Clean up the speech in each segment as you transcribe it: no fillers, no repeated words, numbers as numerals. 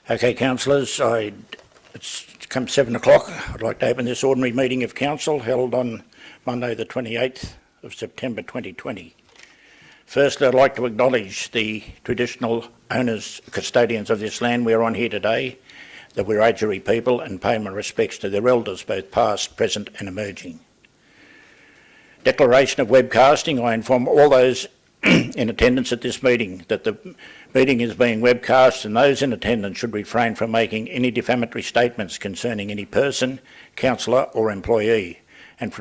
Okay, councillors, it's come 7 o'clock. I'd like to open this ordinary meeting of council held on Monday the 28th of September 2020. Firstly, I'd like to acknowledge the traditional owners, custodians of this land we're on here today, the Wiradjuri people, and pay my respects to their elders, both past, present and emerging. Declaration of webcasting. I inform all those in attendance at this meeting that the meeting is being webcast, and those in attendance should refrain from making any defamatory statements concerning any person, councillor or employee, and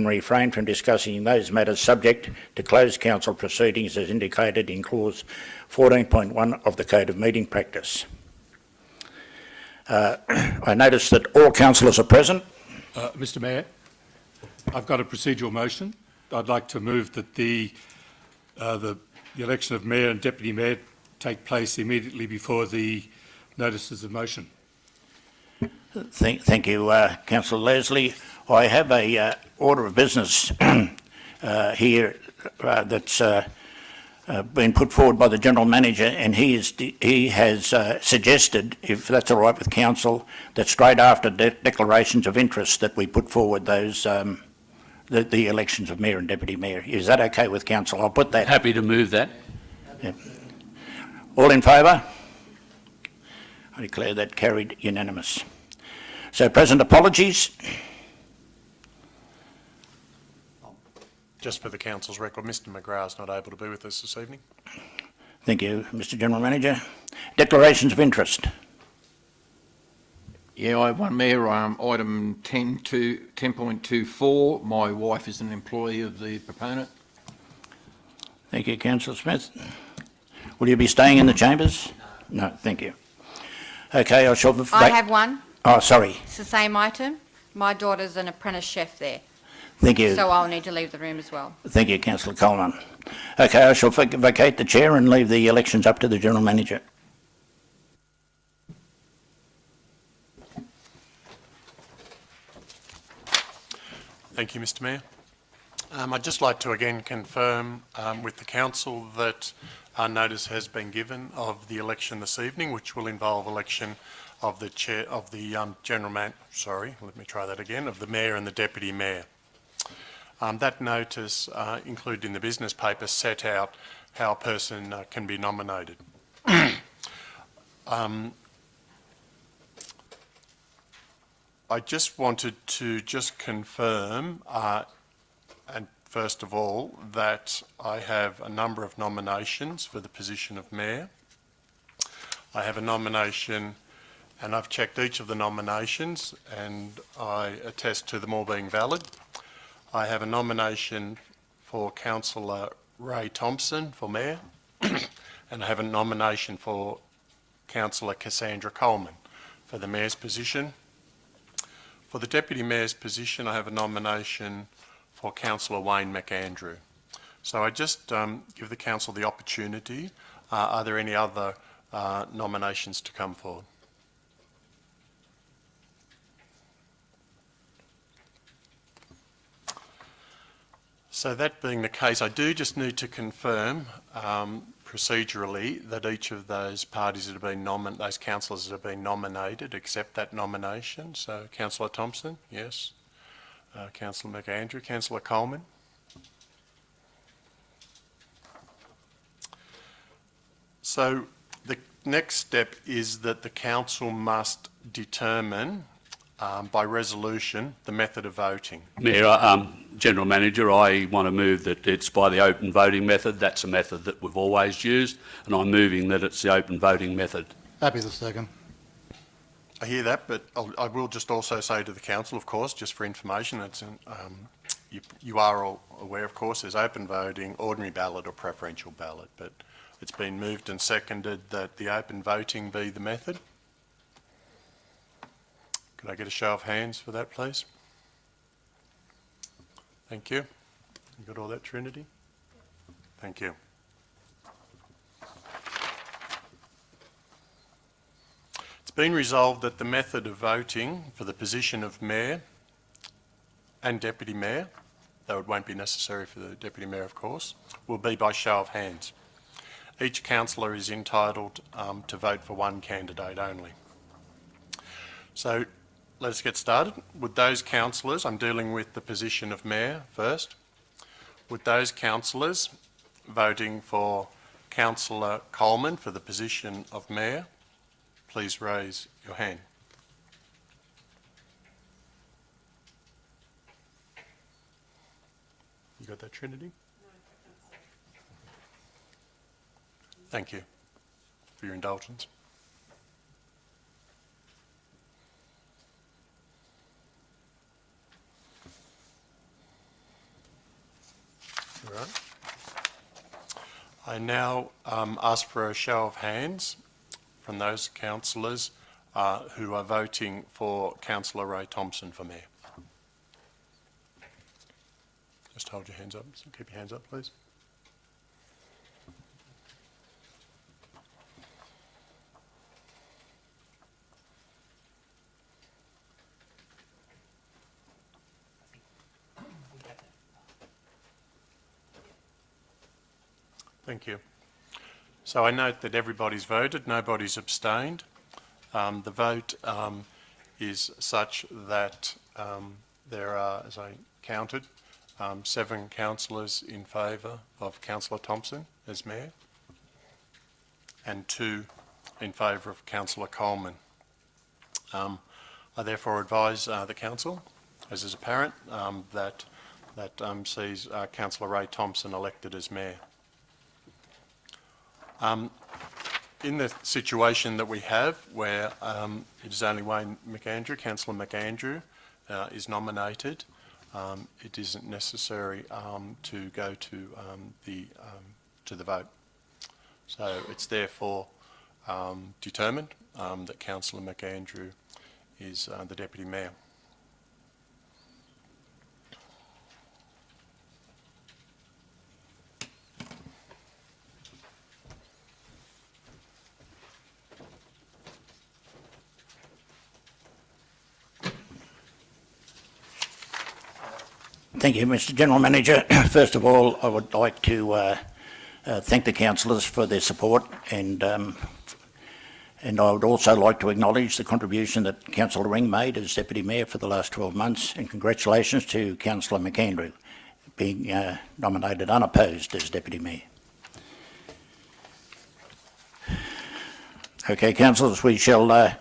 refrain from discussing those matters subject to closed council proceedings as indicated in clause 14.1 of the Code of Meeting Practice. I notice that all councillors are present. Mr Mayor, I've got a procedural motion. I'd like to move that the election of Mayor and Deputy Mayor take place immediately before the notices of motion. Thank you, Councillor Leslie. I have a order of business here that's been put forward by the General Manager, and he has suggested, if that's all right with Council, that straight after declarations of interest that we put forward those the elections of Mayor and Deputy Mayor. Is that okay with Council? I'll put that. Happy to move that. Yeah. All in favour? I declare that carried unanimous. So, present apologies. Just for the Council's record, Mr McGrath is not able to be with us this evening. Thank you, Mr General Manager. Declarations of interest. Yeah, I have one, Mayor. Item 10.24. My wife is an employee of the proponent. Thank you, Councillor Smith. Will you be staying in the chambers? No, thank you. Okay, I shall... I have one. Oh, sorry. It's the same item. My daughter's an apprentice chef there, Thank you. so I'll need to leave the room as well. Thank you, Councillor Coleman. Okay, I shall vacate the chair and leave the elections up to the General Manager. Thank you, Mr Mayor. I'd just like to again confirm with the Council that our notice has been given of the election this evening, which will involve election of the chair of the of the Mayor and the Deputy Mayor. That notice, included in the business paper, set out how a person can be nominated. I just wanted to confirm, and first of all, that I have a number of nominations for the position of Mayor. I have a nomination, and I've checked each of the nominations, and I attest to them all being valid. I have a nomination for Councillor Ray Thompson for Mayor, and I have a nomination for Councillor Cassandra Coleman for the Mayor's position. For the Deputy Mayor's position, I have a nomination for Councillor Wayne McAndrew. So I just give the Council the opportunity. Are there any other nominations to come forward? So that being the case, I do just need to confirm procedurally that each of those parties that have been those councillors that have been nominated accept that nomination. So Councillor Thompson, yes. Councillor McAndrew, Councillor Coleman. So the next step is that the Council must determine by resolution the method of voting. Mayor, General Manager, I want to move that it's by the open voting method. That's a method that we've always used, and I'm moving that it's the open voting method. Happy to second. I hear that, but I will just also say to the Council, of course, just for information, it's you are all aware, of course, there's open voting, ordinary ballot or preferential ballot, but it's been moved and seconded that the open voting be the method. Could I get a show of hands for that, please? Thank you. You got all that, Trinity? Thank you. It's been resolved that the method of voting for the position of Mayor and Deputy Mayor, though it won't be necessary for the Deputy Mayor, of course, will be by show of hands. each councillor is entitled to vote for one candidate only. So let's get started. Would those councillors, I'm dealing with the position of Mayor first, would those councillors voting for Councillor Coleman for the position of Mayor, please raise your hand. You got that, Trinity? Thank you for your indulgence. All right. I now ask for a show of hands from those councillors who are voting for Councillor Ray Thompson for Mayor. Just hold your hands up. So keep your hands up, please. Thank you. So I note that everybody's voted, nobody's abstained. The vote is such that there are, as I counted, 7 councillors in favour of Councillor Thompson as Mayor and 2 in favour of Councillor Coleman. I therefore advise the Council, as is apparent, that sees Councillor Ray Thompson elected as Mayor. In the situation that we have where it is only Wayne McAndrew, Councillor McAndrew is nominated, it isn't necessary to go to the vote. So it's therefore determined that Councillor McAndrew is the Deputy Mayor. Thank you, Mr General Manager. First of all, I would like to thank the councillors for their support, and I would also like to acknowledge the contribution that Councillor Ring made as Deputy Mayor for the last 12 months, and congratulations to Councillor McAndrew being nominated unopposed as Deputy Mayor. Okay, councillors, we shall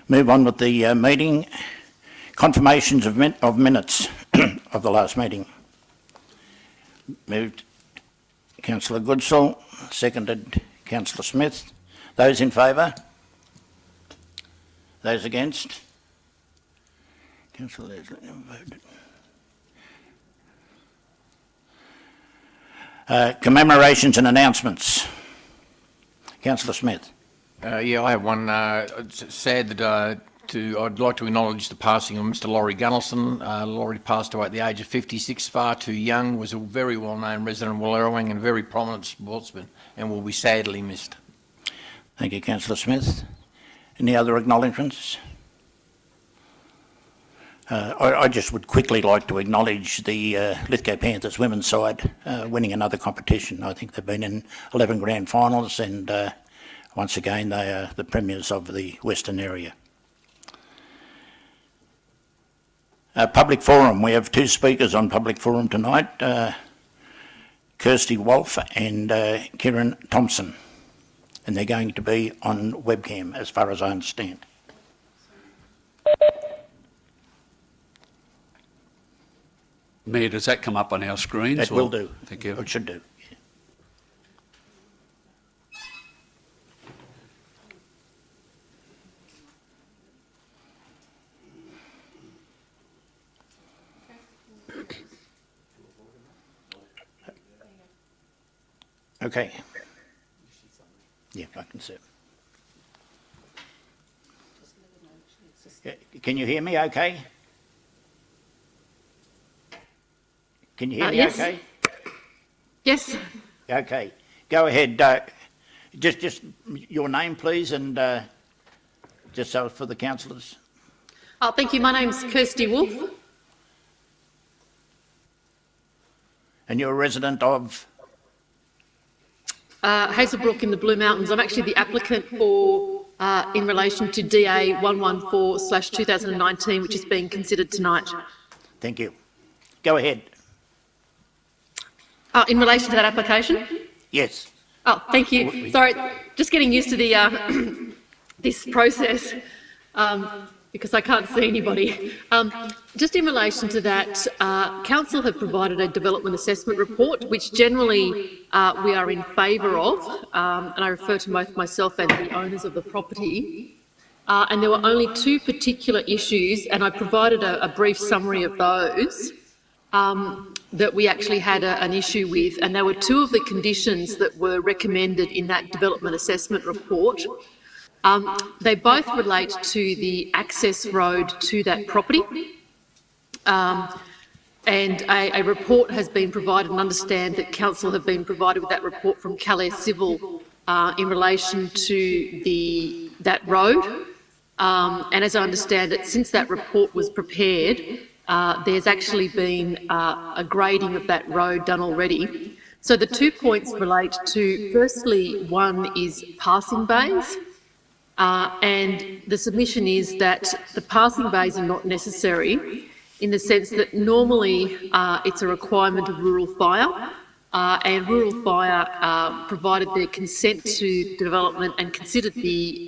move on with the meeting. Confirmations of minutes of the last meeting. Moved Councillor Goodsall, seconded Councillor Smith. Those in favour? Those against? Councillor Leslie never voted. Commemorations and announcements. Councillor Smith. Yeah, I have one. It's sad that I'd like to acknowledge the passing of Mr. Laurie Gunnelson. Laurie passed away at the age of 56, far too young, was a very well-known resident of Wallerawang and a very prominent sportsman, and will be sadly missed. Thank you, Councillor Smith. Any other acknowledgements? I just would quickly like to acknowledge the Lithgow Panthers women's side winning another competition. I think they've been in 11 grand finals, and once again they are the premiers of the Western area. Public forum. We have 2 speakers on public forum tonight, Kirsty Wolf and Kieran Thompson, and they're going to be on webcam as far as I understand. Mayor, does that come up on our screens? It will do. Thank you. It should do. Okay. Yeah, I can see it. Yeah, can you hear me okay? Can you hear me yes. okay? Yes. Okay. Go ahead. Just your name, please, and just so for the councillors. Oh, thank you. My name's Kirsty Wolf. And you're a resident of? Hazelbrook in the Blue Mountains. I'm actually the applicant for, in relation to DA 114/2019, which is being considered tonight. Thank you. Go ahead. In relation to that application? Yes. Oh, thank you. Sorry, just getting used to the this process because I can't see anybody. Just in relation to that, Council have provided a development assessment report, which generally we are in favour of, and I refer to both myself and the owners of the property. And there were only two particular issues, and I provided a brief summary of those. That we actually had an issue with, and there were two of the conditions that were recommended in that development assessment report. They both relate to the access road to that property, and a report has been provided, and understand that Council have been provided with that report from Calais Civil in relation to that road. And as I understand it, since that report was prepared, there's actually been a grading of that road done already. So the 2 points relate to, firstly, one is passing bays, and the submission is that the passing bays are not necessary in the sense that normally it's a requirement of Rural Fire, and Rural Fire provided their consent to development and considered the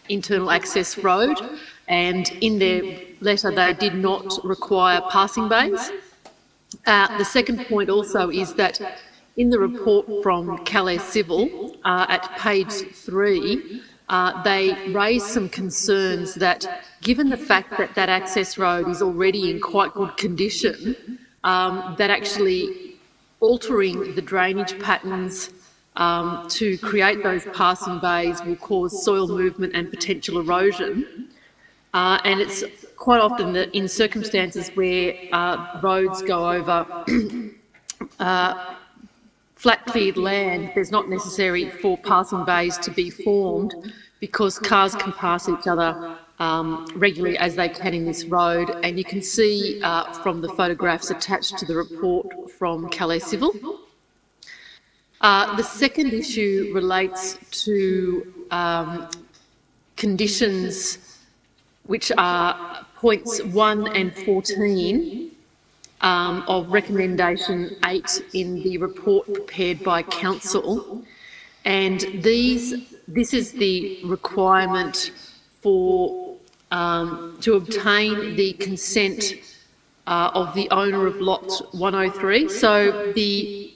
internal access road, and in their letter they did not require passing bays. The second point also is that in the report from Calais Civil at page 3, they raised some concerns that, given the fact that that access road is already in quite good condition, that actually altering the drainage patterns to create those passing bays will cause soil movement and potential erosion. And it's quite often that in circumstances where roads go over flat cleared land, there's not necessary for passing bays to be formed because cars can pass each other regularly as they can in this road. And you can see from the photographs attached to the report from Calais Civil. The second issue relates to conditions which are points 1 and 14 of recommendation 8 in the report prepared by Council. And this is the requirement for to obtain the consent of the owner of lot 103. So the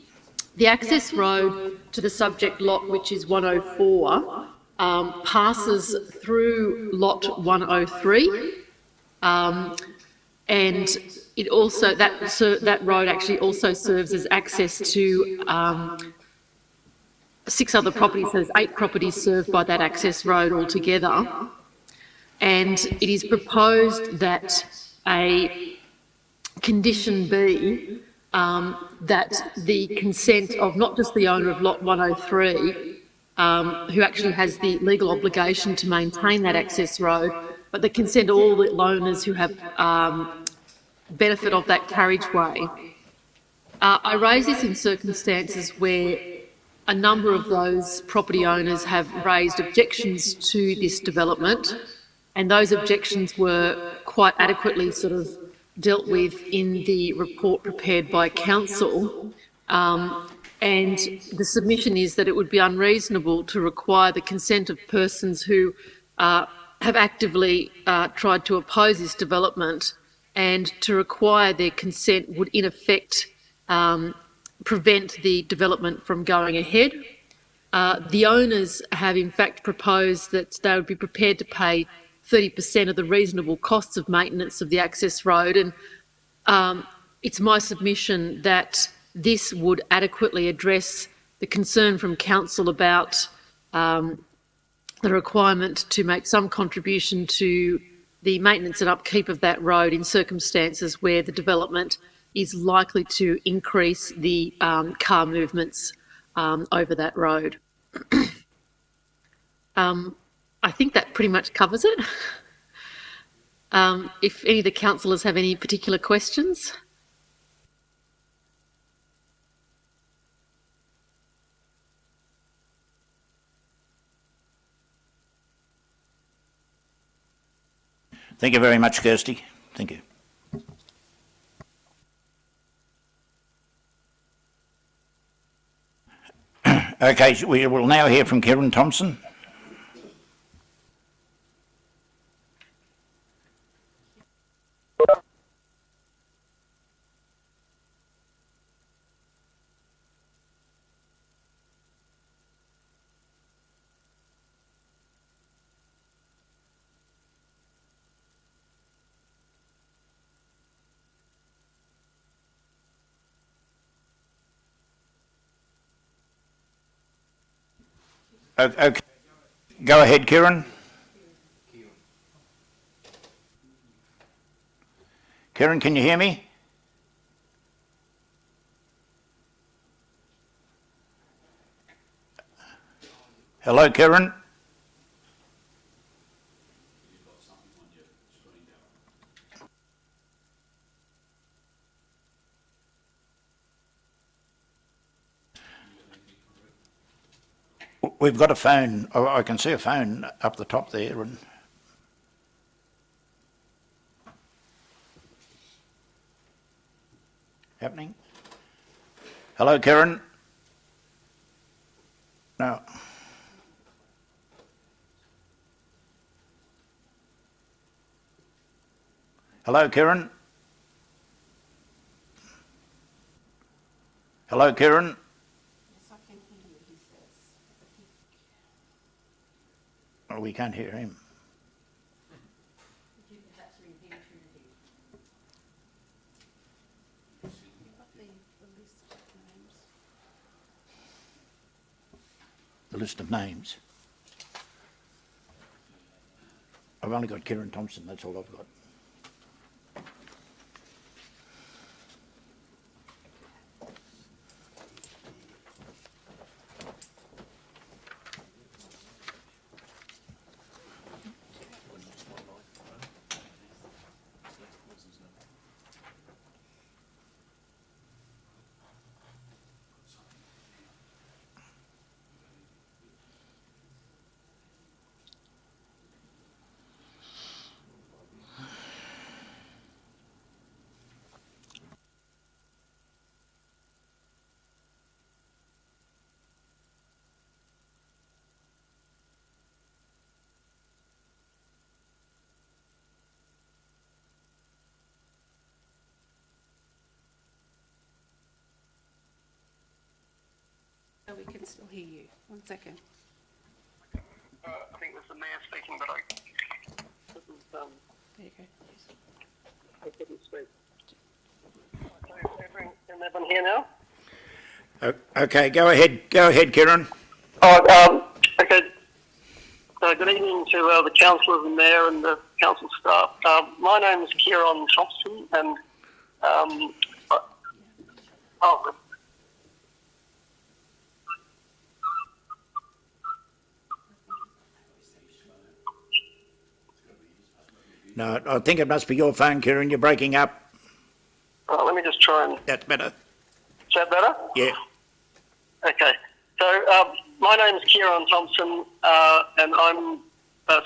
access road to the subject lot, which is 104, passes through lot 103, and it also that road actually also serves as access to 6 other properties. So there's 8 properties served by that access road altogether, and it is proposed that a condition be that the consent of not just the owner of lot 103, who actually has the legal obligation to maintain that access road, but the consent of all the owners who have benefit of that carriageway. I raise this in circumstances where a number of those property owners have raised objections to this development, and those objections were quite adequately sort of dealt with in the report prepared by Council. And the submission is that it would be unreasonable to require the consent of persons who have actively tried to oppose this development, and to require their consent would in effect prevent the development from going ahead. The owners have in fact proposed that they would be prepared to pay 30% of the reasonable costs of maintenance of the access road, and it's my submission that this would adequately address the concern from Council about the requirement to make some contribution to the maintenance and upkeep of that road in circumstances where the development is likely to increase the car movements over that road. I think that pretty much covers it. If any of the councillors have any particular questions. Thank you very much, Kirsty. Thank you. Okay, we will now hear from Kieran Thompson. Okay, go ahead, Kieran. Kieran, can you hear me? Hello, Kieran. We've got a phone. Oh, I can see a phone up the top there. And happening. Hello, Kieran. No. Hello, Kieran. Hello, Kieran. Oh, we can't hear him. The list of names. I've only got Kieran Thompson, that's all I've got. So we can still hear you. 1 second. I think this is the mayor speaking, but this is, There you go. I couldn't speak. Can everyone hear now? Okay, go ahead, Kieran. Okay. Good evening to the councillors and mayor and the council staff. My name is Kieran Thompson, and No, I think it must be your phone, Kieran. You're breaking up. let me just try and... That's better. Is that better? Yeah. Okay. So my name is Kieran Thompson, and I'm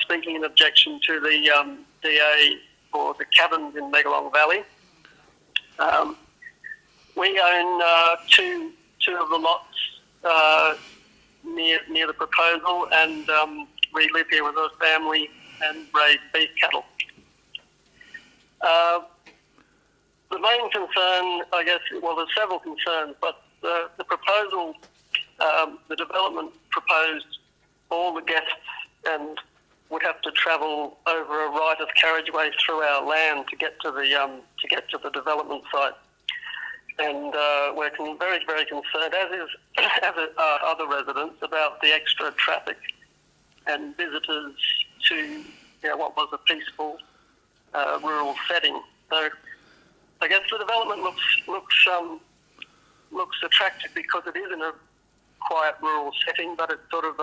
speaking in objection to the DA for the cabins in Megalong Valley. We own two of the lots near the proposal, and we live here with a family and raise beef cattle. The main concern, I guess, well, there's several concerns, but the proposal, the development proposed all the guests and would have to travel over a right of carriageway through our land to get to the development site. And we're very, very concerned, as are other residents, about the extra traffic and visitors to what was a peaceful rural setting. So I guess the development looks attractive because it is in a quiet rural setting, but it sort of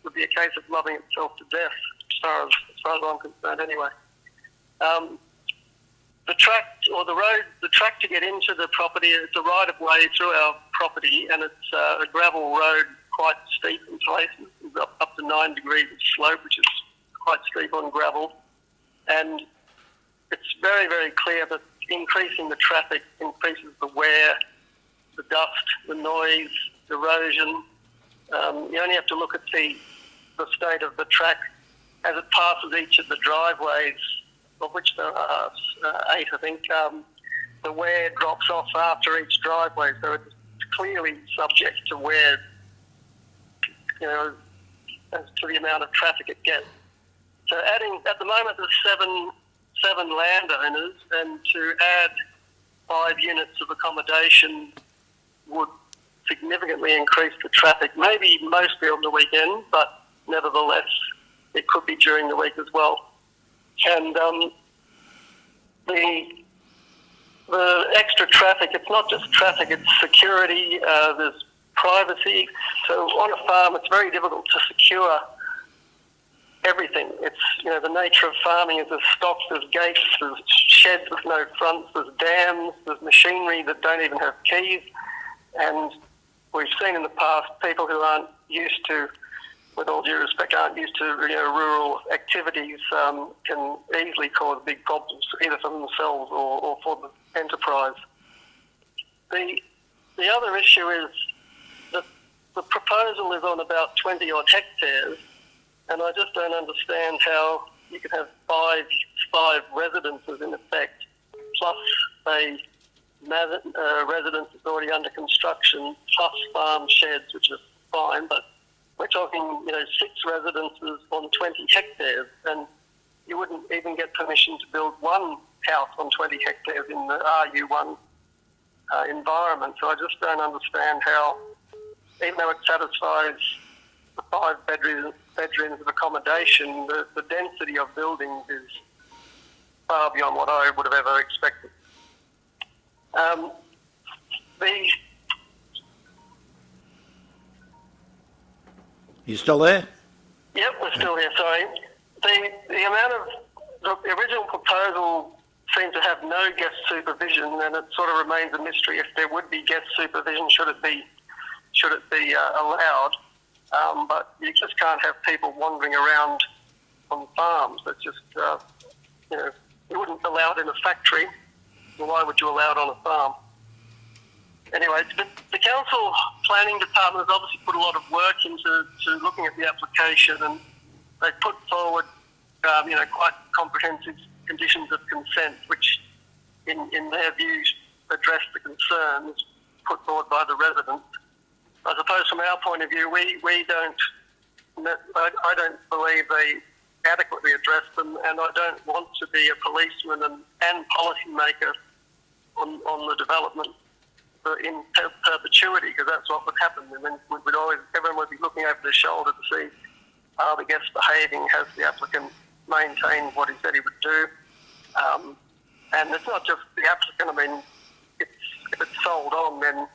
would be a case of loving itself to death, as far as I'm concerned anyway. The track to get into the property, it's a right of way through our property, and it's a gravel road, quite steep in places, up to 9 degrees of slope, which is quite steep on gravel. And it's very, very clear that increasing the traffic increases the wear, the dust, the noise, erosion. You only have to look at the state of the track as it passes each of the driveways, of which there are 8, I think. The wear drops off after each driveway, so it's clearly subject to wear, as to the amount of traffic it gets. So at the moment there's seven landowners, and to add 5 units of accommodation would significantly increase the traffic, maybe mostly on the weekend, but nevertheless it could be during the week as well. And the extra traffic, it's not just traffic, it's security, there's privacy. So on a farm it's very difficult to secure everything. It's, the nature of farming is there's stocks, there's gates, there's sheds with no fronts, there's dams, there's machinery that don't even have keys. And we've seen in the past people who aren't used to, with all due respect, aren't used to rural activities can easily cause big problems either for themselves or for the enterprise. The other issue is that the proposal is on about 20 odd hectares, and I just don't understand how you can have five residences in effect, plus a residence that's already under construction, plus farm sheds, which is fine, but we're talking, 6 residences on 20 hectares, and you wouldn't even get permission to build one house on 20 hectares in the RU1 environment. So I just don't understand how, even though it satisfies the 5 bedrooms of accommodation, the density of buildings is far beyond what I would have ever expected. You still there? Yep, we're still here, sorry. The amount of, the original proposal seemed to have no guest supervision, and it sort of remains a mystery if there would be guest supervision, should it be allowed. But you just can't have people wandering around on farms. That's just, you wouldn't allow it in a factory. Well, why would you allow it on a farm? Anyway, the council planning department has obviously put a lot of work into looking at the application, and they put forward, quite comprehensive conditions of consent, which, in their views, address the concerns put forward by the residents. I suppose from our point of view, I don't believe they adequately address them, and I don't want to be a policeman and policymaker on the development in perpetuity, because that's what would happen. And then everyone would be looking over their shoulder to see, are the guests behaving? Has the applicant maintained what he said he would do? And it's not just the applicant. I mean, if it's sold on, then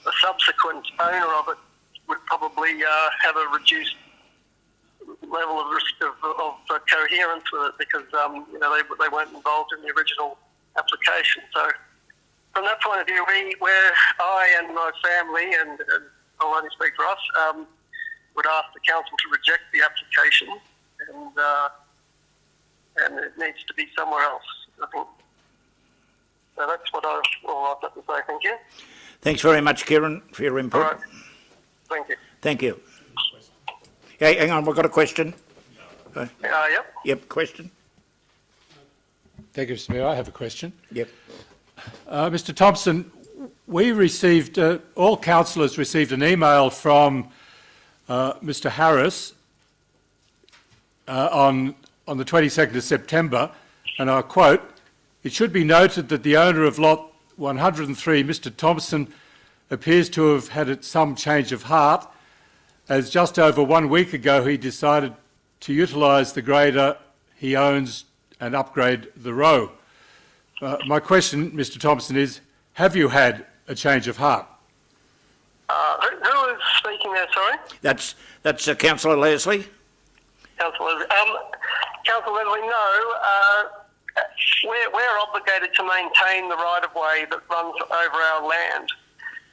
the subsequent owner of it would probably have a reduced level of risk of coherence with it, because they weren't involved in the original application. So from that point of view, where I and my family, and I'll only speak for us, would ask the council to reject the application, and it needs to be somewhere else, I think. So that's all I've got to say. Thank you. Thanks very much, Kieran, for your input. All right. Thank you. Thank you. Hey, hang on, we've got a question. Yep. Yep, question? Thank you, Mr Mayor. I have a question. Yep. Mr Thompson, we received, all councillors received an email from Mr Harris on the 22nd of September, and I quote, "It should be noted that the owner of lot 103, Mr Thompson, appears to have had some change of heart, as just over 1 week ago he decided to utilise the grader he owns and upgrade the row." My question, Mr Thompson, is, have you had a change of heart? Who is speaking there, sorry? That's Councillor Leslie. Councillor Leslie, no. We're obligated to maintain the right-of-way that runs over our land,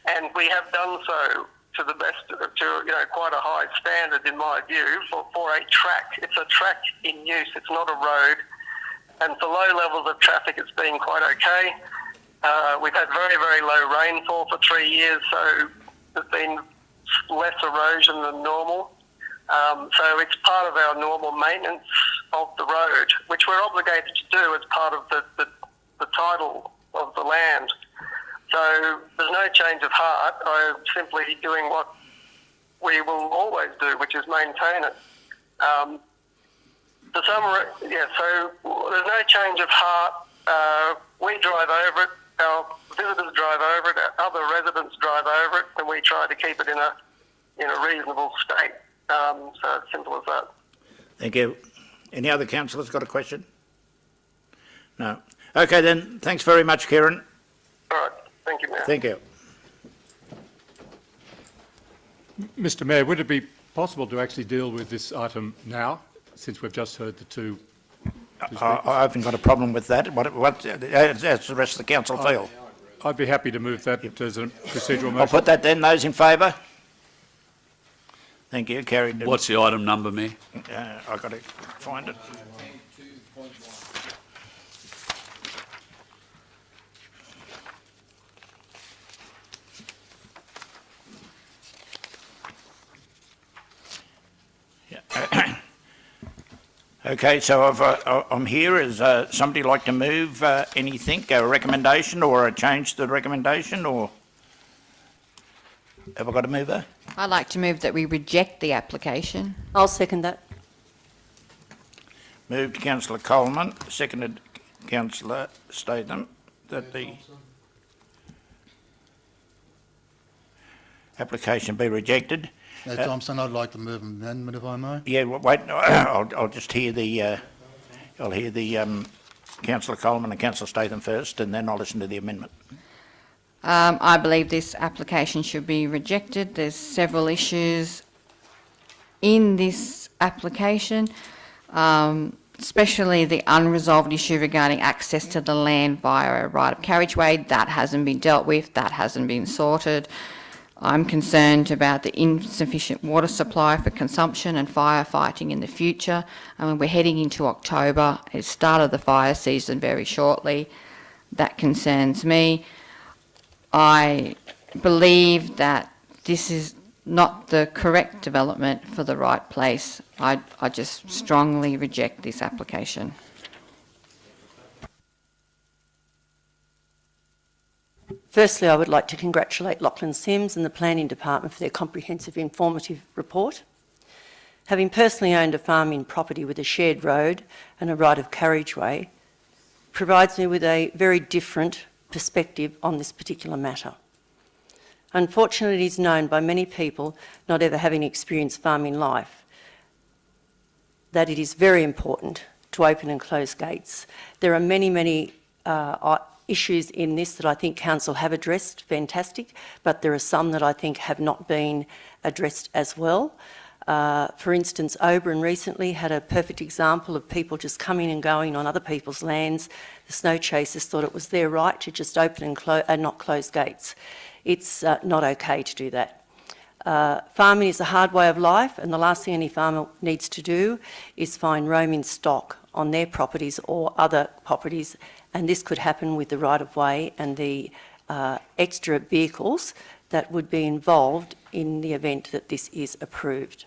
and we have done so to the best, to quite a high standard in my view for a track. It's a track in use. It's not a road. and for low levels of traffic, it's been quite okay. We've had very, very low rainfall for 3 years, so there's been less erosion than normal. So it's part of our normal maintenance of the road, which we're obligated to do as part of the title of the land. So there's no change of heart. I'm simply doing what we will always do, which is maintain it. So there's no change of heart. We drive over it. Our visitors drive over it. Other residents drive over it, and we try to keep it in a reasonable state. So it's simple as that. Thank you. Any other councillors got a question? No. Okay then, thanks very much, Kieran. All right. Thank you, Mayor. Thank you. Mr Mayor, would it be possible to actually deal with this item now, since we've just heard the two speakers? I haven't got a problem with that. As the rest of the council feel. I'd be happy to move that as a procedural motion. I'll put that then. Those in favour? Thank you. Carried. What's the item number, Mayor? I've got to find it. Yeah. Okay, so I'm here. Is somebody like to move anything, a recommendation or a change to the recommendation, or have I got a mover? I'd like to move that we reject the application. I'll second that. Moved councillor Coleman, seconded councillor Statham, that the application be rejected. Mayor Thompson, I'd like to move an amendment if I may. Yeah, wait, I'll just hear the, councillor Coleman and councillor Statham first, and then I'll listen to the amendment. I believe this application should be rejected. There's several issues in this application, especially the unresolved issue regarding access to the land via a right of carriageway. That hasn't been dealt with, that hasn't been sorted. I'm concerned about the insufficient water supply for consumption and firefighting in the future. I mean, we're heading into October, it's start of the fire season very shortly. That concerns me. I believe that this is not the correct development for the right place. I just strongly reject this application. Firstly, I would like to congratulate Lachlan Sims and the Planning Department for their comprehensive, informative report. Having personally owned a farming property with a shared road and a right of carriageway provides me with a very different perspective on this particular matter. Unfortunately, it is known by many people, not ever having experienced farming life, that it is very important to open and close gates. There are many issues in this that I think Council have addressed, fantastic, but there are some that I think have not been addressed as well. For instance, Oberon recently had a perfect example of people just coming and going on other people's lands. The snow chasers thought it was their right to just open and not close gates. It's not okay to do that. Farming is a hard way of life, and the last thing any farmer needs to do is find roaming stock on their properties or other properties, and this could happen with the right-of-way and the extra vehicles that would be involved in the event that this is approved.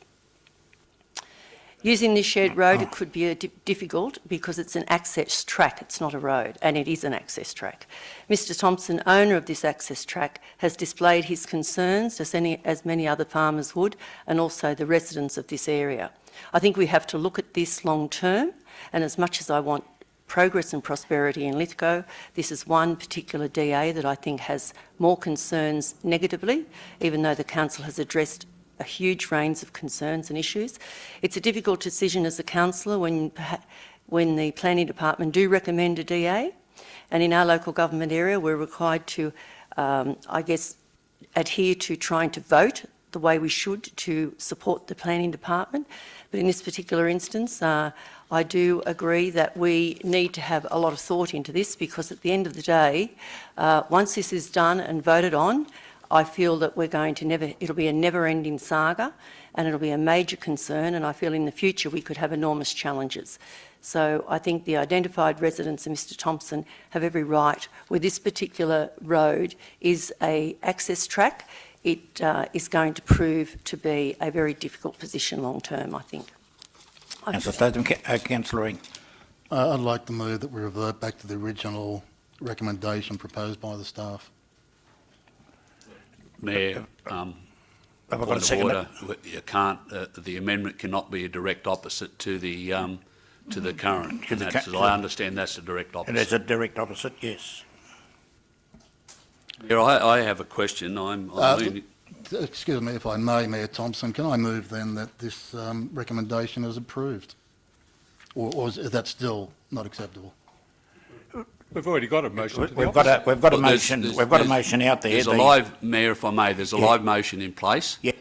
Using this shared road, it could be difficult because it's an access track, it's not a road, and it is an access track. Mr Thompson, owner of this access track, has displayed his concerns, as many other farmers would, and also the residents of this area. I think we have to look at this long term, and as much as I want progress and prosperity in Lithgow, this is one particular DA that I think has more concerns negatively, even though the council has addressed a huge range of concerns and issues. It's a difficult decision as a councillor when the planning department do recommend a DA, and in our local government area we're required to, adhere to trying to vote the way we should to support the planning department. But in this particular instance, I do agree that we need to have a lot of thought into this, because at the end of the day, once this is done and voted on, I feel that it'll be a never-ending saga, and it'll be a major concern, and I feel in the future we could have enormous challenges. So I think the identified residents and Mr Thompson have every right where this particular road is a access track. It is going to prove to be a very difficult position long term, I think. Councillor Statham. Councillor Ring. I'd like to move that we revert back to the original recommendation proposed by the staff. Mayor, Have I got a point of second? order, you can't, the amendment cannot be a direct opposite to the current. To the And that's, as I understand, that's a direct It opposite. is a direct opposite, yes. Mayor, I have a question. I'm leaning- Excuse me, if I may, Mayor Thompson, can I move then that this recommendation is approved? Or is that still not acceptable? We've already got a motion to the We've opposite. got a Well, motion. We've got a motion out there. There's a The- live, Mayor, if I may, there's a Yeah. live motion in place. Yeah.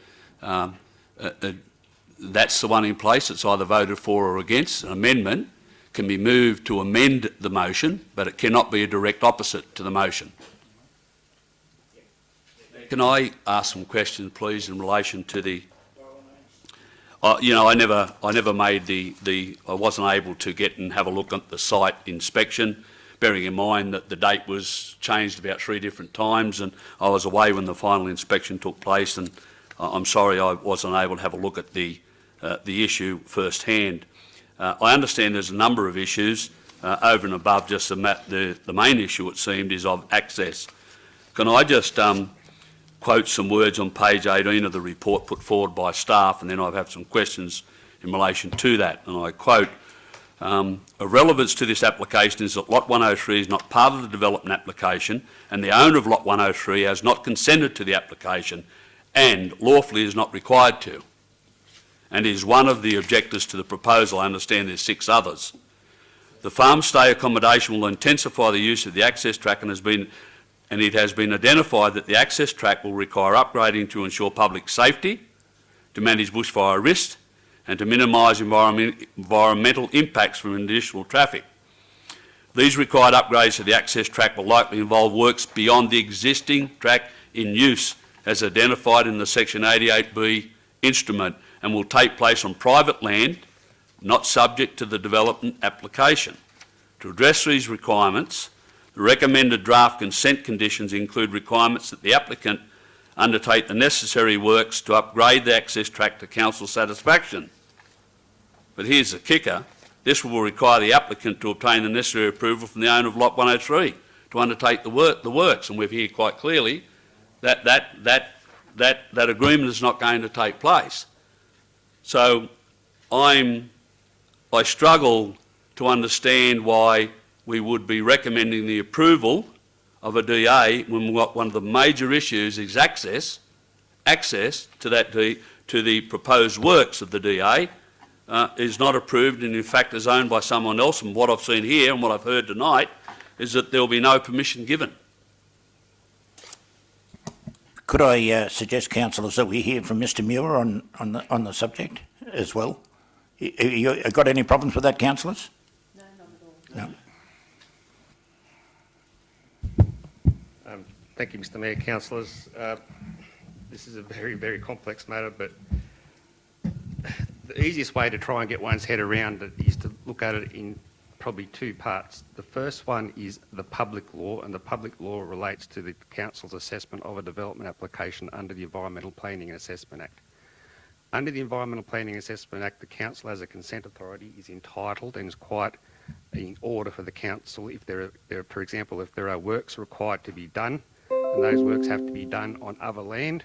That's the one in place. It's either voted for or against. An amendment can be moved to amend the motion, but it cannot be a direct opposite to the motion. Can I ask some questions, please, in relation to the... I never made I wasn't able to get and have a look at the site inspection, bearing in mind that the date was changed about 3 different times, and I was away when the final inspection took place, and I'm sorry I wasn't able to have a look at the issue firsthand. I understand there's a number of issues over and above just the main issue, it seemed, is of access. Can I just quote some words on page 18 of the report put forward by staff, and then I have some questions in relation to that. And I quote, "Of relevance to this application is that Lot 103 is not part of the development application, and the owner of Lot 103 has not consented to the application and lawfully is not required to, and is one of the objectors to the proposal. I understand there's 6 others. The farm stay accommodation will intensify the use of the access track and it has been identified that the access track will require upgrading to ensure public safety, to manage bushfire risks, and to minimise environmental impacts from additional traffic. These required upgrades to the access track will likely involve works beyond the existing track in use as identified in the Section 88B instrument, and will take place on private land, not subject to the development application. To address these requirements, the recommended draft consent conditions include requirements that the applicant undertake the necessary works to upgrade the access track to council satisfaction. But here's the kicker. This will require the applicant to obtain the necessary approval from the owner of Lot 103 to undertake the works. And we've heard quite clearly that agreement is not going to take place. So I struggle to understand why we would be recommending the approval of a DA when one of the major issues is access to the proposed works of the DA is not approved, and in fact is owned by someone else. And what I've seen here and what I've heard tonight is that there will be no permission given. Could I suggest, councillors, that we hear from Mr Muir on the subject as well? You got any problems with that, councillors? No, not at all. No. Thank you, Mr Mayor, councillors. This is a very, very complex matter, but the easiest way to try and get one's head around it is to look at it in probably 2 parts. The first one is the public law, and the public law relates to the council's assessment of a development application under the Environmental Planning and Assessment Act. Under the Environmental Planning and Assessment Act, the council as a consent authority is entitled and is quite in order for the council if for example, if there are works required to be done and those works have to be done on other land,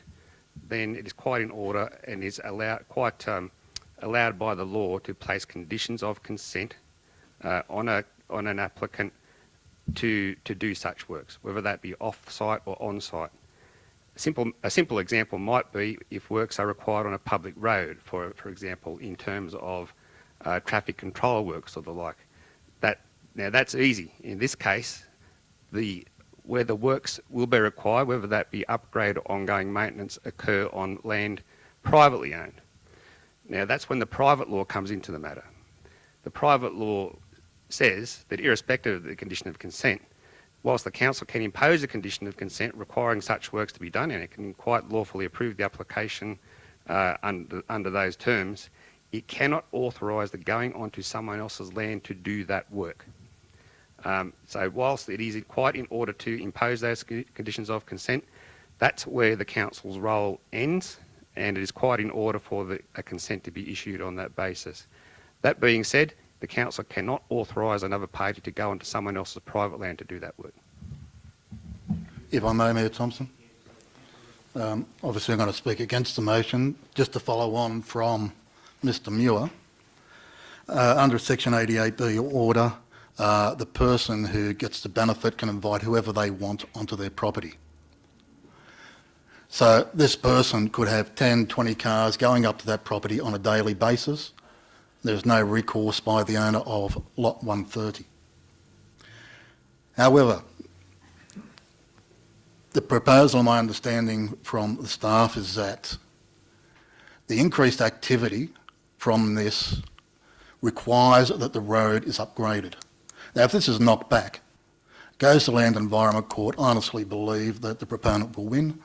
then it is quite in order and is allowed by the law to place conditions of consent on an applicant to do such works, whether that be off-site or on-site. A simple example might be if works are required on a public road, for example, in terms of traffic control works or the like. Now that's easy. In this case, where the works will be required, whether that be upgrade or ongoing maintenance, occur on land privately owned. Now that's when the private law comes into the matter. The private law says that irrespective of the condition of consent, whilst the council can impose a condition of consent requiring such works to be done, and it can quite lawfully approve the application under those terms, it cannot authorise the going onto someone else's land to do that work. So whilst it is quite in order to impose those conditions of consent, that's where the council's role ends, and it is quite in order for a consent to be issued on that basis. That being said, the council cannot authorise another party to go onto someone else's private land to do that work. If I may, Mayor Thompson. Obviously, I'm going to speak against the motion. Just to follow on from Mr Muir, under Section 88B order, the person who gets the benefit can invite whoever they want onto their property. So this person could have 10, 20 cars going up to that property on a daily basis. There's no recourse by the owner of Lot 130. However, the proposal, my understanding from the staff, is that the increased activity from this requires that the road is upgraded. Now, if this is knocked back, goes to Land and Environment Court, I honestly believe that the proponent will win,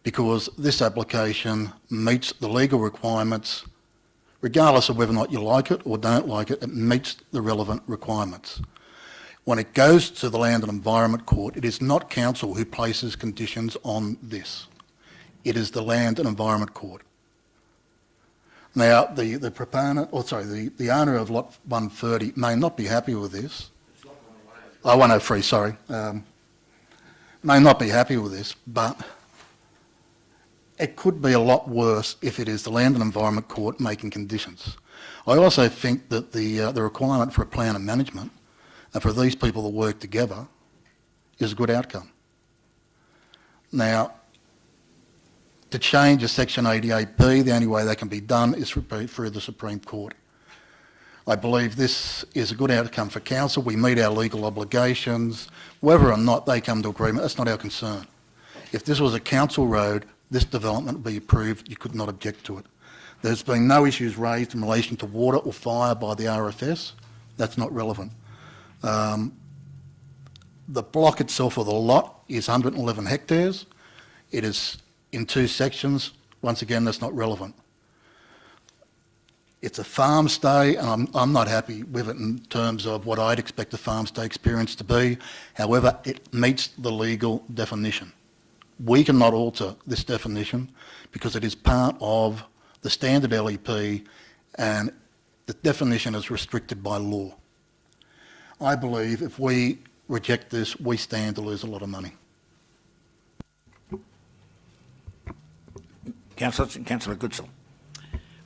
because this application meets the legal requirements, regardless of whether or not you like it or don't like it, it meets the relevant requirements. When it goes to the Land and Environment Court, it is not council who places conditions on this. It is the Land and Environment Court. Now, the proponent, or sorry, the owner of Lot 130 may not be happy with this. 103, sorry. May not be happy with this, but it could be a lot worse if it is the Land and Environment Court making conditions. I also think that the requirement for a plan of management and for these people to work together is a good outcome. Now, to change a Section 88B, the only way that can be done is through the Supreme Court. I believe this is a good outcome for council. We meet our legal obligations. Whether or not they come to agreement, that's not our concern. If this was a council road, this development would be approved. You could not object to it. There's been no issues raised in relation to water or fire by the RFS. That's not relevant. The block itself, or the lot, is 111 hectares. It is in 2 sections. Once again, that's not relevant. It's a farm stay, and I'm not happy with it in terms of what I'd expect a farm stay experience to be. However, it meets the legal definition. We cannot alter this definition because it is part of the standard LEP, and the definition is restricted by law. I believe if we reject this, we stand to lose a lot of money. Councillor Goodsall.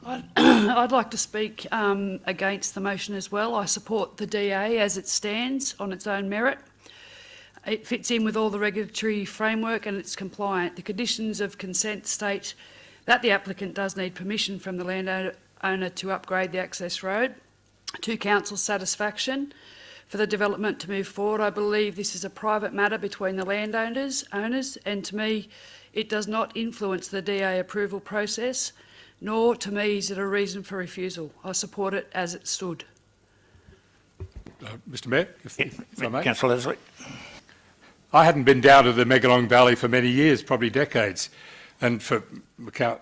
I'd like to speak against the motion as well. I support the DA as it stands on its own merit. It fits in with all the regulatory framework and it's compliant. The conditions of consent state that the applicant does need permission from the landowner to upgrade the access road to council's satisfaction for the development to move forward. I believe this is a private matter between the landowners, and to me it does not influence the DA approval process, nor to me is it a reason for refusal. I support it as it stood. Mr Mayor, if I may. Councillor Leslie. I hadn't been down to the Megalong Valley for many years, probably decades, and for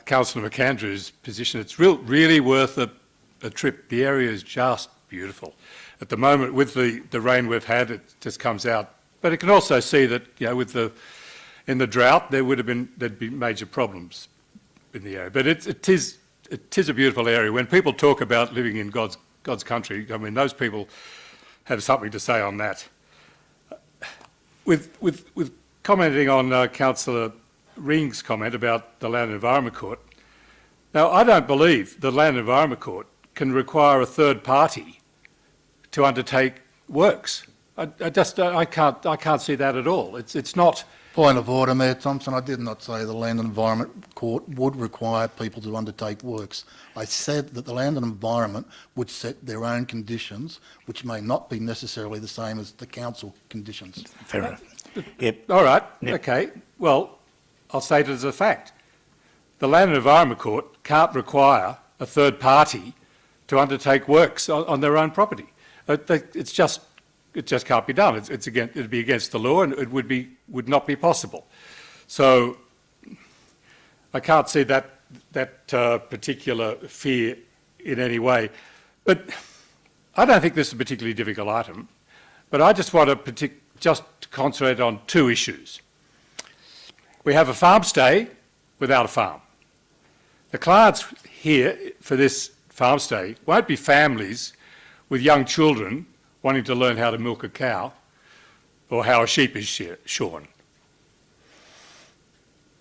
Councillor McAndrew's position, it's really worth a trip. The area is just beautiful. At the moment, with the rain we've had, it just comes out. But it can also see that, you know, in the drought, there'd be major problems in the area. But it is a beautiful area. When people talk about living in God's country, I mean, those people have something to say on that. With commenting on Councillor Ring's comment about the Land and Environment Court, now I don't believe the Land and Environment Court can require a third party to undertake works. I can't see that at all. It's not. Point of order, Mayor Thompson. I did not say the Land and Environment Court would require people to undertake works. I said that the Land and Environment would set their own conditions, which may not be necessarily the same as the council conditions. Fair enough. Yep. All right, Yep. okay. Well, I'll state it as a fact. The Land and Environment Court can't require a third party to undertake works on their own property. It's just it just can't be done. It'd be against the law, and it would not be possible. So I can't see that particular fear in any way. But I don't think this is a particularly difficult item. But I just want to just concentrate on two issues. We have a farm stay without a farm. The clients here for this farm stay won't be families with young children wanting to learn how to milk a cow or how a sheep is shorn.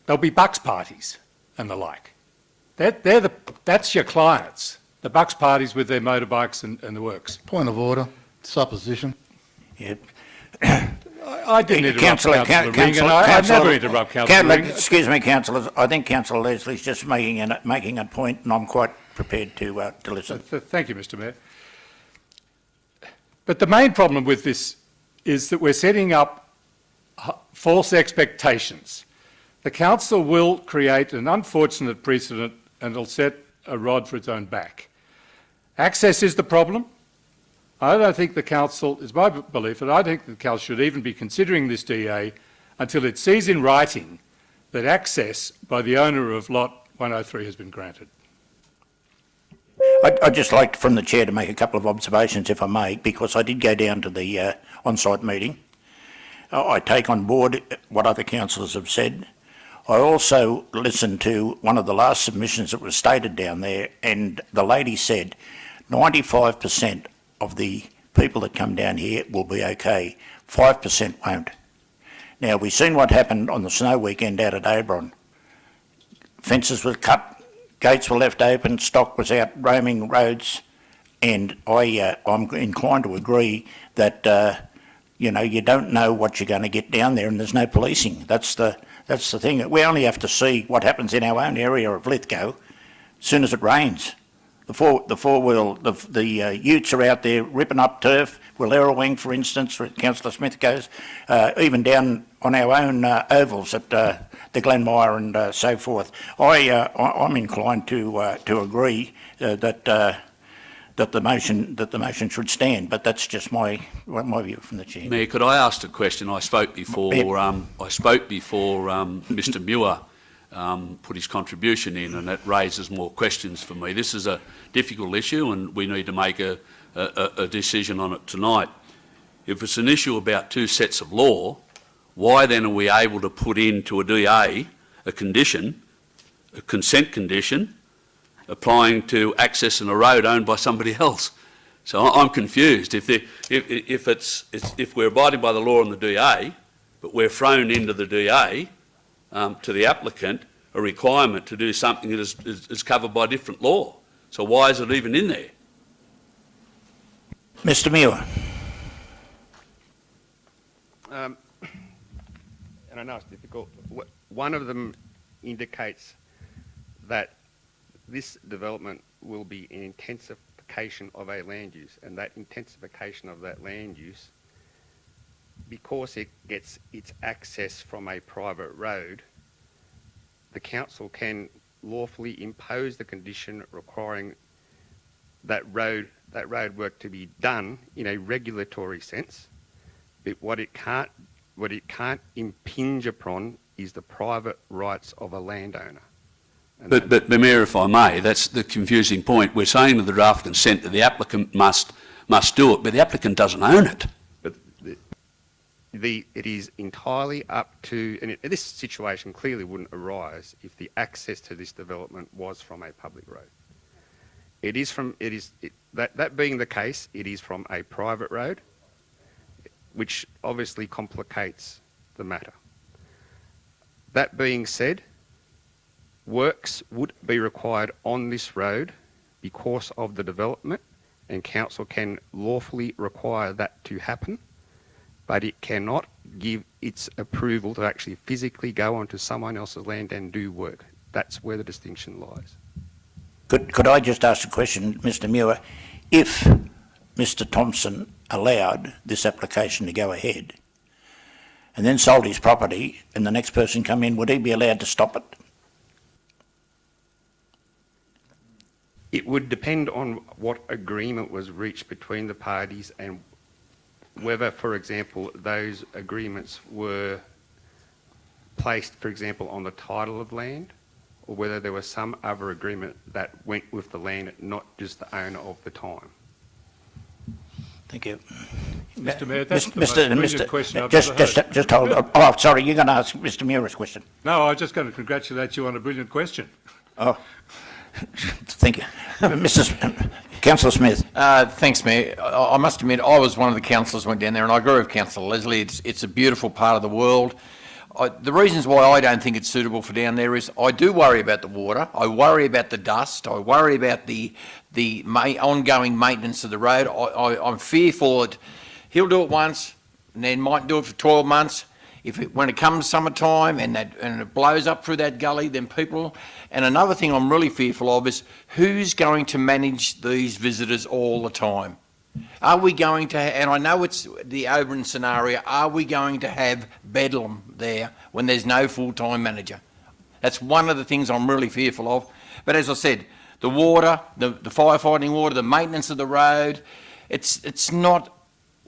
There'll be bucks parties and the like. That's your clients, the bucks parties with their motorbikes and the works. Point of order, supposition. Yep. I didn't interrupt Councillor Ring, and I never interrupt Councillor Ring. Excuse me, councillors. I think Councillor Leslie's just making a point, and I'm quite prepared to listen. Thank you, Mr Mayor. But the main problem with this is that we're setting up false expectations. The council will create an unfortunate precedent and it'll set a rod for its own back. Access is the problem. I don't think the council, it's my belief, that I think the council should even be considering this DA until it sees in writing that access by the owner of lot 103 has been granted. I'd just like from the chair to make a couple of observations, if I may, because I did go down to the on-site meeting. I take on board what other councillors have said. I also listened to one of the last submissions that was stated down there, and the lady said 95% of the people that come down here will be okay, 5% won't. Now, we've seen what happened on the snow weekend out at Abron. Fences were cut, gates were left open, stock was out roaming roads, and I'm inclined to agree that, you don't know what you're going to get down there, and there's no policing. That's the thing. We only have to see what happens in our own area of Lithgow as soon as it rains. The utes are out there ripping up turf. Willerowing, for instance, where Councillor Smith goes, even down on our own ovals at the Glenmire and so forth. I'm inclined to agree that the motion should stand, but that's just my view from the chair. Mayor, could I ask a question? I spoke before. Mr. Muir put his contribution in, and that raises more questions for me. This is a difficult issue, and we need to make a decision on it tonight. If it's an issue about two sets of law, why then are we able to put into a DA a condition, a consent condition, applying to access in a road owned by somebody else? So I'm confused. If we're abiding by the law in the DA, but we're thrown into the DA to the applicant a requirement to do something that is covered by different law. So why is it even in there? Mr. Muir. And I know it's difficult. One of them indicates that this development will be an intensification of a land use, and that intensification of that land use, because it gets its access from a private road, the council can lawfully impose the condition requiring that road work to be done in a regulatory sense. But what it can't impinge upon is the private rights of a landowner. But Mayor, if I may, that's the confusing point. We're saying to the draft consent that the applicant must do it, but the applicant doesn't own it. But it is entirely up to, and this situation clearly wouldn't arise if the access to this development was from a public road. That being the case, it is from a private road, which obviously complicates the matter. That being said, works would be required on this road because of the development, and council can lawfully require that to happen, but it cannot give its approval to actually physically go onto someone else's land and do work. That's where the distinction lies. Could I just ask a question, Mr. Muir? If Mr. Thompson allowed this application to go ahead and then sold his property and the next person come in, would he be allowed to stop it? It would depend on what agreement was reached between the parties and whether, for example, those agreements were placed, for example, on the title of land, or whether there was some other agreement that went with the land, not just the owner of the time. Thank you. Mr Mayor, that's the most Mr. brilliant question I've Just, ever heard. just hold on. Oh, sorry, you're going to ask Mr. Mura's question. No, I was just going to congratulate you on a brilliant question. Oh, thank you. Councillor Smith. Thanks, Mayor. I must admit, I was one of the councillors who went down there, and I agree with Councillor Leslie. It's a beautiful part of the world. The reasons why I don't think it's suitable for down there is I do worry about the water. I worry about the dust. I worry about the ongoing maintenance of the road. I'm fearful that he'll do it once and then might do it for 12 months. When it comes summertime and it blows up through that gully, then people... And another thing I'm really fearful of is who's going to manage these visitors all the time? Are we going to, and I know it's the Oberyn scenario, are we going to have bedlam there when there's no full-time manager? That's one of the things I'm really fearful of. But as I said, the water, the firefighting water, the maintenance of the road, it's not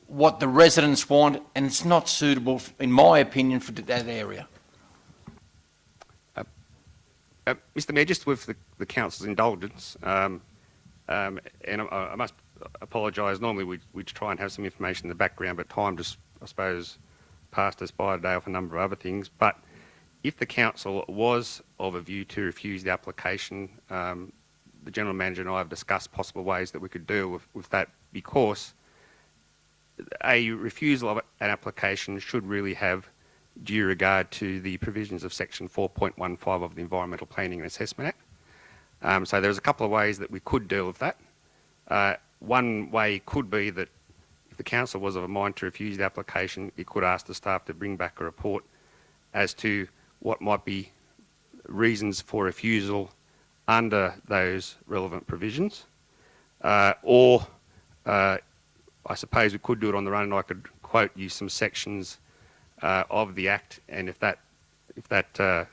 what the residents want, and it's not suitable, in my opinion, for that area. Mr Mayor, just with the council's indulgence, and I must apologise, normally we'd try and have some information in the background, but time just, I suppose, passed us by today off a number of other things. But if the council was of a view to refuse the application, the General Manager and I have discussed possible ways that we could deal with that, because a refusal of an application should really have due regard to the provisions of section 4.15 of the Environmental Planning and Assessment Act. So there's a couple of ways that we could deal with that. One way could be that if the council was of a mind to refuse the application, it could ask the staff to bring back a report as to what might be reasons for refusal under those relevant provisions. Or I suppose we could do it on the run, and I could quote you some sections of the Act, and if that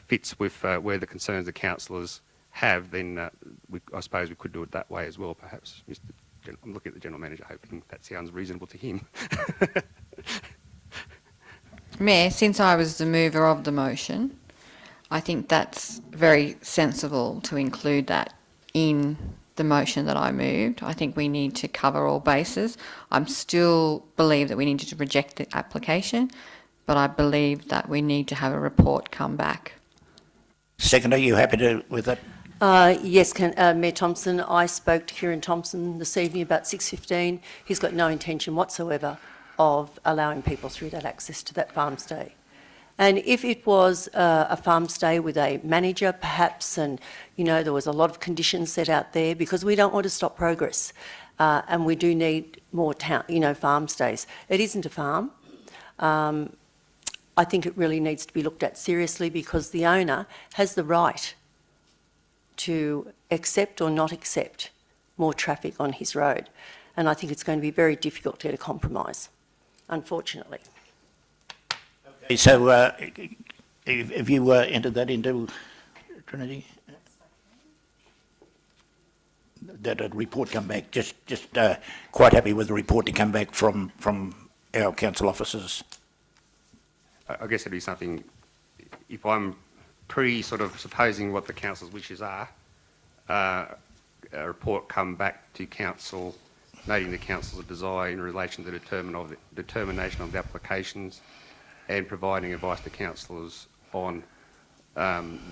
fits with where the concerns the councillors have, then I suppose we could do it that way as well, perhaps. I'm looking at the General Manager, hoping that sounds reasonable to him. Mayor, since I was the mover of the motion, I think that's very sensible to include that in the motion that I moved. I think we need to cover all bases. I still believe that we need to reject the application, but I believe that we need to have a report come back. Second, are you happy with that? Yes, Mayor Thompson. I spoke to Kieran Thompson this evening about 6:15. He's got no intention whatsoever of allowing people through that access to that farm stay. And if it was a farm stay with a manager, perhaps, and there was a lot of conditions set out there, because we don't want to stop progress, and we do need more farm stays. It isn't a farm. I think it really needs to be looked at seriously, because the owner has the right to accept or not accept more traffic on his road. And I think it's going to be very difficult to get a compromise, unfortunately. So, if you entered that into Trinity, that a report come back, just quite happy with the report to come back from our council officers. I guess it'd be something, if I'm sort of supposing what the council's wishes are, a report come back to council, noting the council's desire in relation to the determination of the applications, and providing advice to councillors on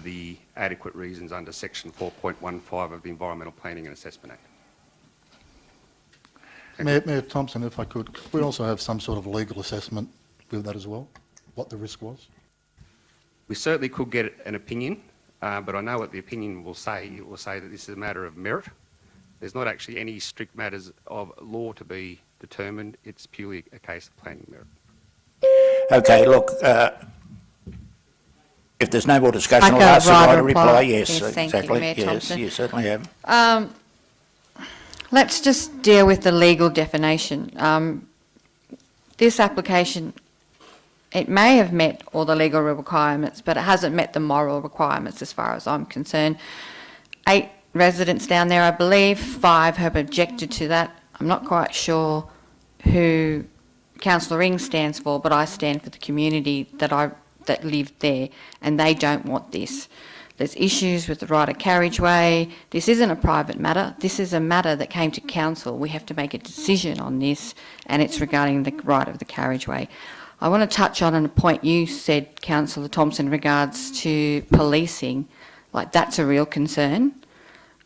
the adequate reasons under section 4.15 of the Environmental Planning and Assessment Act. Mayor Thompson, if I could we also have some sort of legal assessment with that as well, what the risk was? We certainly could get an opinion, but I know what the opinion will say. It will say that this is a matter of merit. There's not actually any strict matters of law to be determined. It's purely a case of planning merit. Okay, look, if there's no more discussion, I'll ask the right to reply. Yes, thank you, exactly. Mayor Yes, Thompson. you certainly have. Let's just deal with the legal definition. This application, it may have met all the legal requirements, but it hasn't met the moral requirements as far as I'm concerned. 8 residents down there, I believe, 5 have objected to that. I'm not quite sure who Councillor Ring stands for, but I stand for the community that live there, and they don't want this. There's issues with the right of carriageway. This isn't a private matter. This is a matter that came to council. We have to make a decision on this, and it's regarding the right of the carriageway. I want to touch on a point you said, Councillor Thompson, in regards to policing. Like, that's a real concern.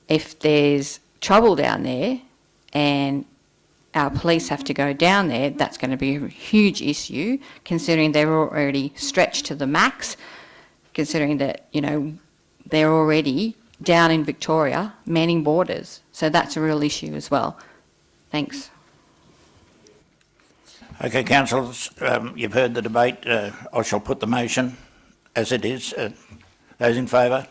If there's trouble down there and our police have to go down there, that's going to be a huge issue, considering they're already stretched to the max, considering that, you know, they're already down in Victoria manning borders. So that's a real issue as well. Thanks. Okay, councillors, you've heard the debate. I shall put the motion as it is. Those in favour?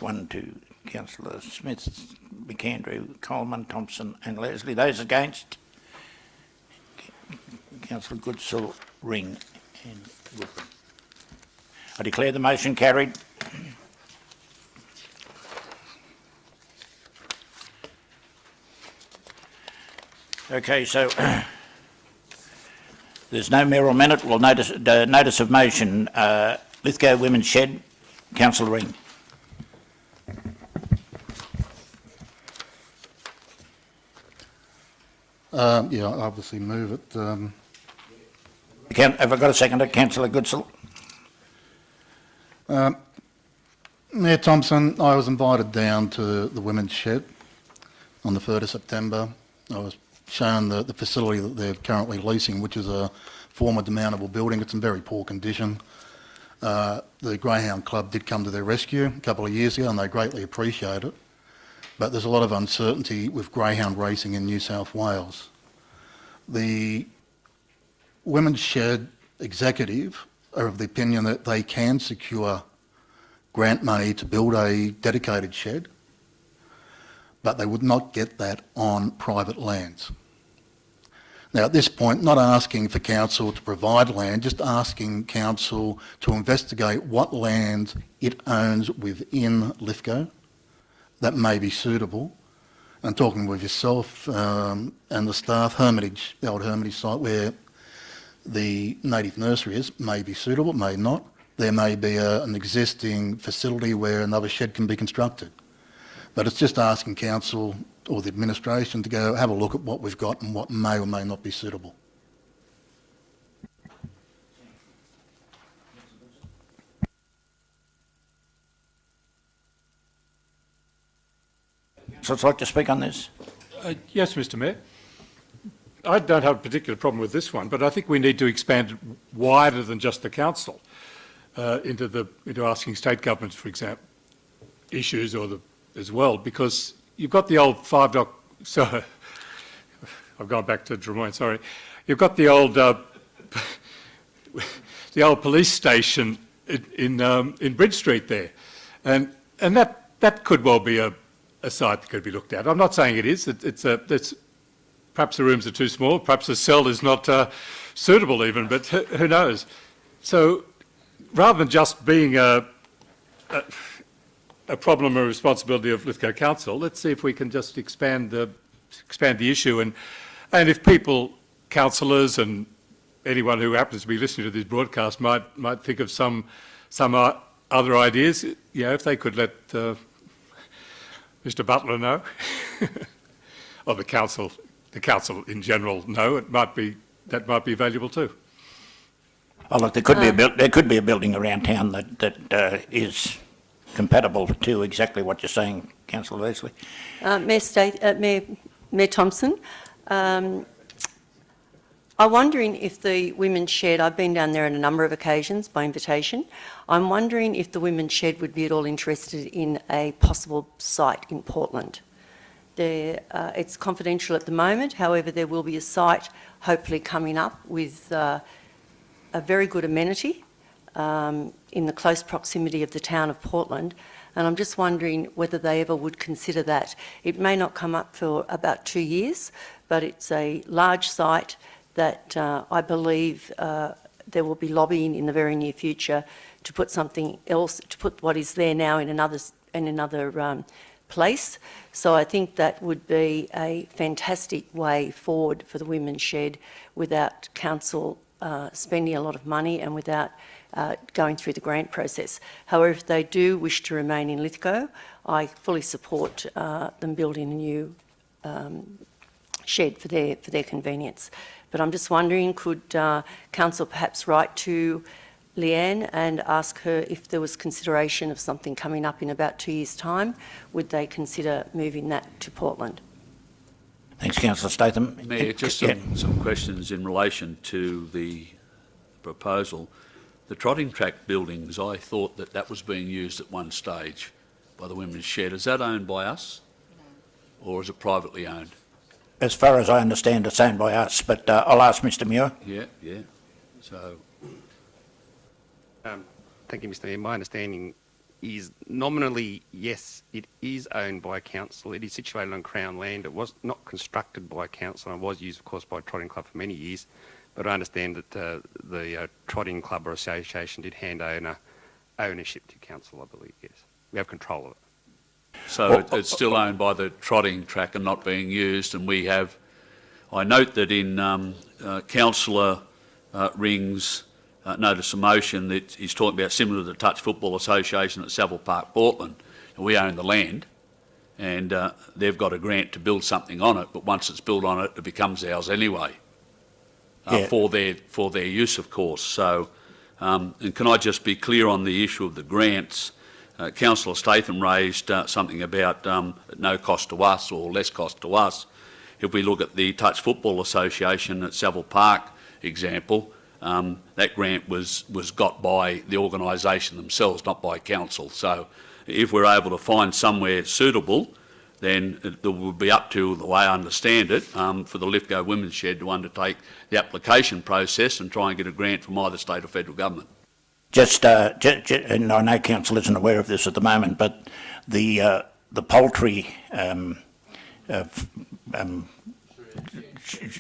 One, two, Councillor Smith, McAndrew, Coleman, Thompson and Leslie. Those against? Councillor Goodsall, Ring and Goodwin. I declare the motion carried. Okay, so there's no mayoral minute. We'll notice of motion. Lithgow Women's Shed, Councillor Ring. Yeah, I'll obviously move it. Have I got a seconder? Councillor Goodsall. Mayor Thompson, I was invited down to the Women's Shed on the 3rd of September. I was shown the facility that they're currently leasing, which is a former demountable building. It's in very poor condition. The Greyhound Club did come to their rescue a couple of years ago and they greatly appreciate it. But there's a lot of uncertainty with greyhound racing in New South Wales. The Women's Shed executive are of the opinion that they can secure grant money to build a dedicated shed, but they would not get that on private lands. Now, at this point, not asking for council to provide land, just asking council to investigate what land it owns within Lithgow that may be suitable. And talking with yourself and the staff, Hermitage, the old Hermitage site where the native nursery is, may be suitable, may not. There may be an existing facility where another shed can be constructed. But it's just asking council or the administration to go have a look at what we've got and what may or may not be suitable. So I'd like to speak on this. Yes, Mr Mayor. I don't have a particular problem with this one, but I think we need to expand it wider than just the council into asking state governments, for example, issues as well, because you've got the old sorry, I've gone back to Drummoyne, sorry. You've got the old police station in Bridge Street there, and that could well be a site that could be looked at. I'm not saying it is. It's perhaps the rooms are too small. Perhaps the cell is not suitable even. But who knows? So rather than just being a problem or responsibility of Lithgow Council, let's see if we can just expand the issue. And if people, councillors, and anyone who happens to be listening to this broadcast might think of some other ideas, if they could let Mr Butler know, or the council in general know, that might be valuable too. Oh, look, there could be a building around town that is compatible to exactly what you're saying, Councillor Leslie. Mayor Thompson, I'm wondering if the Women's Shed, I've been down there on a number of occasions by invitation, I'm wondering if the Women's Shed would be at all interested in a possible site in Portland. It's confidential at the moment, however there will be a site hopefully coming up with a very good amenity in the close proximity of the town of Portland, and I'm just wondering whether they ever would consider that. It may not come up for about 2 years, but it's a large site that I believe there will be lobbying in the very near future to put something else, to put what is there now in another place. So I think that would be a fantastic way forward for the Women's Shed without council spending a lot of money and without going through the grant process. However, if they do wish to remain in Lithgow, I fully support them building a new shed for their convenience. But I'm just wondering, could council perhaps write to Leanne and ask her if there was consideration of something coming up in about 2 years' time? Would they consider moving that to Portland? Thanks, Councillor Statham. Mayor, just Yeah. some questions in relation to the proposal. The trotting track buildings, I thought that that was being used at one stage by the Women's Shed. Is that owned by us? Or is it privately owned? As far as I understand, it's owned by us, but I'll ask Mr Muir. Yeah. So, Thank you, Mr Mayor. My understanding is nominally, yes, it is owned by council. It is situated on Crown land. It was not constructed by council and was used, of course, by Trotting Club for many years. But I understand that the Trotting Club or Association did hand over ownership to council, I believe, yes. We have control of it. so it's still owned by the trotting track and not being used, and we have, I note that in Councillor Ring's notice of motion that he's talking about similar to the Touch Football Association at Savile Park, Portland. And we own the land, and they've got a grant to build something on it, but once it's built on it, it becomes ours anyway, Yeah. for their use, of course. So, and can I just be clear on the issue of the grants? Councillor Statham raised something about no cost to us or less cost to us. If we look at the Touch Football Association at Savile Park example, that grant was got by the organisation themselves, not by council. So if we're able to find somewhere suitable, then it will be up to, the way I understand it, for the Lithgow Women's Shed to undertake the application process and try and get a grant from either state or federal government. And I know council isn't aware of this at the moment, but the poultry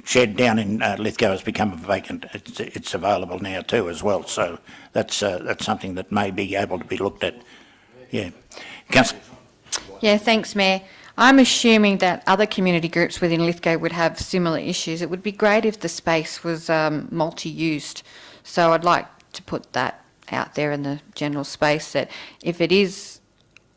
shed down in Lithgow has become vacant. It's available now too as well, so that's something that may be able to be looked at. Yeah. Councillor. Yeah, thanks, Mayor. I'm assuming that other community groups within Lithgow would have similar issues. It would be great if the space was multi-used. So I'd like to put that out there in the general space, that if it is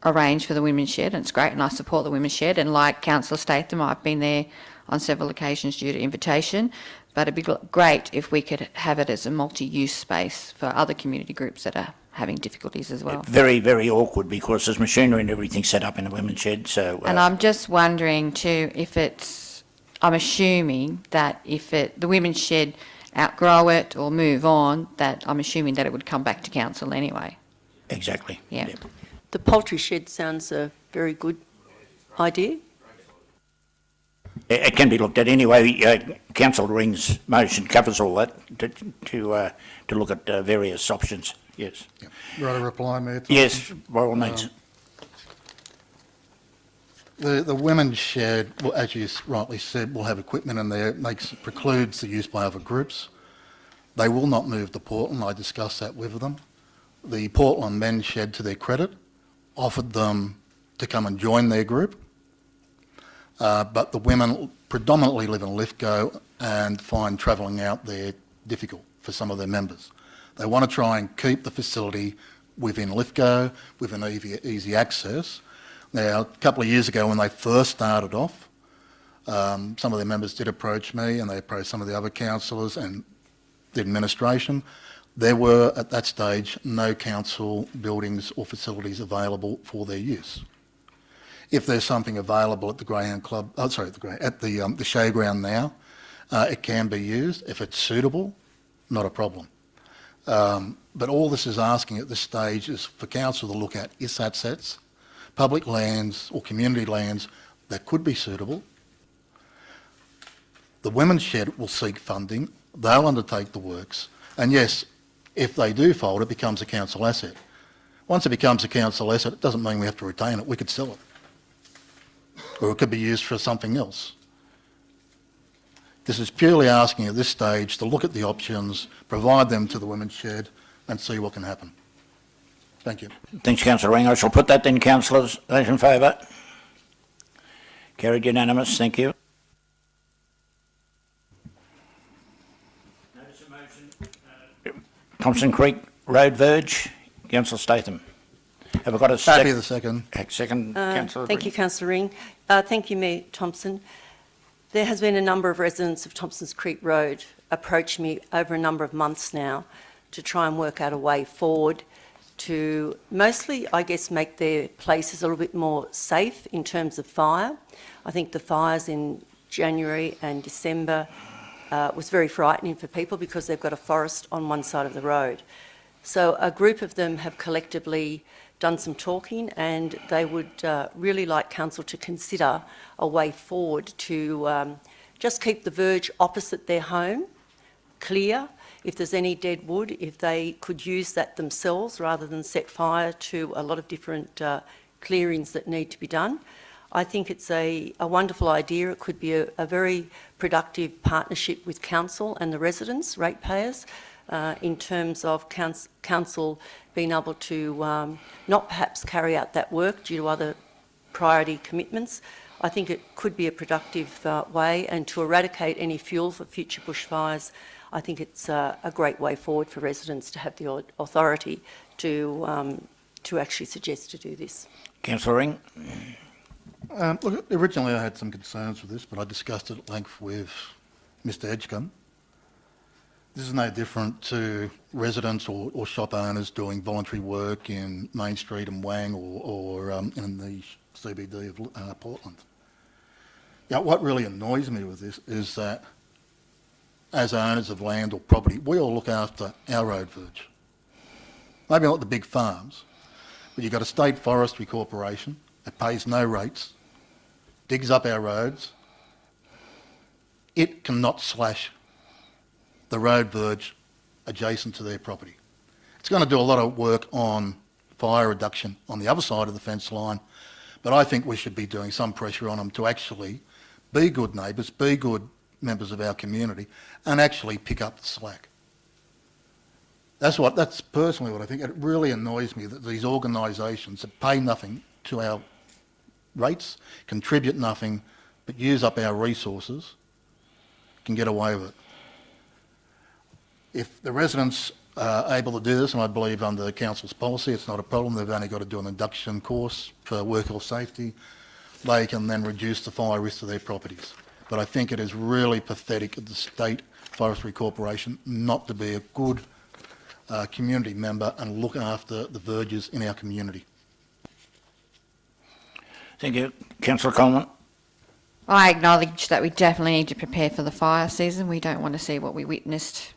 arranged for the Women's Shed, and it's great, and I support the Women's Shed, and like Councillor Statham, I've been there on several occasions due to invitation, but it'd be great if we could have it as a multi-use space for other community groups that are having difficulties as well. Very, very awkward because there's machinery and everything set up in the women's shed, so... And I'm just wondering too, if it's, I'm assuming that if the Women's Shed outgrow it or move on, that I'm assuming that it would come back to council anyway. Exactly. Yeah. The poultry shed sounds a very good idea. It can be looked at anyway. Councillor Ring's motion covers all that to look at various options. Yes. Right, a reply, Mayor? Thompson? Yes, by all means. The women's shed, well, as you rightly said, will have equipment in there, precludes the use by other groups. They will not move to Portland, I discussed that with them. The Portland men's shed, to their credit, offered them to come and join their group, but the women predominantly live in Lithgow and find travelling out there difficult for some of their members. They want to try and keep the facility within Lithgow, with an easy access. Now, a couple of years ago when they first started off, some of their members did approach me and they approached some of the other councillors and the administration. There were, at that stage, no council buildings or facilities available for their use. If there's something available at the Greyhound Club, at the showground now, it can be used. If it's suitable, not a problem. But all this is asking at this stage is for council to look at its assets, public lands or community lands that could be suitable. The Women's Shed will seek funding. They'll undertake the works. And yes, if they do fold, it becomes a council asset. Once it becomes a council asset, it doesn't mean we have to retain it. We could sell it. Or it could be used for something else. This is purely asking at this stage to look at the options, provide them to the Women's Shed and see what can happen. Thank you. Thanks, Councillor Ring. I shall put that then, councillors. Those in favour? Carried unanimous, thank you. Notice of motion, Thompson Creek Road Verge, Councillor Statham. Have I got a Happy the second. second, Councillor Thank you, Councillor Ring. Thank you, Mayor Thompson. There has been a number of residents of Thompsons Creek Road approach me over a number of months now to try and work out a way forward to mostly, I guess, make their places a little bit more safe in terms of fire. I think the fires in January and December was very frightening for people because they've got a forest on one side of the road. So a group of them have collectively done some talking, and they would really like council to consider a way forward to just keep the verge opposite their home clear. If there's any dead wood, if they could use that themselves rather than set fire to a lot of different clearings that need to be done. I think it's a wonderful idea. It could be a very productive partnership with council and the residents, ratepayers, in terms of council being able to not perhaps carry out that work due to other priority commitments. I think it could be a productive way, and to eradicate any fuel for future bushfires, I think it's a great way forward for residents to have the authority to actually suggest to do this. Councillor Ring. Look, originally I had some concerns with this, but I discussed it at length with Mr Edgecombe. This is no different to residents or shop owners doing voluntary work in Main Street and Wang or in the CBD of Portland. Now, what really annoys me with this is that as owners of land or property, we all look after our road verge. Maybe not the big farms, but you've got a state forestry corporation that pays no rates, digs up our roads. It cannot slash the road verge adjacent to their property. It's going to do a lot of work on fire reduction on the other side of the fence line, but I think we should be doing some pressure on them to actually be good neighbours, be good members of our community, and actually pick up the slack. That's personally what I think. It really annoys me that these organisations that pay nothing to our rates, contribute nothing, but use up our resources, can get away with it. If the residents are able to do this, and I believe under the council's policy it's not a problem, they've only got to do an induction course for work health safety, they can then reduce the fire risk to their properties. But I think it is really pathetic of the State Forestry Corporation not to be a good community member and look after the verges in our community. Thank you. Councillor Coleman. I acknowledge that we definitely need to prepare for the fire season. We don't want to see what we witnessed,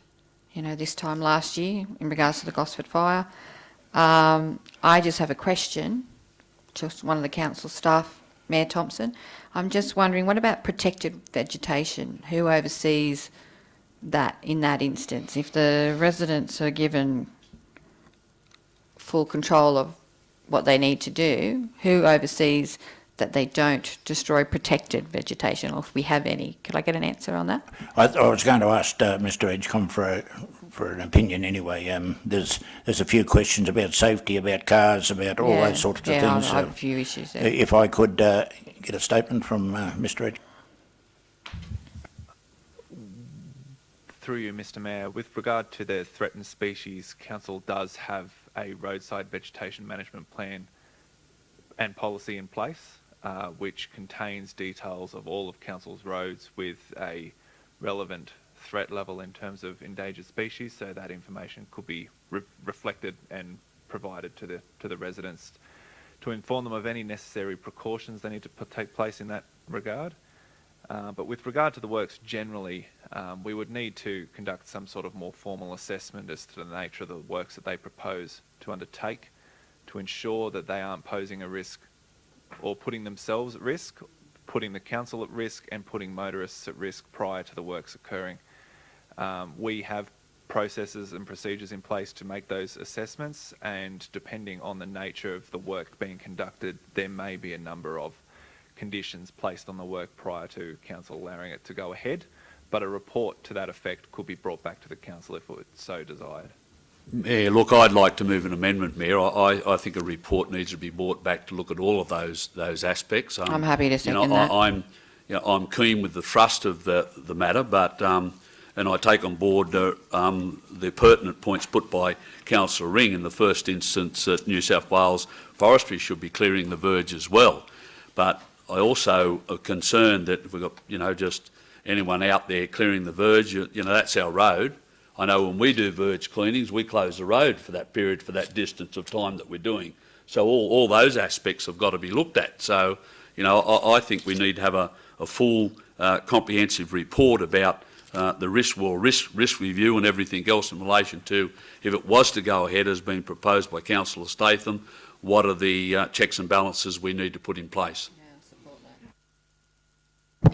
this time last year in regards to the Gosford fire. I just have a question to one of the council staff, Mayor Thompson. I'm just wondering, what about protected vegetation? Who oversees that in that instance? If the residents are given full control of what they need to do, who oversees that they don't destroy protected vegetation, or if we have any? Could I get an answer on that? I was going to ask Mr Edgecombe for an opinion anyway. There's a few questions about safety, about cars, about all those sorts of things. I have a few issues there. If I could get a statement from Mr Edgecombe. Through you, Mr Mayor, with regard to the threatened species, Council does have a roadside vegetation management plan and policy in place, which contains details of all of Council's roads with a relevant threat level in terms of endangered species, so that information could be reflected and provided to the residents to inform them of any necessary precautions they need to take place in that regard. But with regard to the works generally, we would need to conduct some sort of more formal assessment as to the nature of the works that they propose to undertake to ensure that they aren't posing a risk or putting themselves at risk, putting the council at risk and putting motorists at risk prior to the works occurring. We have processes and procedures in place to make those assessments, and depending on the nature of the work being conducted, there may be a number of conditions placed on the work prior to council allowing it to go ahead, but a report to that effect could be brought back to the council if it so desired. Yeah, look, I'd like to move an amendment, Mayor. I think a report needs to be brought back to look at all of those aspects. I'm happy to second that. I'm keen with the thrust of the matter, but and I take on board the pertinent points put by Councillor Ring in the first instance that New South Wales Forestry should be clearing the verge as well. But I also are concerned that if we've got, just anyone out there clearing the verge, that's our road. I know when we do verge cleanings, we close the road for that period, for that distance of time that we're doing. So all those aspects have got to be looked at. So, I think we need to have a full comprehensive report about the risk review and everything else in relation to, if it was to go ahead as been proposed by Councillor Statham, what are the checks and balances we need to put in place?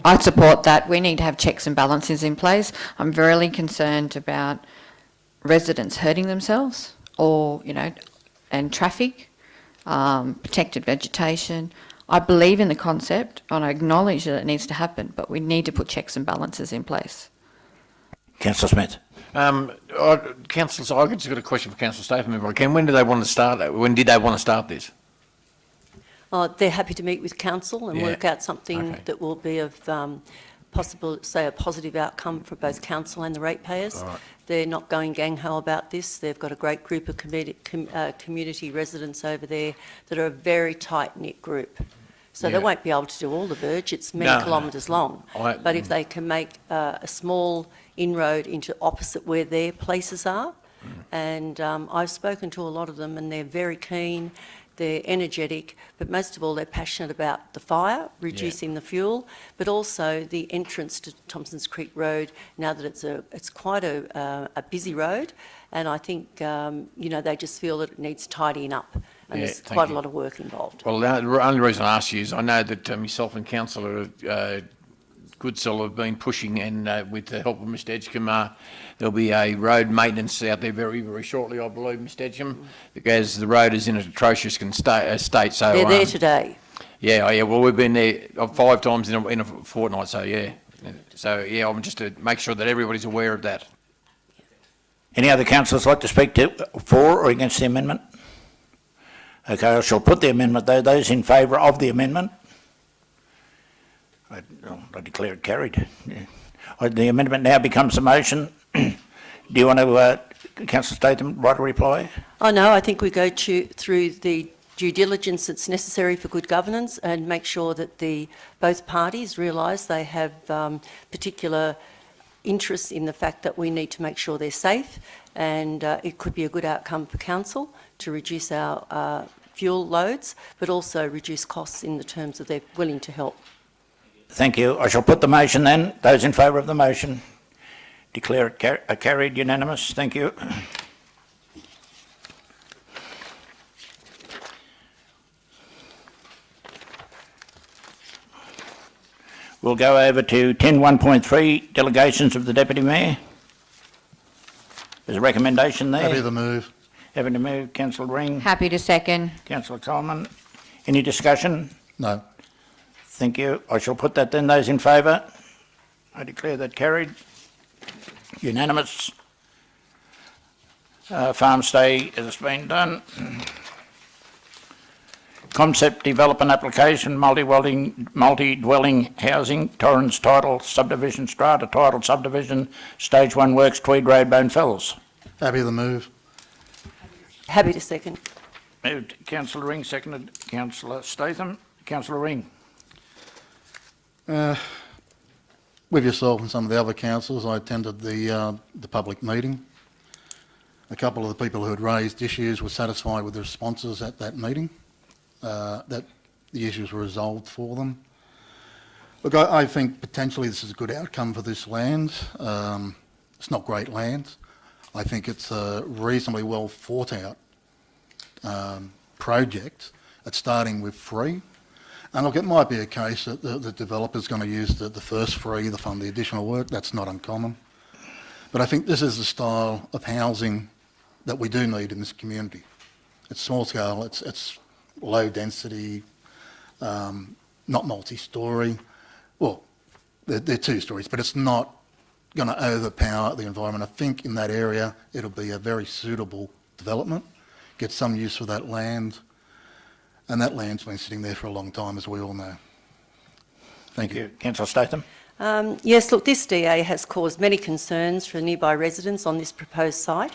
I support that. We need to have checks and balances in place. I'm very concerned about residents hurting themselves or, and traffic, protected vegetation. I believe in the concept and I acknowledge that it needs to happen, but we need to put checks and balances in place. Councillor Smith. Councillor, I've just got a question for Councillor Statham, if I can. When did they want to start this? They're happy to meet with council and Yeah. work out something Okay. that will be of a positive outcome for both council and the ratepayers. All right. They're not going gang-ho about this. They've got a great group of community residents over there that are a very tight-knit group. So Yeah. they won't be able to do all the verge. It's many No. kilometres long. But if they can make a small inroad into opposite where their places are, and I've spoken to a lot of them and they're very keen. They're energetic, but most of all, they're passionate about the fire, reducing the fuel, but also the entrance to Thompsons Creek Road. Now that it's quite a busy road, and I think they just feel that it needs tidying up, and there's quite a lot of work involved. Well, the only reason I ask you is I know that myself and Councillor Goodsell have been pushing, and with the help of Mr Edgecombe, there'll be a road maintenance out there very, very shortly, I believe, Mr Edgecombe, because the road is in an atrocious state. So They're there today. Yeah. Well, we've been there 5 times in a fortnight. So yeah. I'm just to make sure that everybody's aware of that. Any other councillors like to speak for or against the amendment? Okay, I shall put the amendment though. Those in favour of the amendment? I declare it carried. Yeah. The amendment now becomes a motion. Do you want to, Councillor Statham, write a reply? Oh no, I think we go through the due diligence that's necessary for good governance and make sure that both parties realise they have particular interests in the fact that we need to make sure they're safe, and it could be a good outcome for council to reduce our fuel loads, but also reduce costs in the terms of they're willing to help. Thank you. I shall put the motion then. Those in favour of the motion, declare it carried, unanimous. Thank you. We'll go over to 10.1.3, delegations of the Deputy Mayor. There's a recommendation there. Happy to move. Happy to move. Councillor Ring. Happy to second. Councillor Coleman. Any discussion? No. Thank you. I shall put that then. Those in favour? I declare that carried. Unanimous. Farm stay has been done. Concept development application, multi-dwelling housing, Torrens Title Subdivision, Strata Title Subdivision, Stage 1 Works, Tweed Road, Bone Fells. Happy to move. Happy to second. Moved Councillor Ring, seconded Councillor Statham. Councillor Ring. With yourself and some of the other councillors, I attended the public meeting. A couple of the people who had raised issues were satisfied with the responses at that meeting, that the issues were resolved for them. Look, I think potentially this is a good outcome for this land. It's not great land. I think it's a reasonably well thought out project at starting with free. And look, it might be a case that the developer's going to use the first free to fund the additional work. That's not uncommon. But I think this is the style of housing that we do need in this community. It's small scale, it's low density, not multi-storey. Well, they're 2 stories, but it's not going to overpower the environment. I think in that area it'll be a very suitable development, get some use for that land, and that land's been sitting there for a long time, as we all know. Thank you. Councillor Statham. Yes, look, this DA has caused many concerns for nearby residents on this proposed site.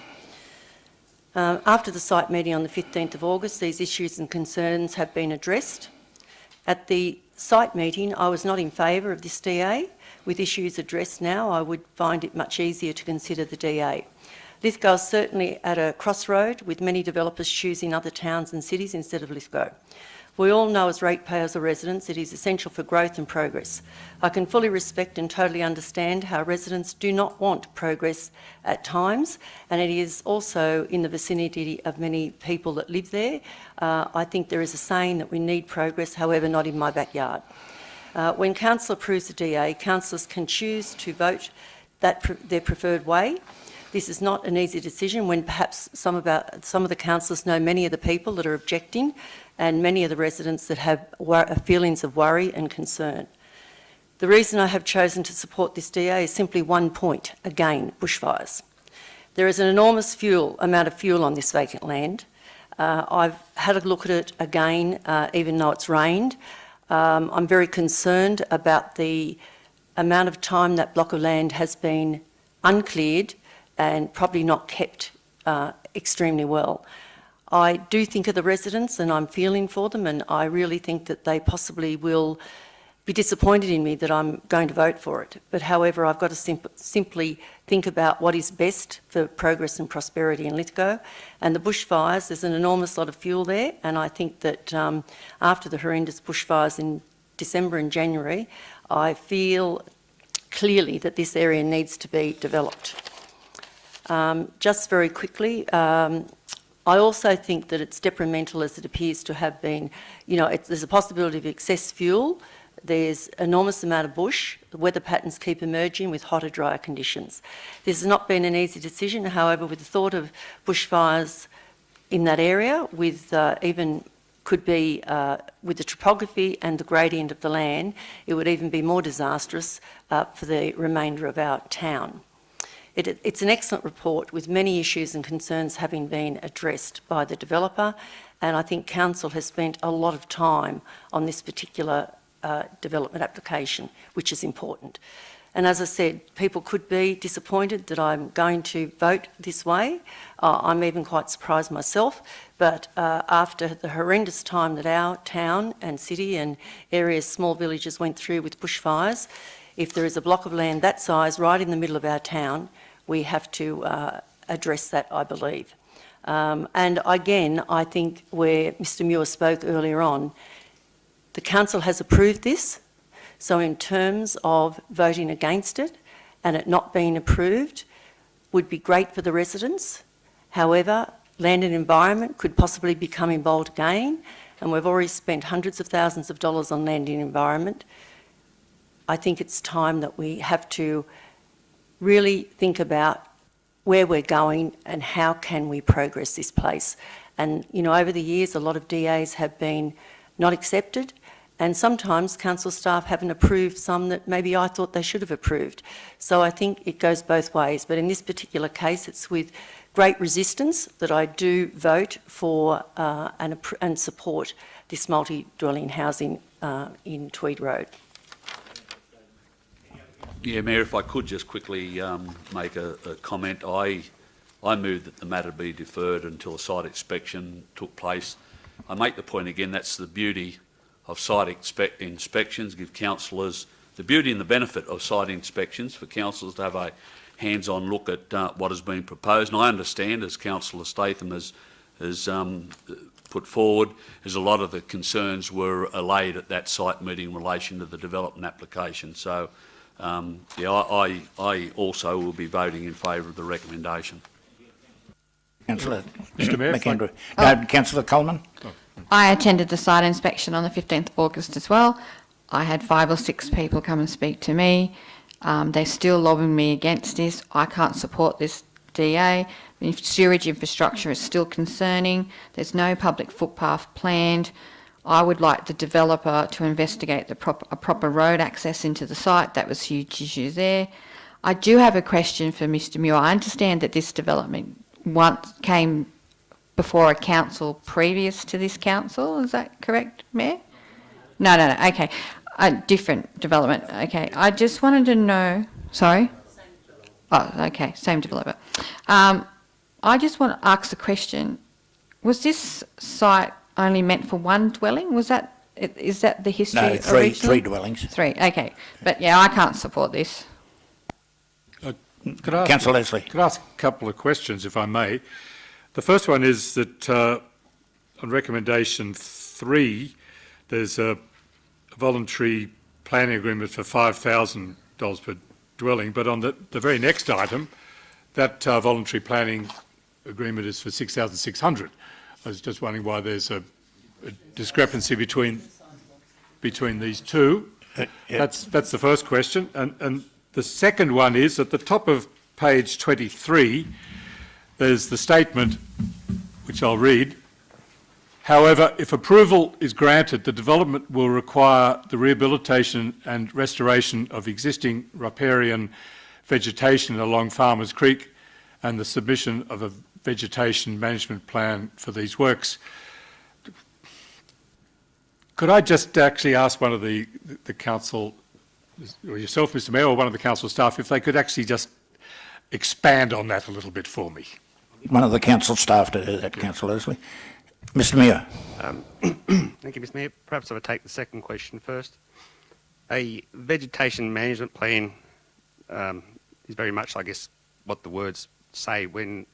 After the site meeting on the 15th of August, these issues and concerns have been addressed. At the site meeting, I was not in favour of this DA. With issues addressed now, I would find it much easier to consider the DA. Lithgow is certainly at a crossroad, with many developers choosing other towns and cities instead of Lithgow. We all know as ratepayers or residents it is essential for growth and progress. I can fully respect and totally understand how residents do not want progress at times, and it is also in the vicinity of many people that live there. I think there is a saying that we need progress, however, not in my backyard. When council approves the DA, councillors can choose to vote their preferred way. This is not an easy decision when perhaps some of the councillors know many of the people that are objecting and many of the residents that have feelings of worry and concern. The reason I have chosen to support this DA is simply one point, again, bushfires. There is an enormous amount of fuel on this vacant land. I've had a look at it again, even though it's rained. I'm very concerned about the amount of time that block of land has been uncleared and probably not kept extremely well. I do think of the residents and I'm feeling for them, and I really think that they possibly will be disappointed in me that I'm going to vote for it. But however, I've got to simply think about what is best for progress and prosperity in Lithgow. And the bushfires, there's an enormous lot of fuel there, and I think that after the horrendous bushfires in December and January, I feel clearly that this area needs to be developed. Just very quickly, I also think that it's detrimental, as it appears to have been. There's a possibility of excess fuel. There's enormous amount of bush. The weather patterns keep emerging with hotter, drier conditions. This has not been an easy decision. However, with the thought of bushfires in that area, with with the topography and the gradient of the land, it would even be more disastrous for the remainder of our town. It's an excellent report with many issues and concerns having been addressed by the developer, and I think council has spent a lot of time on this particular development application, which is important. And as I said, people could be disappointed that I'm going to vote this way. I'm even quite surprised myself, but after the horrendous time that our town and city and areas, small villages went through with bushfires, if there is a block of land that size right in the middle of our town, we have to address that, I believe. And again, I think where Mr Muir spoke earlier on, the council has approved this, so in terms of voting against it and it not being approved would be great for the residents. However, land and environment could possibly become involved again, and we've already spent hundreds of thousands of dollars on land and environment. I think it's time that we have to really think about where we're going and how can we progress this place. And, over the years, a lot of DAs have been not accepted, and sometimes council staff haven't approved some that maybe I thought they should have approved. So I think it goes both ways. But in this particular case, it's with great resistance that I do vote for and support this multi-dwelling housing in Tweed Road. Yeah, Mayor, if I could just quickly make a comment. I move that the matter be deferred until a site inspection took place. I make the point again, that's the beauty of site inspections, give councillors the beauty and the benefit of site inspections for councillors to have a hands-on look at what has been proposed. And I understand, as Councillor Statham has put forward, as a lot of the concerns were allayed at that site meeting in relation to the development application. So, I also will be voting in favour of the recommendation. Councillor Mr Mayor, McAndrew. Councillor Coleman. I attended the site inspection on the 15th of August as well. I had 5 or 6 people come and speak to me. They're still lobbying me against this. I can't support this DA. Sewerage infrastructure is still concerning. There's no public footpath planned. I would like the developer to investigate a proper road access into the site. That was a huge issue there. I do have a question for Mr Muir. I understand that this development once came before a council previous to this council. Is that correct, Mayor? No. Okay, a different development. Okay, I just wanted to know. Sorry. Oh, okay, same developer. I just want to ask the question: was this site only meant for one dwelling? Is that the history? No, originally? three dwellings. Three. Okay, but yeah, I can't support this. Could I ask, Councillor Leslie. could I ask a couple of questions, if I may? The first one is that on recommendation 3, there's a voluntary planning agreement for $5,000 per dwelling, but on the very next item, that voluntary planning agreement is for $6,600. I was just wondering why there's a discrepancy between these two. Yeah. That's the first question. And the second one is, at the top of page 23, there's the statement, which I'll read. However, if approval is granted, the development will require the rehabilitation and restoration of existing riparian vegetation along Farmers Creek and the submission of a vegetation management plan for these works. Could I just actually ask one of the council, or yourself, Mr Mayor, or one of the council staff, if they could actually just expand on that a little bit for me? One of the council staff to do that, Councillor Leslie. Mr Muir. Thank you, Mr Mayor. Perhaps I would take the second question first. A vegetation management plan is very much, I guess, what the words say. When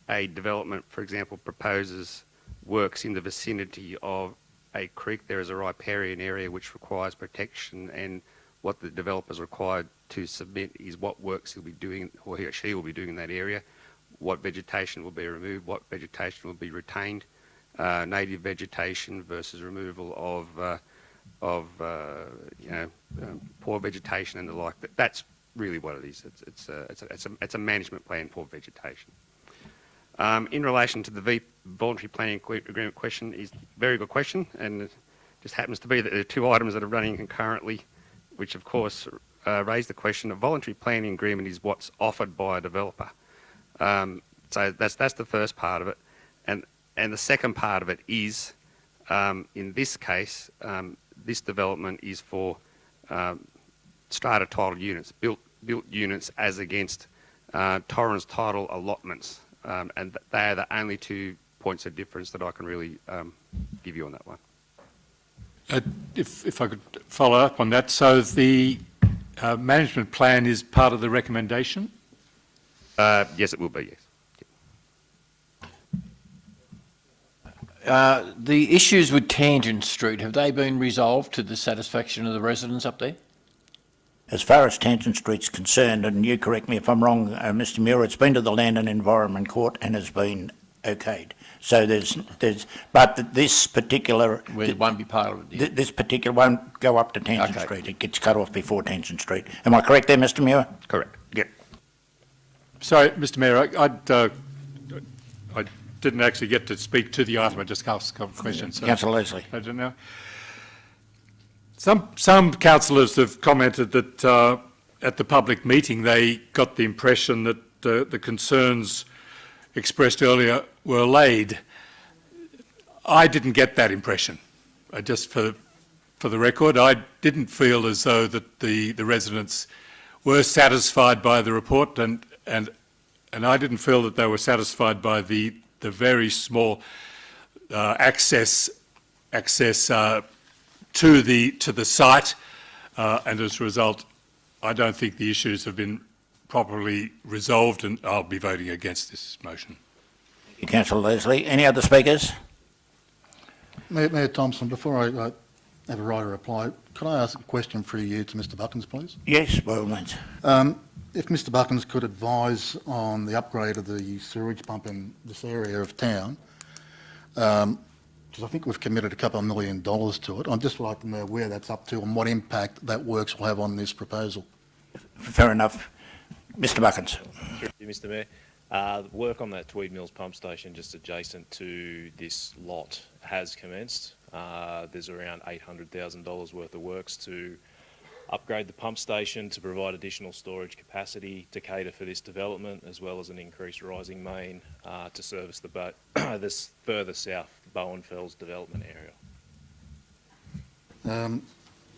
a development, for example, proposes works in the vicinity of a creek, there is a riparian area which requires protection, and what the developer is required to submit is what works he'll be doing, or he or she will be doing in that area, what vegetation will be removed, what vegetation will be retained, native vegetation versus removal of poor vegetation and the like. That's really what it is. It's a management plan for vegetation. In relation to the voluntary planning agreement question, is a very good question, and it just happens to be that there are two items that are running concurrently, which of course raise the question of voluntary planning agreement is what's offered by a developer. So that's the first part of it, and the second part of it is, in this case, this development is for strata title units, built units as against Torrens title allotments. And they are the only 2 points of difference that I can really give you on that one. If I could follow up on that, so the management plan is part of the recommendation? Yes, it will be, yes. The issues with Tangent Street, have they been resolved to the satisfaction of the residents up there? As far as Tangent Street's concerned, and you correct me if I'm wrong, Mr Muir, it's been to the Land and Environment Court and has been okayed. So but this particular... Well, it won't be part of it. This particular won't go up to Tangent Okay. Street. It gets cut off before Tangent Street. Am I correct there, Mr Muir? Correct. Yep. Sorry, Mr Mayor, I didn't actually get to speak to the item. I just asked a couple of questions. So Councillor Leslie. I don't know. Some councillors have commented that at the public meeting they got the impression that the concerns expressed earlier were allayed. I didn't get that impression. Just for the record, I didn't feel as though that the residents were satisfied by the report, and I didn't feel that they were satisfied by the very small access to the site, and as a result, I don't think the issues have been properly resolved, and I'll be voting against this motion. Councillor Leslie. Any other speakers? Mayor Thompson, before I have a right to reply, could I ask a question for you to Mr Buckins, please? Yes, by all means. If Mr Buckins could advise on the upgrade of the sewage pump in this area of town, because I think we've committed $2 million to it. I'd just like to know where that's up to and what impact that works will have on this proposal. Fair enough. Mr Buckins. Through you, Mr Mayor. The work on that Tweed Mills pump station just adjacent to this lot has commenced. There's around $800,000 worth of works to upgrade the pump station to provide additional storage capacity to cater for this development, as well as an increased rising main to service this further south Bowen Fells development area.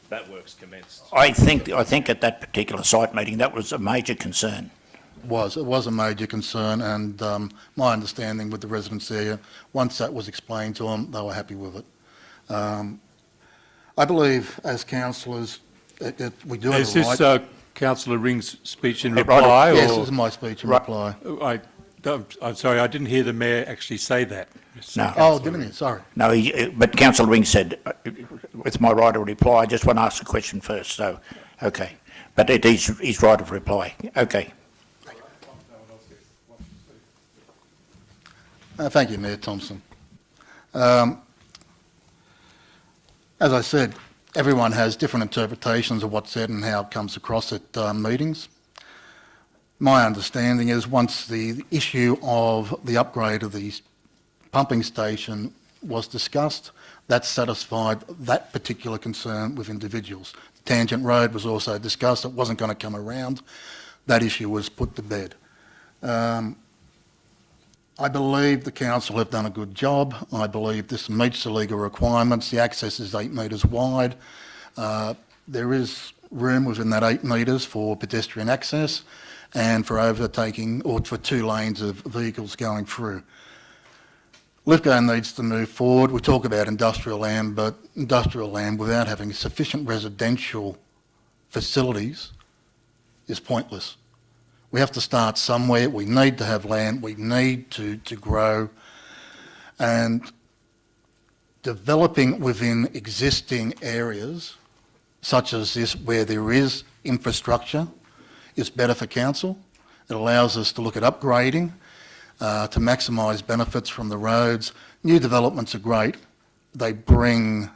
That work's commenced. I think at that particular site meeting, that was a major concern. It was a major concern, and my understanding with the residents there, once that was explained to them, they were happy with it. I believe, as councillors, that we do have Is a right... this Councillor Ring's speech in Right. reply? Yes, or- this is my speech in Right. reply. I'm sorry, I didn't hear the Mayor actually say that. No. Oh, didn't you? Sorry. No, but Councillor Ring said, it's my right of reply, I just want to ask a question first, so, okay. But it is his right of reply. Okay. Thank you, Mayor Thompson. As I said, everyone has different interpretations of what's said and how it comes across at meetings. My understanding is once the issue of the upgrade of the pumping station was discussed, that satisfied that particular concern with individuals. Tangent Road was also discussed. It wasn't going to come around. That issue was put to bed. I believe the council have done a good job. I believe this meets the legal requirements. The access is 8 metres wide. There is room within that 8 metres for pedestrian access and for overtaking or for 2 lanes of vehicles going through. Lithgow needs to move forward. We talk about industrial land, but industrial land without having sufficient residential facilities is pointless. We have to start somewhere. We need to have land. We need to grow. And developing within existing areas, such as this, where there is infrastructure, is better for council. It allows us to look at upgrading, to maximise benefits from the roads. New developments are great. They bring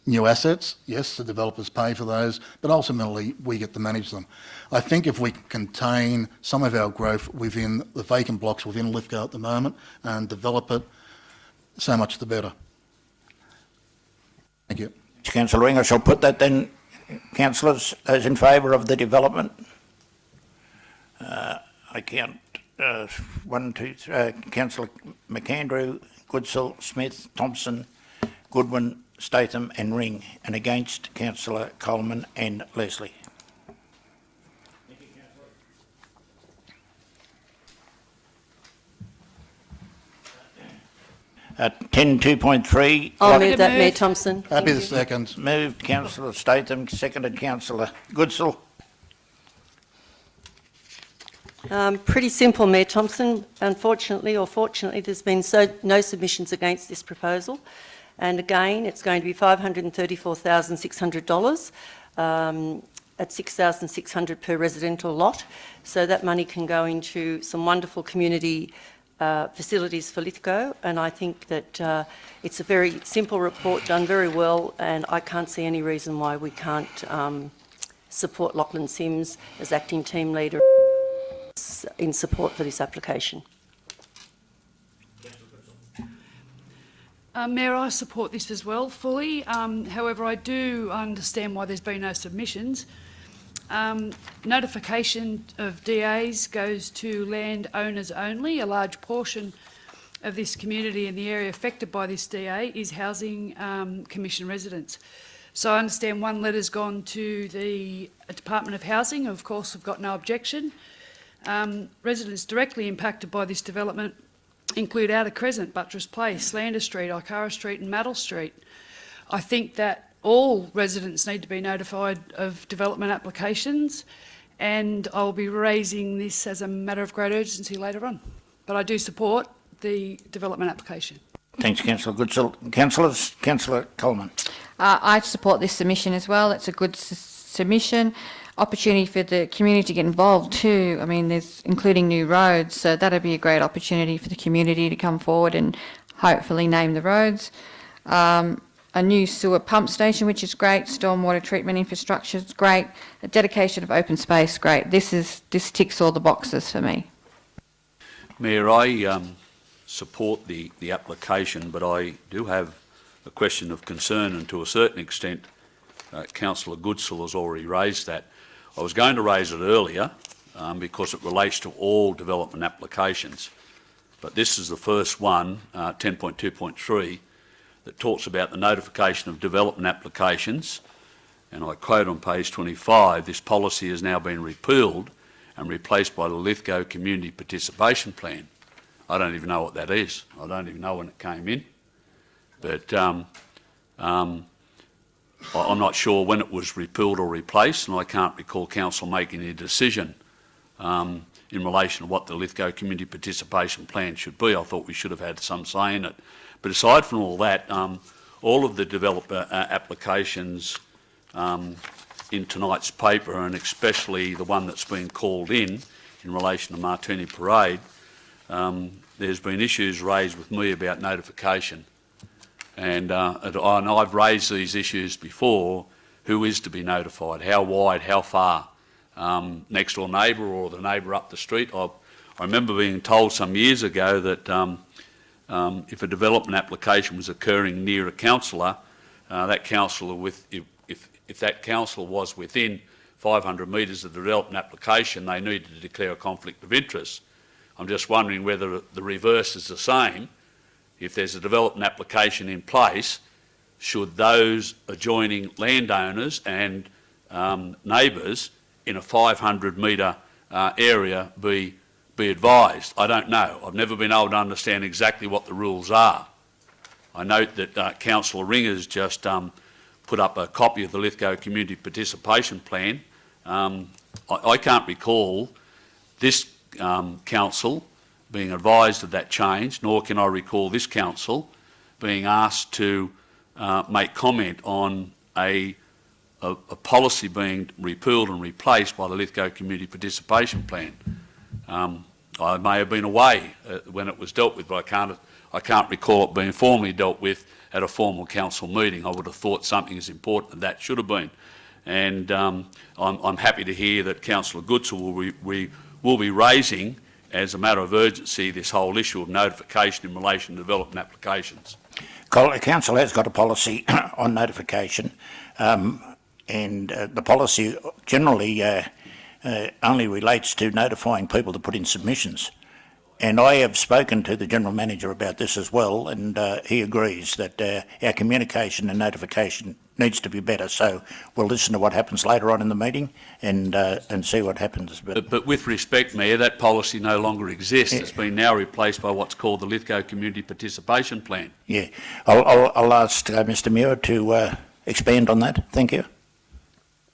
new assets. Yes, the developers pay for those, but ultimately we get to manage them. I think if we can contain some of our growth within the vacant blocks within Lithgow at the moment and develop it, so much the better. Thank you. Councillor Ring, I shall put that then. Councillors, those in favour of the development? I count 1, 2, 3, Councillor McAndrew, Goodsall, Smith, Thompson, Goodwin, Statham and Ring, and against Councillor Coleman and Leslie. 10.2.3. I'll lot- move that, Mayor move. Thompson. Happy to second. Moved Councillor Statham, seconded Councillor Goodsall. Pretty simple, Mayor Thompson. Unfortunately or fortunately, there's been no submissions against this proposal. And again, it's going to be $534,600 at $6,600 per residential lot. So that money can go into some wonderful community facilities for Lithgow. And I think that it's a very simple report, done very well, and I can't see any reason why we can't support Lachlan Sims as acting team leader in support for this application. Mayor, I support this as well fully. However, I do understand why there's been no submissions. Notification of DAs goes to landowners only. A large portion of this community and the area affected by this DA is housing commission residents. So I understand one letter's gone to the Department of Housing. Of course, I've got no objection. Residents directly impacted by this development include Outer Crescent, Buttress Place, Lander Street, Ikara Street and Maddle Street. I think that all residents need to be notified of development applications, and I'll be raising this as a matter of great urgency later on. But I do support the development application. Thanks, Councillor Goodsall. Councillors, Councillor Coleman. I support this submission as well. It's a good submission. Opportunity for the community to get involved too. I mean, there's including new roads, so that'd be a great opportunity for the community to come forward and hopefully name the roads. A new sewer pump station, which is great. Stormwater treatment infrastructure is great. A dedication of open space, great. This ticks all the boxes for me. Mayor, I support the application, but I do have a question of concern, and to a certain extent Councillor Goodsall has already raised that. I was going to raise it earlier because it relates to all development applications, but this is the first one, 10.2.3, that talks about the notification of development applications, and I quote on page 25, this policy has now been repealed and replaced by the Lithgow Community Participation Plan. I don't even know what that is. I don't even know when it came in. But I'm not sure when it was repealed or replaced, and I can't recall council making a decision in relation to what the Lithgow Community Participation Plan should be. I thought we should have had some say in it. But aside from all that, all of the developer applications in tonight's paper, and especially the one that's been called in relation to Martini Parade, there's been issues raised with me about notification. And I've raised these issues before. Who is to be notified? How wide? How far? Next door neighbour or the neighbour up the street? I remember being told some years ago that if a development application was occurring near a councillor, that councillor, if that councillor was within 500 metres of the development application, they needed to declare a conflict of interest. I'm just wondering whether the reverse is the same. If there's a development application in place, should those adjoining landowners and neighbours in a 500 metre area be advised? I don't know. I've never been able to understand exactly what the rules are. I note that Councillor Ringer's just put up a copy of the Lithgow Community Participation Plan. I can't recall this council being advised of that change, nor can I recall this council being asked to make comment on a policy being repealed and replaced by the Lithgow Community Participation Plan. I may have been away when it was dealt with, but I can't recall it being formally dealt with at a formal council meeting. I would have thought something as important as that should have been. And I'm happy to hear that Councillor Goodsall will be raising, as a matter of urgency, this whole issue of notification in relation to development applications. Council has got a policy on notification, and the policy generally only relates to notifying people to put in submissions. And I have spoken to the General Manager about this as well, and he agrees that our communication and notification needs to be better. So we'll listen to what happens later on in the meeting and see what happens. But with respect, Mayor, that policy no longer exists. It's been now replaced by what's called the Lithgow Community Participation Plan. Yeah, I'll ask Mr Muir to expand on that. Thank you.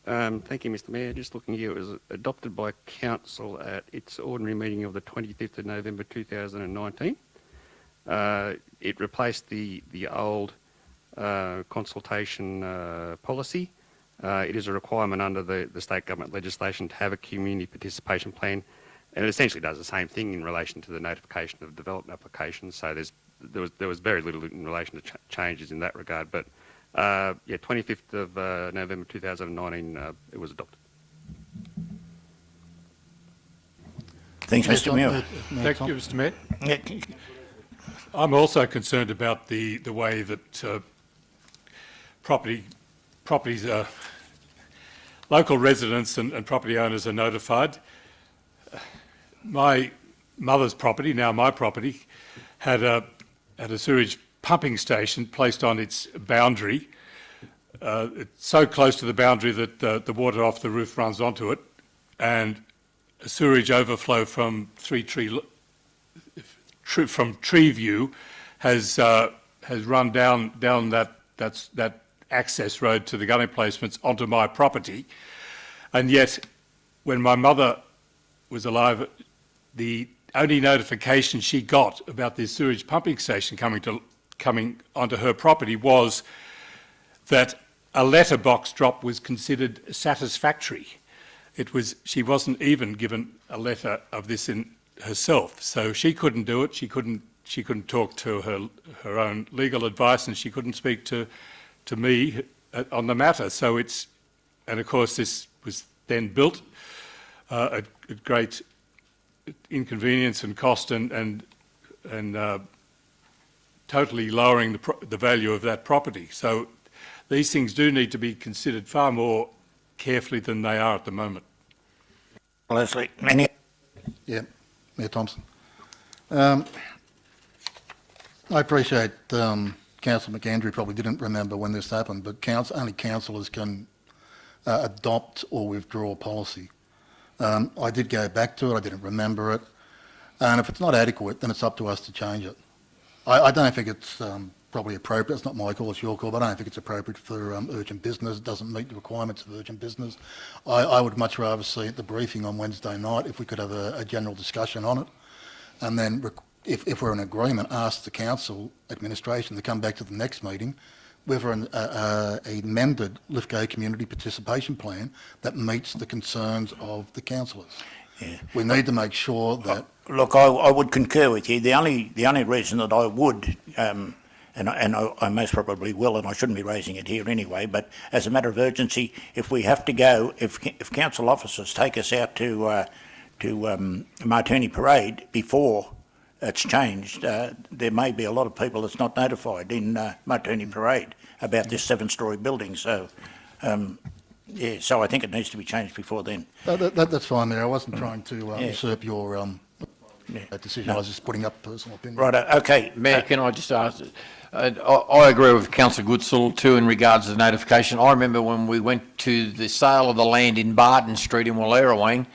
Thank you, Mr Mayor. Just looking here, it was adopted by Council at its ordinary meeting of the 25th of November 2019. It replaced the old consultation policy. It is a requirement under the state government legislation to have a community participation plan, and it essentially does the same thing in relation to the notification of development applications. So there was very little in relation to changes in that regard, but 25th of November 2019, it was adopted. Thanks, Mr Muir. Thank you, Mr Mayor. I'm also concerned about the way that properties local residents and property owners are notified. My mother's property, now my property, had a sewage pumping station placed on its boundary. It's so close to the boundary that the water off the roof runs onto it, and a sewage overflow from Treeview has run down that access road to the gunning placements onto my property. And yet, when my mother was alive, the only notification she got about this sewage pumping station coming onto her property was that a letterbox drop was considered satisfactory. She wasn't even given a letter of this in herself, so she couldn't do it. She couldn't talk to her own legal advice, and she couldn't speak to me on the matter. So and of course this was then built at great inconvenience and cost, and totally lowering the value of that property. So these things do need to be considered far more carefully than they are at the moment. Leslie, any? Yeah, Mayor Thompson. I appreciate Councillor McAndrew probably didn't remember when this happened, but only councillors can adopt or withdraw policy. I did go back to it, I didn't remember it, and if it's not adequate, then it's up to us to change it. I don't think it's probably appropriate, it's not my call, it's your call, but I don't think it's appropriate for urgent business. It doesn't meet the requirements of urgent business. I would much rather see at the briefing on Wednesday night, if we could have a general discussion on it, and then if we're in agreement, ask the council administration to come back to the next meeting with an amended Lithgow community participation plan that meets the concerns of the councillors. Yeah. We need to make sure that... Look, I would concur with you. The only reason that I would, and I most probably will, and I shouldn't be raising it here anyway, but as a matter of urgency, if we have to go, if council officers take us out to Martini Parade before it's changed, there may be a lot of people that's not notified in Martini Parade about this 7-storey building. So, yeah, so I think it needs to be changed before then. That's fine, Mayor. I wasn't trying to usurp your decision. No. I was just putting up personal opinion. Right, okay. Mayor, can I just ask, I agree with Councillor Goodsall too in regards to the notification. I remember when we went to the sale of the land in Barton Street in Wallerawang,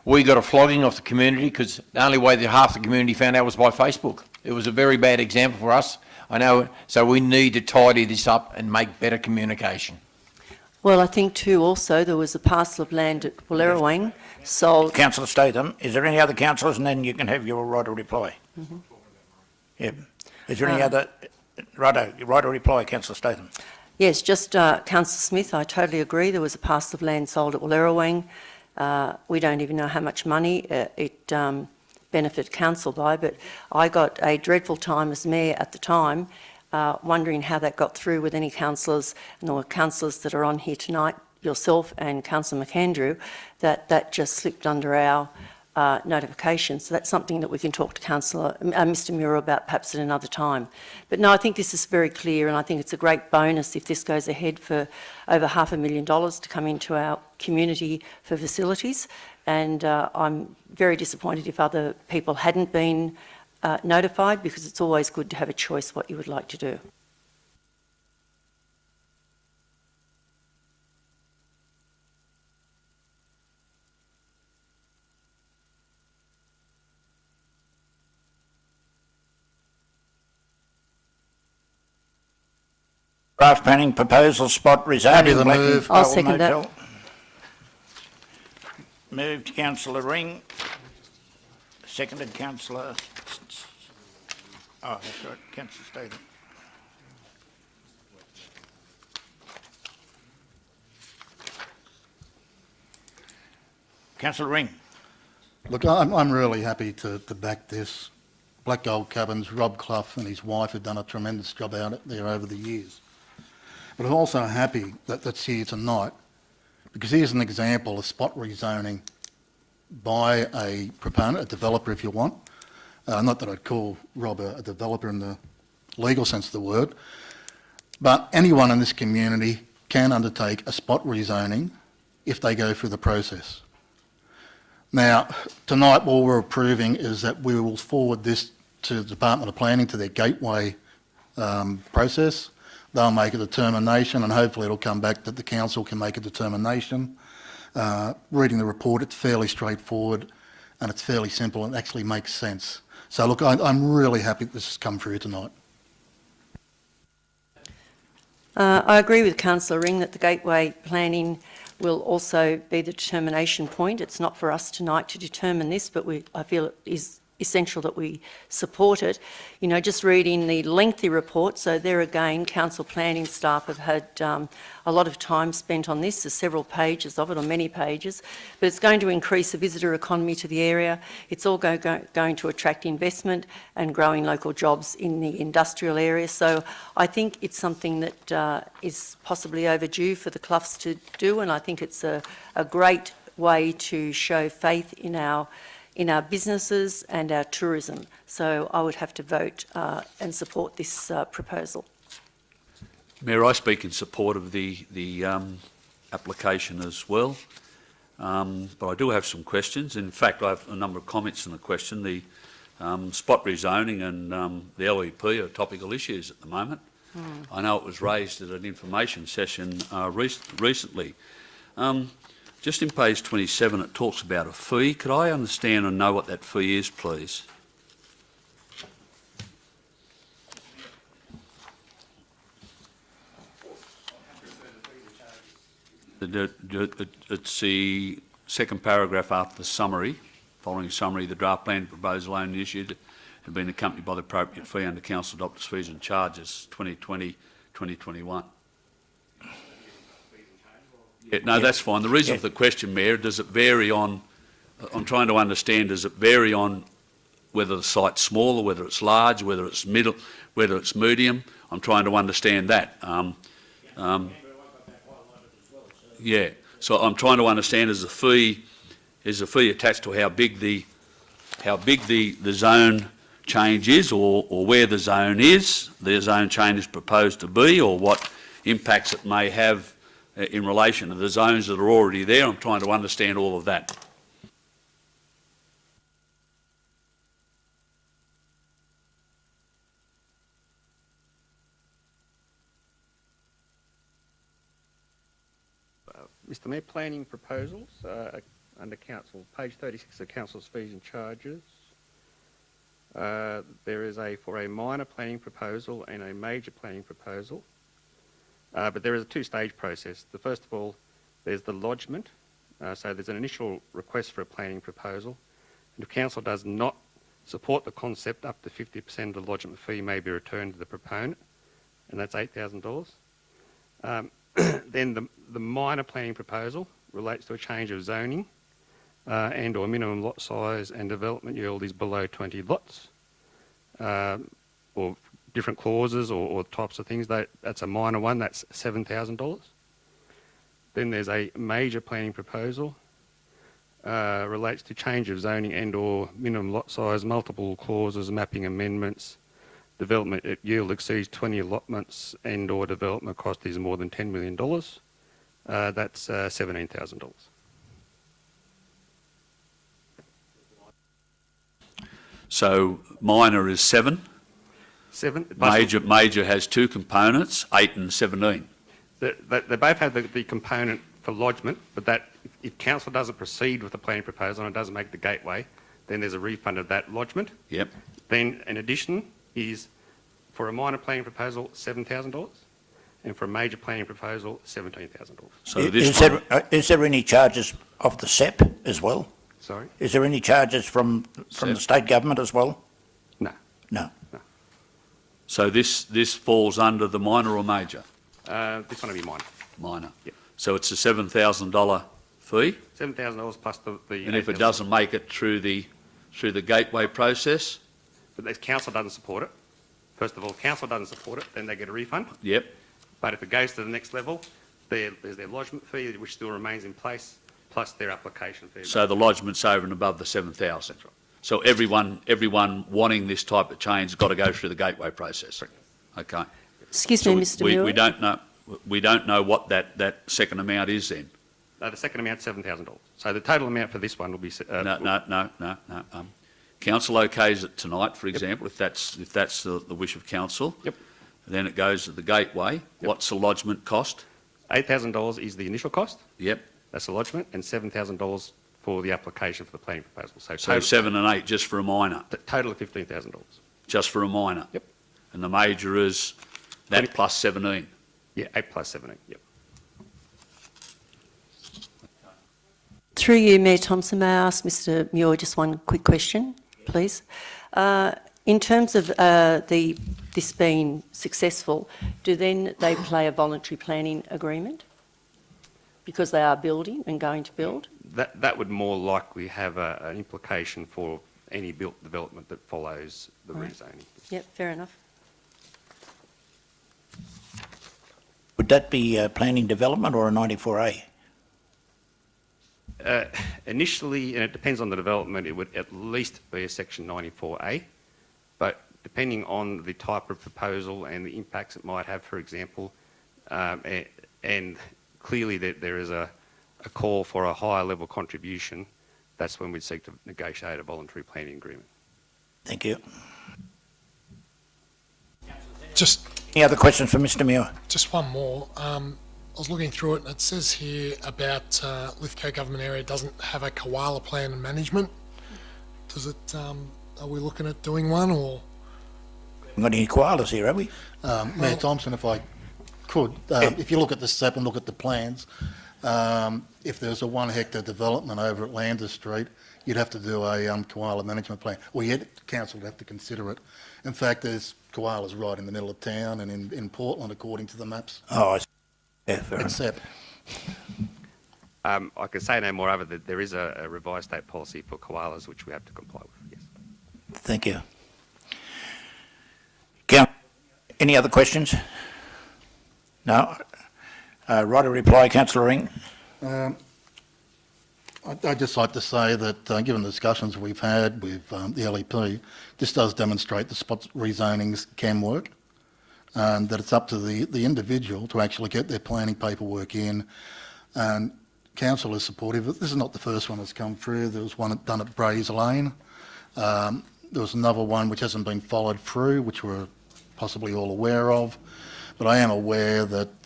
we got a flogging off the community because the only way that half the community found out was by Facebook. It was a very bad example for us. I know, so we need to tidy this up and make better communication. Well, I think too also there was a parcel of land at Wallerawang sold. Councillor Statham, is there any other councillors, and then you can have your right of reply? Yeah. Is there any other right of reply, Councillor Statham? Yes, just Councillor Smith, I totally agree. There was a parcel of land sold at Wallerawang. We don't even know how much money it benefited council by, but I got a dreadful time as mayor at the time, wondering how that got through with any councillors, and there were councillors that are on here tonight, yourself and Councillor McAndrew, that just slipped under our notification. So that's something that we can talk to Mr Muir about perhaps at another time. But no, I think this is very clear, and I think it's a great bonus if this goes ahead for over $500,000 to come into our community for facilities. And I'm very disappointed if other people hadn't been notified, because it's always good to have a choice what you would like to do. Draft planning proposal spot rezoning. Happy to Black and move. I'll Pearl second that. Motel. Moved Councillor Ring. Seconded Councillor... Oh, that's right, Councillor Statham. Councillor Ring. Look, I'm really happy to back this. Black Gold Cabins, Rob Clough and his wife have done a tremendous job out there over the years. But I'm also happy that that's here tonight, because here's an example of spot rezoning by a proponent, a developer if you want. Not that I'd call Rob a developer in the legal sense of the word, but anyone in this community can undertake a spot rezoning if they go through the process. Now, tonight what we're approving is that we will forward this to the Department of Planning, to their gateway process. They'll make a determination, and hopefully it'll come back that the council can make a determination. Reading the report, it's fairly straightforward and it's fairly simple and actually makes sense. So look, I'm really happy that this has come through tonight. I agree with Councillor Ring that the gateway planning will also be the determination point. It's not for us tonight to determine this, but I feel it is essential that we support it. You know, just reading the lengthy report, so there again, council planning staff have had a lot of time spent on this. There's several pages of it, or many pages, but it's going to increase the visitor economy to the area. It's all going to attract investment and growing local jobs in the industrial area. So I think it's something that is possibly overdue for the Cloughs to do, and I think it's a great way to show faith in our businesses and our tourism. So I would have to vote and support this proposal. Mayor, I speak in support of the application as well, but I do have some questions. In fact, I have a number of comments on the question. The spot rezoning and the LEP are topical issues at the moment. I know it was raised at an information session recently. Just in page 27, it talks about a fee. Could I understand and know what that fee is, please? It's the second paragraph after the summary. Following summary, the draft plan proposal only issued had been accompanied by the appropriate fee under council adopted fees and charges 2020-2021. Yeah, no, that's fine. The reason for the question, Mayor, does it vary on, I'm trying to understand, does it vary on whether the site's smaller, whether it's large, whether it's middle, whether it's medium? I'm trying to understand that. Yeah, so I'm trying to understand, is the fee attached to how big the zone change is, or where the zone change is proposed to be, or what impacts it may have in relation to the zones that are already there? I'm trying to understand all of that. Mr Mayor, planning proposals under council, page 36 of council's fees and charges. There is for a minor planning proposal and a major planning proposal, but there is a two-stage process. First of all, there's the lodgement. So there's an initial request for a planning proposal, and if council does not support the concept, up to 50% of the lodgement fee may be returned to the proponent, and that's $8,000. Then the minor planning proposal relates to a change of zoning and or minimum lot size and development yield is below 20 lots, or different clauses or types of things. That's a minor one, that's $7,000. Then there's a major planning proposal, relates to change of zoning and or minimum lot size, multiple clauses, mapping amendments, development yield exceeds 20 allotments and or development cost is more than $10 million. That's $17,000. So minor is 7. 7. Major has two components, 8 and 17. They both have the component for lodgement, but that if council doesn't proceed with the planning proposal and it doesn't make the gateway, then there's a refund of that lodgement. Yep. Then in addition is for a minor planning proposal $7,000 and for a major planning proposal $17,000. So this Is there any charges of the SEP as well? Sorry? Is there any charges from the state government as well? No. No. So this falls under the minor or major? This one will be minor. Minor. Yep. So it's a $7,000 fee, $7,000 plus the and if it 8,000. doesn't make it through the gateway process, But if council doesn't support it, first of all, council doesn't support it, then they get a refund. yep. But if it goes to the next level, there's their lodgement fee, which still remains in place, plus their application fee. So the lodgement's over and above the 7,000. That's right. So everyone wanting this type of change has got to go through the gateway process. Okay. Excuse So me, Mr we Muir. we don't know what that second amount is then. The second amount's $7,000. So the total amount for this one will be... No. Council okays it tonight, for example, if that's the wish of council. Yep. Then it goes to the gateway. Yep. What's the lodgement cost? $8,000 is the initial cost. Yep. That's the lodgement, and $7,000 for the application for the planning proposal. So total, 7 and 8 just for a minor, total of $15,000. just for a minor. Yep. And the major is that plus 17. Yeah, 8 plus 17. Yep. Through you, Mayor Thompson, may I ask Mr Muir just one quick question, please? In terms of this being successful, do then they play a voluntary planning agreement? Because they are building and going to build? That would more likely have an implication for any built development that follows the Right. rezoning. Yep, fair enough. Would that be planning development or a 94A? Initially, and it depends on the development, it would at least be a Section 94A, but depending on the type of proposal and the impacts it might have, for example, and clearly there is a call for a higher level contribution, that's when we'd seek to negotiate a voluntary planning agreement. Thank you. Just Any other questions for Mr Muir? Just one more. I was looking through it and it says here about Lithgow government area doesn't have a koala plan and management. Does it, are we looking at doing one or? We've got any koalas here, have we? Mayor Thompson, if I could, if you look at the SAP and look at the plans, if there's a 1 hectare development over at Landers Street, you'd have to do a koala management plan. Well, council would have to consider it. In fact, there's koalas right in the middle of town and in Portland, according to the maps. Oh, I see. Yeah, fair It's enough. SAP. I can say no more other than there is a revised state policy for koalas which we have to comply with, yes. Thank you. Any other questions? No? Right, a reply, Councillor Ring. I'd just like to say that, given the discussions we've had with the LEP, this does demonstrate the spot rezonings can work, and that it's up to the individual to actually get their planning paperwork in. And council is supportive. This is not the first one that's come through. There was one done at Brays Lane. There was another one which hasn't been followed through, which we're possibly all aware of. But I am aware that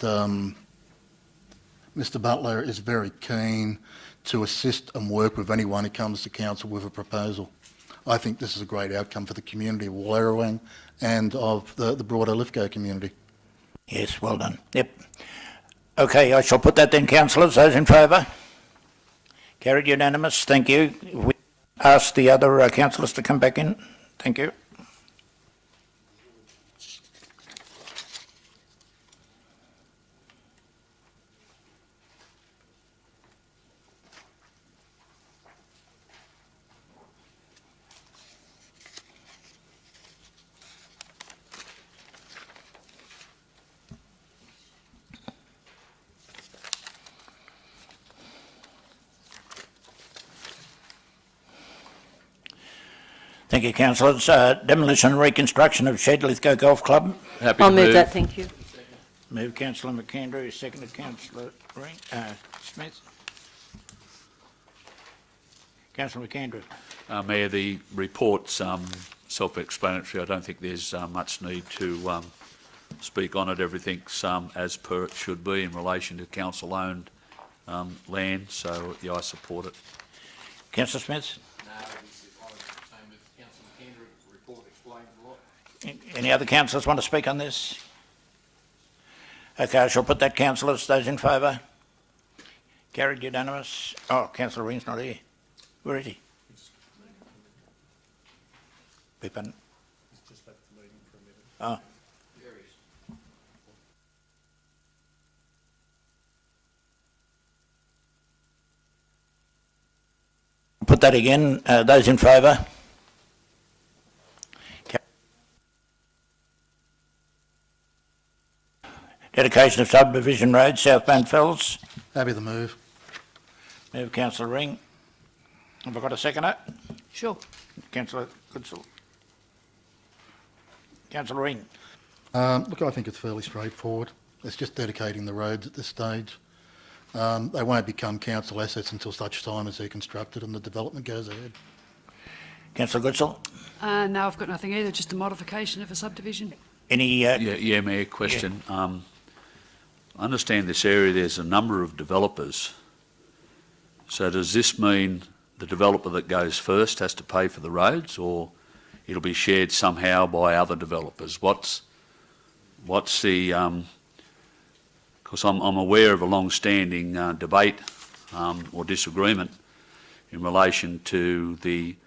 Mr Butler is very keen to assist and work with anyone who comes to council with a proposal. I think this is a great outcome for the community of Wallerawang and of the broader Lithgow community. Yes, well done. Yep. Okay, I shall put that then, councillors. Those in favour? Carried unanimous. Thank you. We ask the other councillors to come back in. Thank you. Thank you, councillors. Demolition and reconstruction of shed, Lithgow Golf Club. Happy I'll to move that, thank you. Moved Councillor McAndrew, seconded Councillor Smith. Councillor McAndrew. Mayor, the report's self-explanatory. I don't think there's much need to speak on it. Everything's as per it should be in relation to council-owned land, so yeah, I support it. Councillor Smith. Any other councillors want to speak on this? Okay, I shall put that, councillors. Those in favour? Carried unanimous. Oh, Councillor Ring's not here. Where is he? Pippin. Oh. Put that again. Those in favour? Dedication of subdivision road, Southbound Fells. Happy to move. Move Councillor Ring. Have I got a seconder? Sure. Councillor Goodsall. Councillor Ring. Look, I think it's fairly straightforward. It's just dedicating the roads at this stage. They won't become council assets until such time as they're constructed and the development goes ahead. Councillor Goodsall. No, I've got nothing either, just a modification of a subdivision. Any... Yeah, Mayor, question. I understand this area, there's a number of developers. So does this mean the developer that goes first has to pay for the roads, or it'll be shared somehow by other developers? What's the... Because I'm aware of a long-standing debate or disagreement in relation to the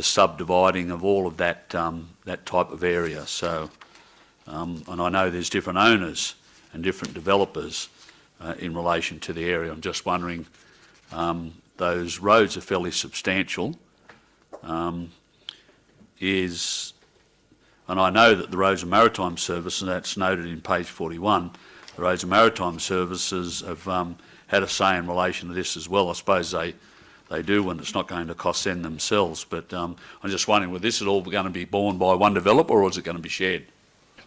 subdividing of all of that that type of area. So, and I know there's different owners and different developers in relation to the area. I'm just wondering, those roads are fairly substantial. And I know that the Roads and Maritime Service, and that's noted in page 41, the Roads and Maritime Services have had a say in relation to this as well. I suppose they do, and it's not going to cost them themselves. But I'm just wondering, well, this is all going to be borne by one developer, or is it going to be shared?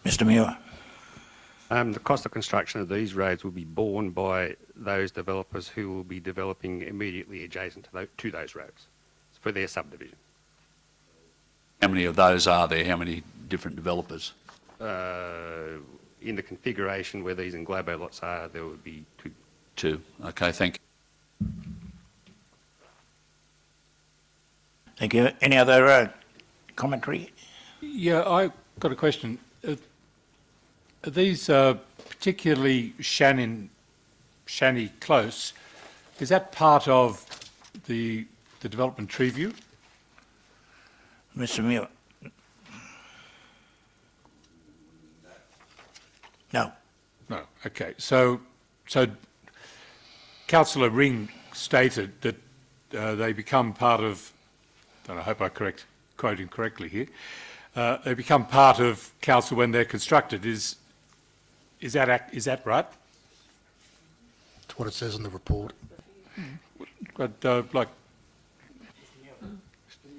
Mr Muir. The cost of construction of these roads will be borne by those developers who will be developing immediately adjacent to those roads for their subdivision. How many of those are there? How many different developers? In the configuration where these englobo lots are, there would be two. Two. Okay, thank you. Thank you. Any other commentary? Yeah, I've got a question. Are these particularly Shanny Close, is that part of the development tree view? Mr Muir? No. No, okay. So Councillor Ring stated that they become part of, and I hope I quote him correctly here, they become part of council when they're constructed. Is that right? It's what it says in the report. But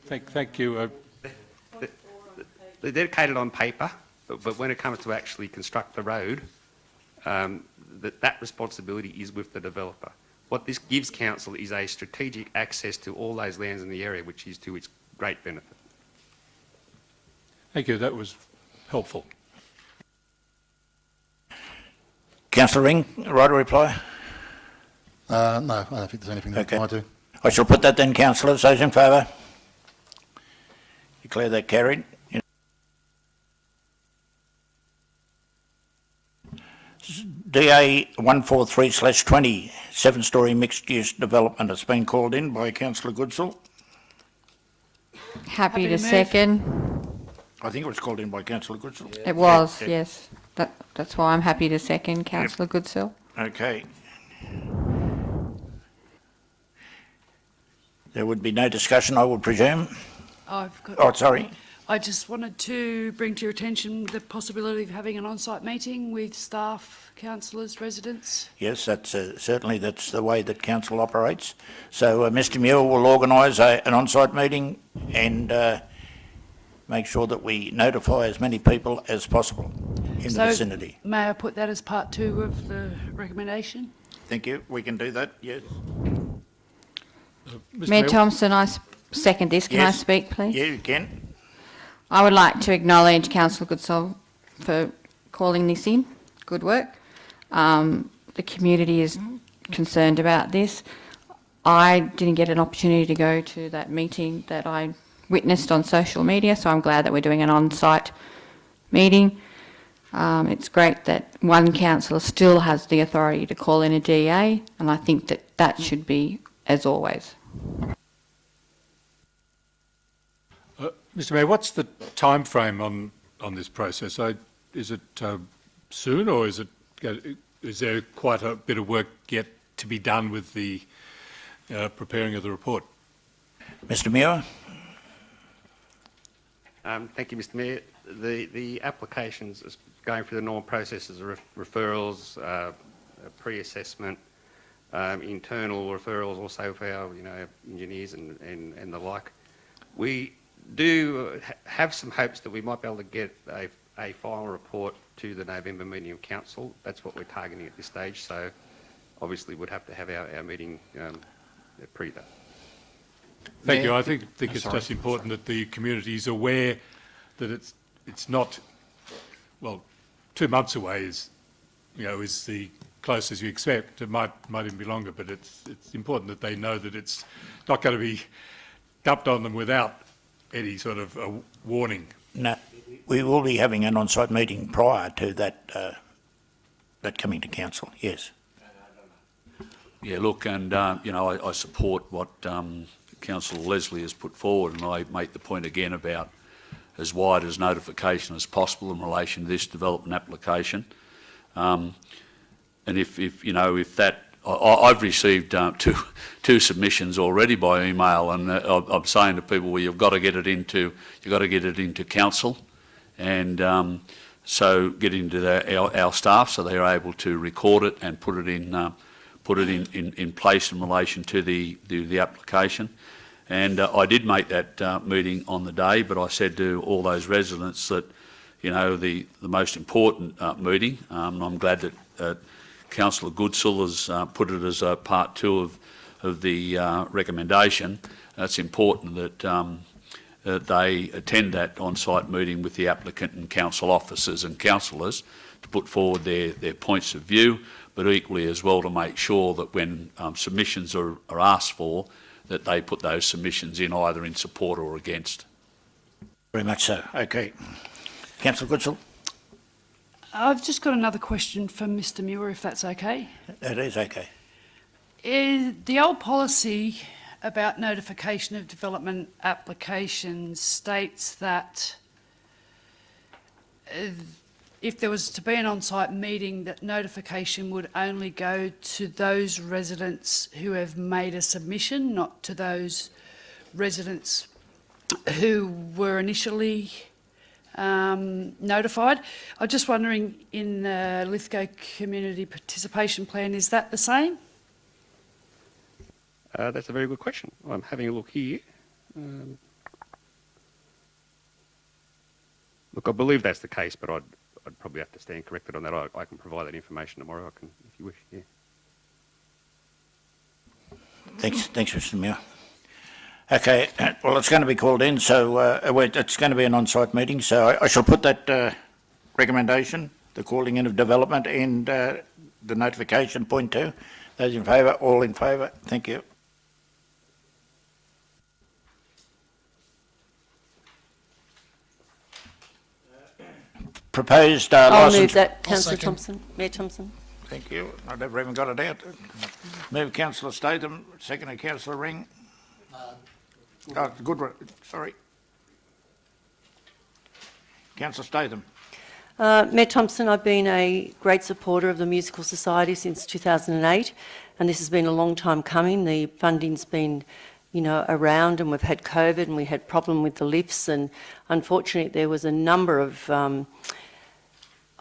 thank you. They're dedicated on paper, but when it comes to actually construct the road, that responsibility is with the developer. What this gives council is a strategic access to all those lands in the area, which is to its great benefit. Thank you, that was helpful. Councillor Ring, right a reply? No, I don't think there's anything to reply to. I shall put that then, councillors. Those in favour? Declare that carried. DA 143/20, 7-storey mixed-use development has been called in by Councillor Goodsall. Happy to to move. second. I think it was called in by Councillor Goodsall. It was, Yeah. yes. That's why I'm happy to second, Councillor Goodsall. Okay. There would be no discussion, I would presume. I've got. Oh, sorry. I just wanted to bring to your attention the possibility of having an on-site meeting with staff, councillors, residents. Yes, that's certainly that's the way that council operates. So Mr Muir will organise an on-site meeting and make sure that we notify as many people as possible in the vicinity. May I put that as part 2 of the recommendation? Thank you. We can do that, yes. Mayor Thompson, I second this. Can I Yes. speak, please? Yeah, you can. I would like to acknowledge Councillor Goodsall for calling this in. Good work. The community is concerned about this. I didn't get an opportunity to go to that meeting that I witnessed on social media, so I'm glad that we're doing an on-site meeting. It's great that one councillor still has the authority to call in a DA, and I think that that should be as always. Mr Mayor, what's the time frame on this process? Is it soon, or is there quite a bit of work yet to be done with the preparing of the report? Mr Muir? Thank you, Mr Mayor. The applications is going through the normal processes of referrals, pre-assessment, internal referrals also for our engineers and the like. We do have some hopes that we might be able to get a final report to the November meeting of council. That's what we're targeting at this stage, so obviously we'd have to have our meeting pre that. Thank you. Mayor? I think it's just important that the community is aware that it's not, well, 2 months away is the closest you expect. It might even be longer, but it's important that they know that it's not going to be dumped on them without any sort of a warning. No, we will be having an on-site meeting prior to that coming to council, yes. Yeah, look, and, I support what Councillor Leslie has put forward, and I make the point again about as wide as notification as possible in relation to this development application. And if that, I've received two submissions already by email, and I'm saying to people, well, you've got to get it into council, and so get into our staff so they're able to record it and put it in place in relation to the application. And I did make that meeting on the day, but I said to all those residents that, you know, the most important meeting. I'm glad that Councillor Goodsall has put it as part 2 of the recommendation. It's important that they attend that on-site meeting with the applicant and council officers and councillors to put forward their points of view, but equally as well to make sure that when submissions are asked for, that they put those submissions in either in support or against. Very much so. Okay. Councillor Goodsall? I've just got another question for Mr Muir, if that's okay. It is okay. The old policy about notification of development applications states that if there was to be an on-site meeting, that notification would only go to those residents who have made a submission, not to those residents who were initially notified. I'm just wondering, in the Lithgow Community Participation Plan, is that the same? That's a very good question. I'm having a look here. Look, I believe that's the case, but I'd probably have to stand corrected on that. I can provide that information tomorrow, if you wish, yeah. Thanks, Mr Muir. Okay, well, it's going to be called in, so it's going to be an on-site meeting, so I shall put that recommendation, the calling in of development and the notification, point 2. Those in favour, all in favour, thank you. Proposed I'll licence... move that, I'll Councillor second. Thompson. Mayor Thompson. Thank you. I never even got it out. Move Councillor Statham, seconded Councillor Ring. Goodwin, sorry. Councillor Statham. Mayor Thompson, I've been a great supporter of the Musical Society since 2008, and this has been a long time coming. The funding's been, you know, around, and we've had COVID and we had problem with the lifts, and unfortunately there was a number of,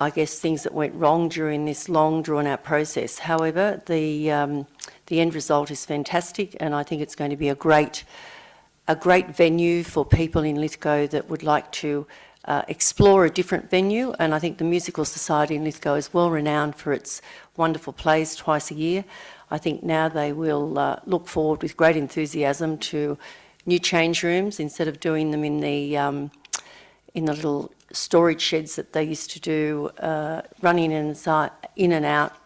I guess, things that went wrong during this long, drawn-out process. However, the end result is fantastic, and I think it's going to be a great venue for people in Lithgow that would like to explore a different venue, and I think the Musical Society in Lithgow is well renowned for its wonderful plays twice a year. I think now they will look forward with great enthusiasm to new change rooms instead of doing them in the little storage sheds that they used to do, running in and out,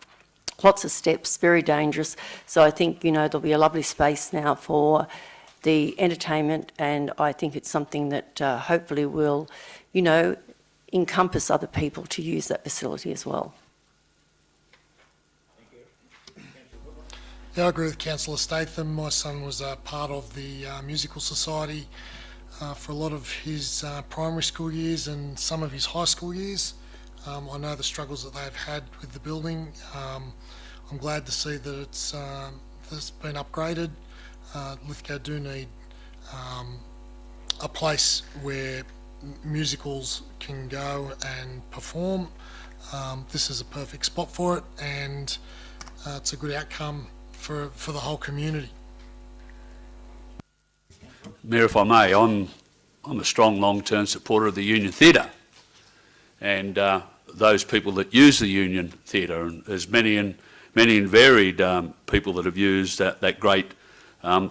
lots of steps, very dangerous. So I think, you know, there'll be a lovely space now for the entertainment, and I think it's something that hopefully will, you know, encompass other people to use that facility as well. Yeah, I agree with Councillor Statham. My son was part of the Musical Society for a lot of his primary school years and some of his high school years. I know the struggles that they've had with the building. I'm glad to see that it's been upgraded. Lithgow do need a place where musicals can go and perform. This is a perfect spot for it, and it's a good outcome for the whole community. Mayor, if I may, I'm a strong long-term supporter of the Union Theatre, and those people that use the Union Theatre, and there's many and varied people that have used that great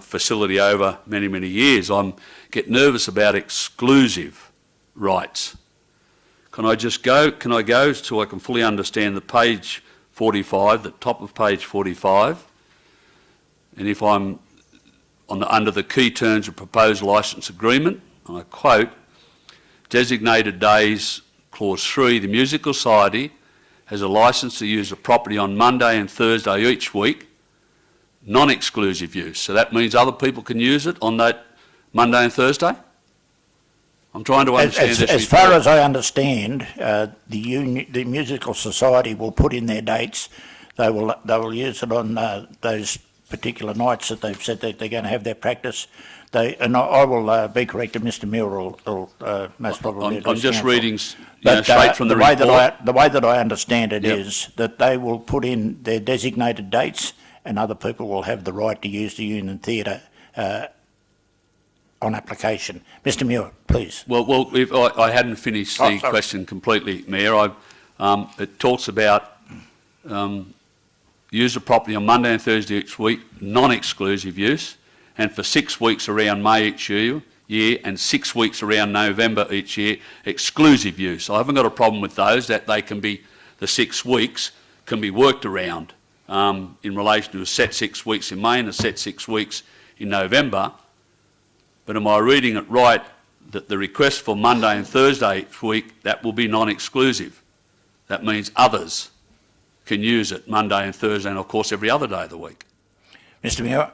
facility over many years. I get nervous about exclusive rights. Can I go so I can fully understand the page 45, the top of page 45, and if I'm under the key terms of proposed licence agreement, and I quote, designated days, clause 3, the Musical Society has a licence to use the property on Monday and Thursday each week, non-exclusive use. So that means other people can use it on that Monday and Thursday? I'm trying to understand this. As far as I understand, the Musical Society will put in their dates. They will use it on those particular nights that they've said that they're going to have their practice. I will be corrected. Mr. Muir will most probably. I'm just counsel. reading straight from the report. The way that I understand it is that they will put in their designated dates, and other people will have the right to use the Union Theatre on application. Mr Muir, please. Well, if I hadn't finished Oh, the sorry. question completely, Mayor. It talks about use of property on Monday and Thursday each week, non-exclusive use, and for 6 weeks around May each year, and 6 weeks around November each year, exclusive use. I haven't got a problem with those, that they can be, the 6 weeks can be worked around in relation to a set 6 weeks in May and a set 6 weeks in November. But am I reading it right that the request for Monday and Thursday each week, that will be non-exclusive? That means others can use it Monday and Thursday and of course every other day of the week. Mr Muir?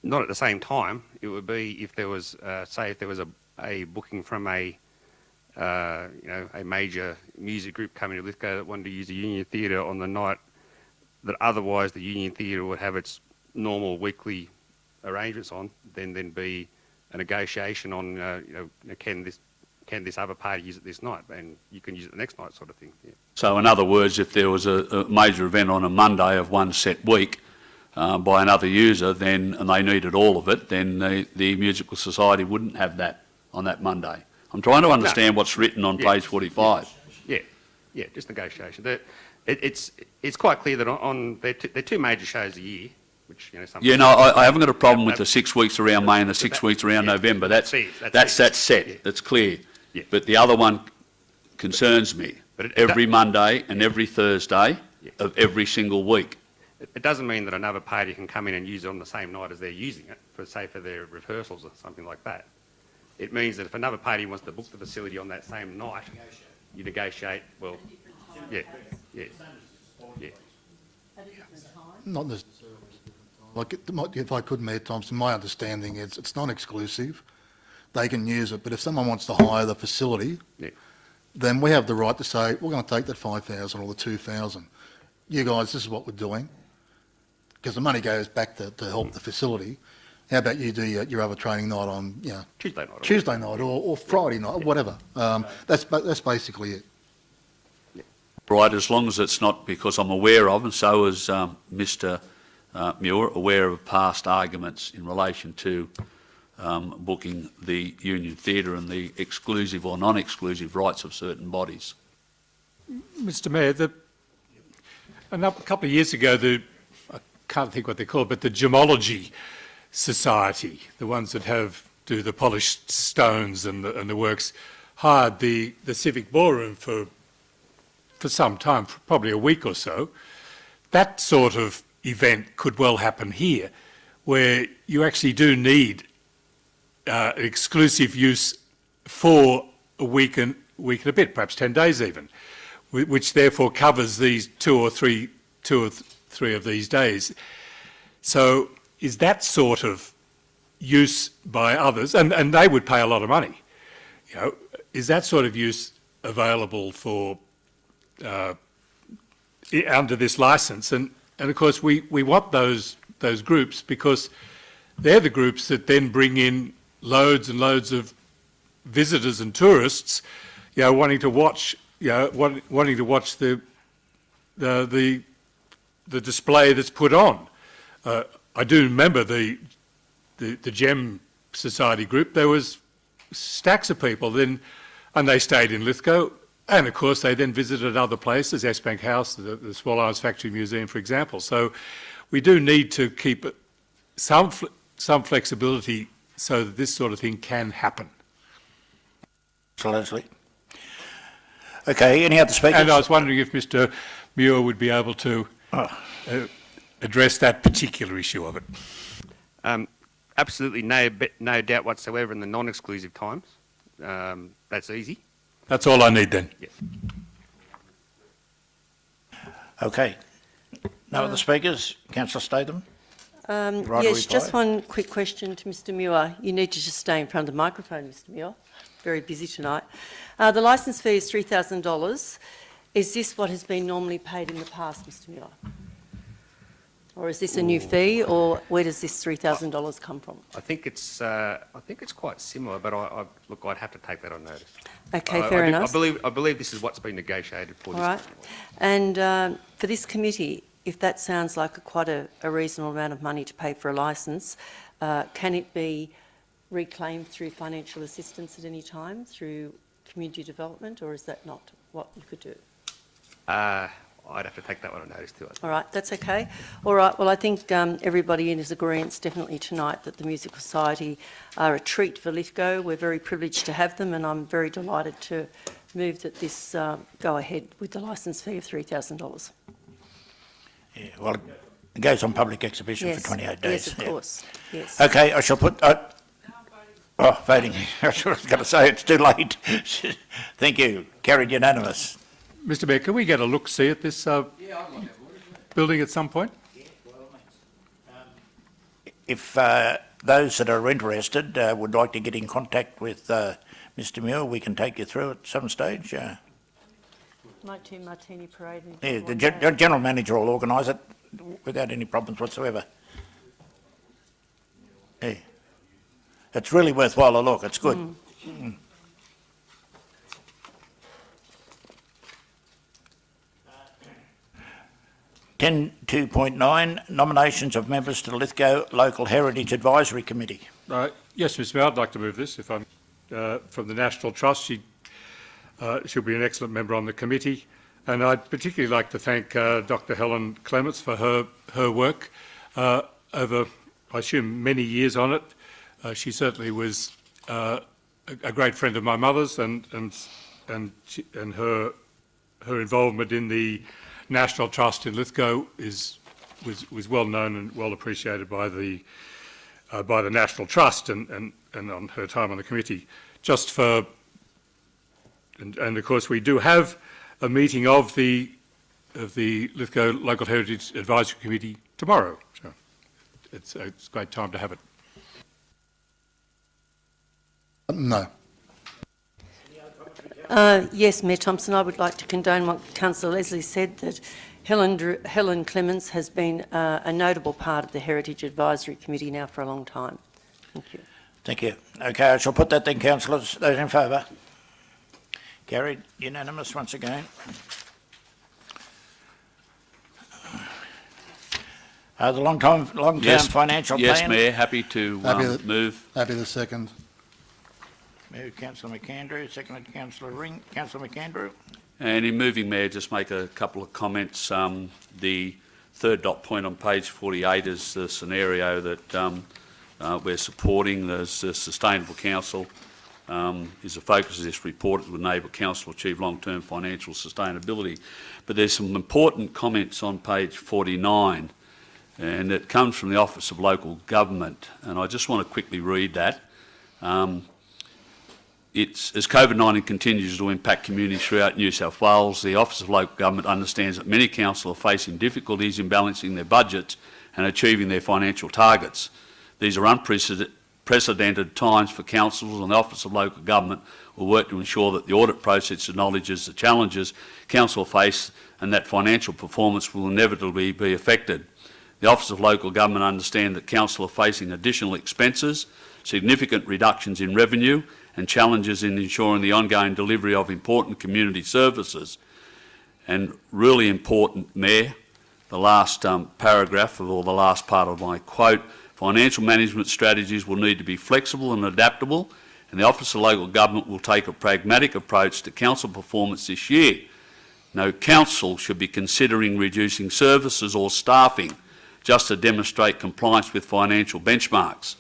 Not at the same time. It would be if there was, say, if there was a booking from a major music group coming to Lithgow that wanted to use the Union Theatre on the night that otherwise the Union Theatre would have its normal weekly arrangements on, then there'd be a negotiation on, can this other party use it this night, and you can use it the next night, sort of thing. Yeah. So in other words, if there was a major event on a Monday of one set week by another user, then, and they needed all of it, then the Musical Society wouldn't have that on that Monday. I'm trying to understand what's written on page 45. Yeah, just negotiation. It's quite clear that on they're two major shows a year, which some. Yeah, no, I haven't got a problem with the 6 weeks around May and the 6 weeks around November. That's set. Yeah. That's clear. Yeah. But the other one concerns me. But Every Monday and every Thursday of every single week. It doesn't mean that another party can come in and use it on the same night as they're using it, for their rehearsals or something like that. It means that if another party wants to book the facility on that same night, you negotiate. Well, yeah. Not necessarily. Like, if I could, Mayor Thompson, my understanding is it's non-exclusive. They can use it, but if someone wants to hire the facility, then we have the right to say, we're going to take that 5,000 or the 2,000. You guys, this is what we're doing. Because the money goes back to help the facility. How about you do your other training night on, Tuesday night or Friday night, or whatever. That's basically it. Right, as long as it's not, because I'm aware of, and so is Mr Muir, aware of past arguments in relation to booking the Union Theatre and the exclusive or non-exclusive rights of certain bodies. Mr Mayor, a couple of years ago, I can't think what they're called, but the Gemology Society, the ones that do the polished stones and the works, hired the Civic Ballroom for some time, for probably a week or so. That sort of event could well happen here, where you actually do need exclusive use for a week and a bit, perhaps 10 days even, which therefore covers these two or three of these days. So is that sort of use by others, and they would pay a lot of money, is that sort of use available for under this licence? And of course we want those groups, because they're the groups that then bring in loads and loads of visitors and tourists, wanting to watch the display that's put on. I do remember the Gem Society group. There was stacks of people and they stayed in Lithgow, and of course they then visited other places, Esbank House, the Small Arms Factory Museum, for example. So we do need to keep some flexibility so that this sort of thing can happen. Mr Leslie. Okay, any other speakers? And I was wondering if Mr Muir would be able to address that particular issue of it. Absolutely no doubt whatsoever in the non-exclusive times. That's easy. That's all I need then. Yes. Okay. No other speakers? Councillor Statham? Yes, just one quick question to Mr Muir. You need to just stay in front of the microphone, Mr Muir. Very busy tonight. The licence fee is $3,000. Is this what has been normally paid in the past, Mr Muir? Or is this a new fee, or where does this $3,000 come from? I think it's quite similar, but I'd have to take that on notice. Okay, fair enough. I believe this is what's been negotiated for. All right. And for this committee, if that sounds like quite a reasonable amount of money to pay for a licence, can it be reclaimed through financial assistance at any time, through community development, or is that not what you could do? I'd have to take that one on notice too. All right, that's okay. All right, well, I think everybody in is agreeance definitely tonight that the Musical Society are a treat for Lithgow. We're very privileged to have them, and I'm very delighted to move that this go ahead with the licence fee of $3,000. Yeah, well, it goes on public exhibition Yes, for 28 days. yes, of yeah. course, yes. Okay, I shall put... voting. I was going to say it's too late. Thank you. Carried unanimous. Mr Mayor, can we get a look-see at this building at some point? If those that are interested would like to get in contact with Mr Muir, we can take you through at some stage. Might do Martini Parade. Yeah, the general manager will organise it without any problems whatsoever. Yeah. It's really worthwhile a look. It's good. Mm. 10.2.9, nominations of members to the Lithgow Local Heritage Advisory Committee. Yes, Mr Mayor, I'd like to move this. If I'm from the National Trust, she'll be an excellent member on the committee. And I'd particularly like to thank Dr Helen Clements for her work over, I assume, many years on it. She certainly was a great friend of my mother's, and her involvement in the National Trust in Lithgow was well known and well appreciated by the National Trust and on her time on the committee. Just for, and of course we do have a meeting of the Lithgow Local Heritage Advisory Committee tomorrow, so it's a great time to have it. No. Yes, Mayor Thompson, I would like to condone what Councillor Leslie said, that Helen Clements has been a notable part of the Heritage Advisory Committee now for a long time. Thank you. Thank you. Okay, I shall put that then, councillors. Those in favour? Carried unanimous once again. The long-term financial plan. Yes, Mayor, happy to move. Happy to second. Moved Councillor McAndrew, seconded Councillor Ring. Councillor McAndrew. And in moving, Mayor, just make a couple of comments. The third dot point on page 48 is the scenario that we're supporting. There's the Sustainable Council is the focus of this report. It would enable council to achieve long-term financial sustainability. But there's some important comments on page 49, and it comes from the Office of Local Government, and I just want to quickly read that. As COVID-19 continues to impact communities throughout New South Wales, the Office of Local Government understands that many councils are facing difficulties in balancing their budgets and achieving their financial targets. These are unprecedented times for councils, and the Office of Local Government will work to ensure that the audit process acknowledges the challenges council face and that financial performance will inevitably be affected. The Office of Local Government understands that council are facing additional expenses, significant reductions in revenue, and challenges in ensuring the ongoing delivery of important community services. And really important, Mayor, the last paragraph or the last part of my quote, financial management strategies will need to be flexible and adaptable, and the Office of Local Government will take a pragmatic approach to council performance this year. No council should be considering reducing services or staffing just to demonstrate compliance with financial benchmarks.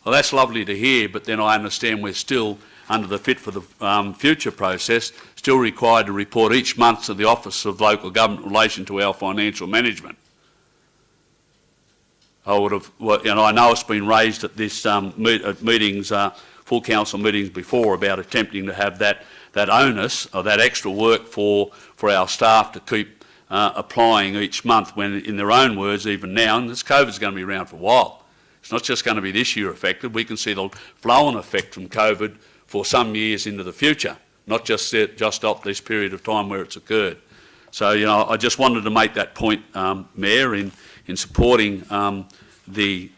Well, that's lovely to hear, but then I understand we're still, under the Fit for the Future process, still required to report each month to the Office of Local Government in relation to our financial management. I know it's been raised at this meetings, full council meetings before, about attempting to have that onus or that extra work for our staff to keep applying each month, when, in their own words, even now, and this COVID's going to be around for a while. It's not just going to be this year affected. We can see the flow-on effect from COVID for some years into the future, not just up this period of time where it's occurred. So, I just wanted to make that point, Mayor, in supporting the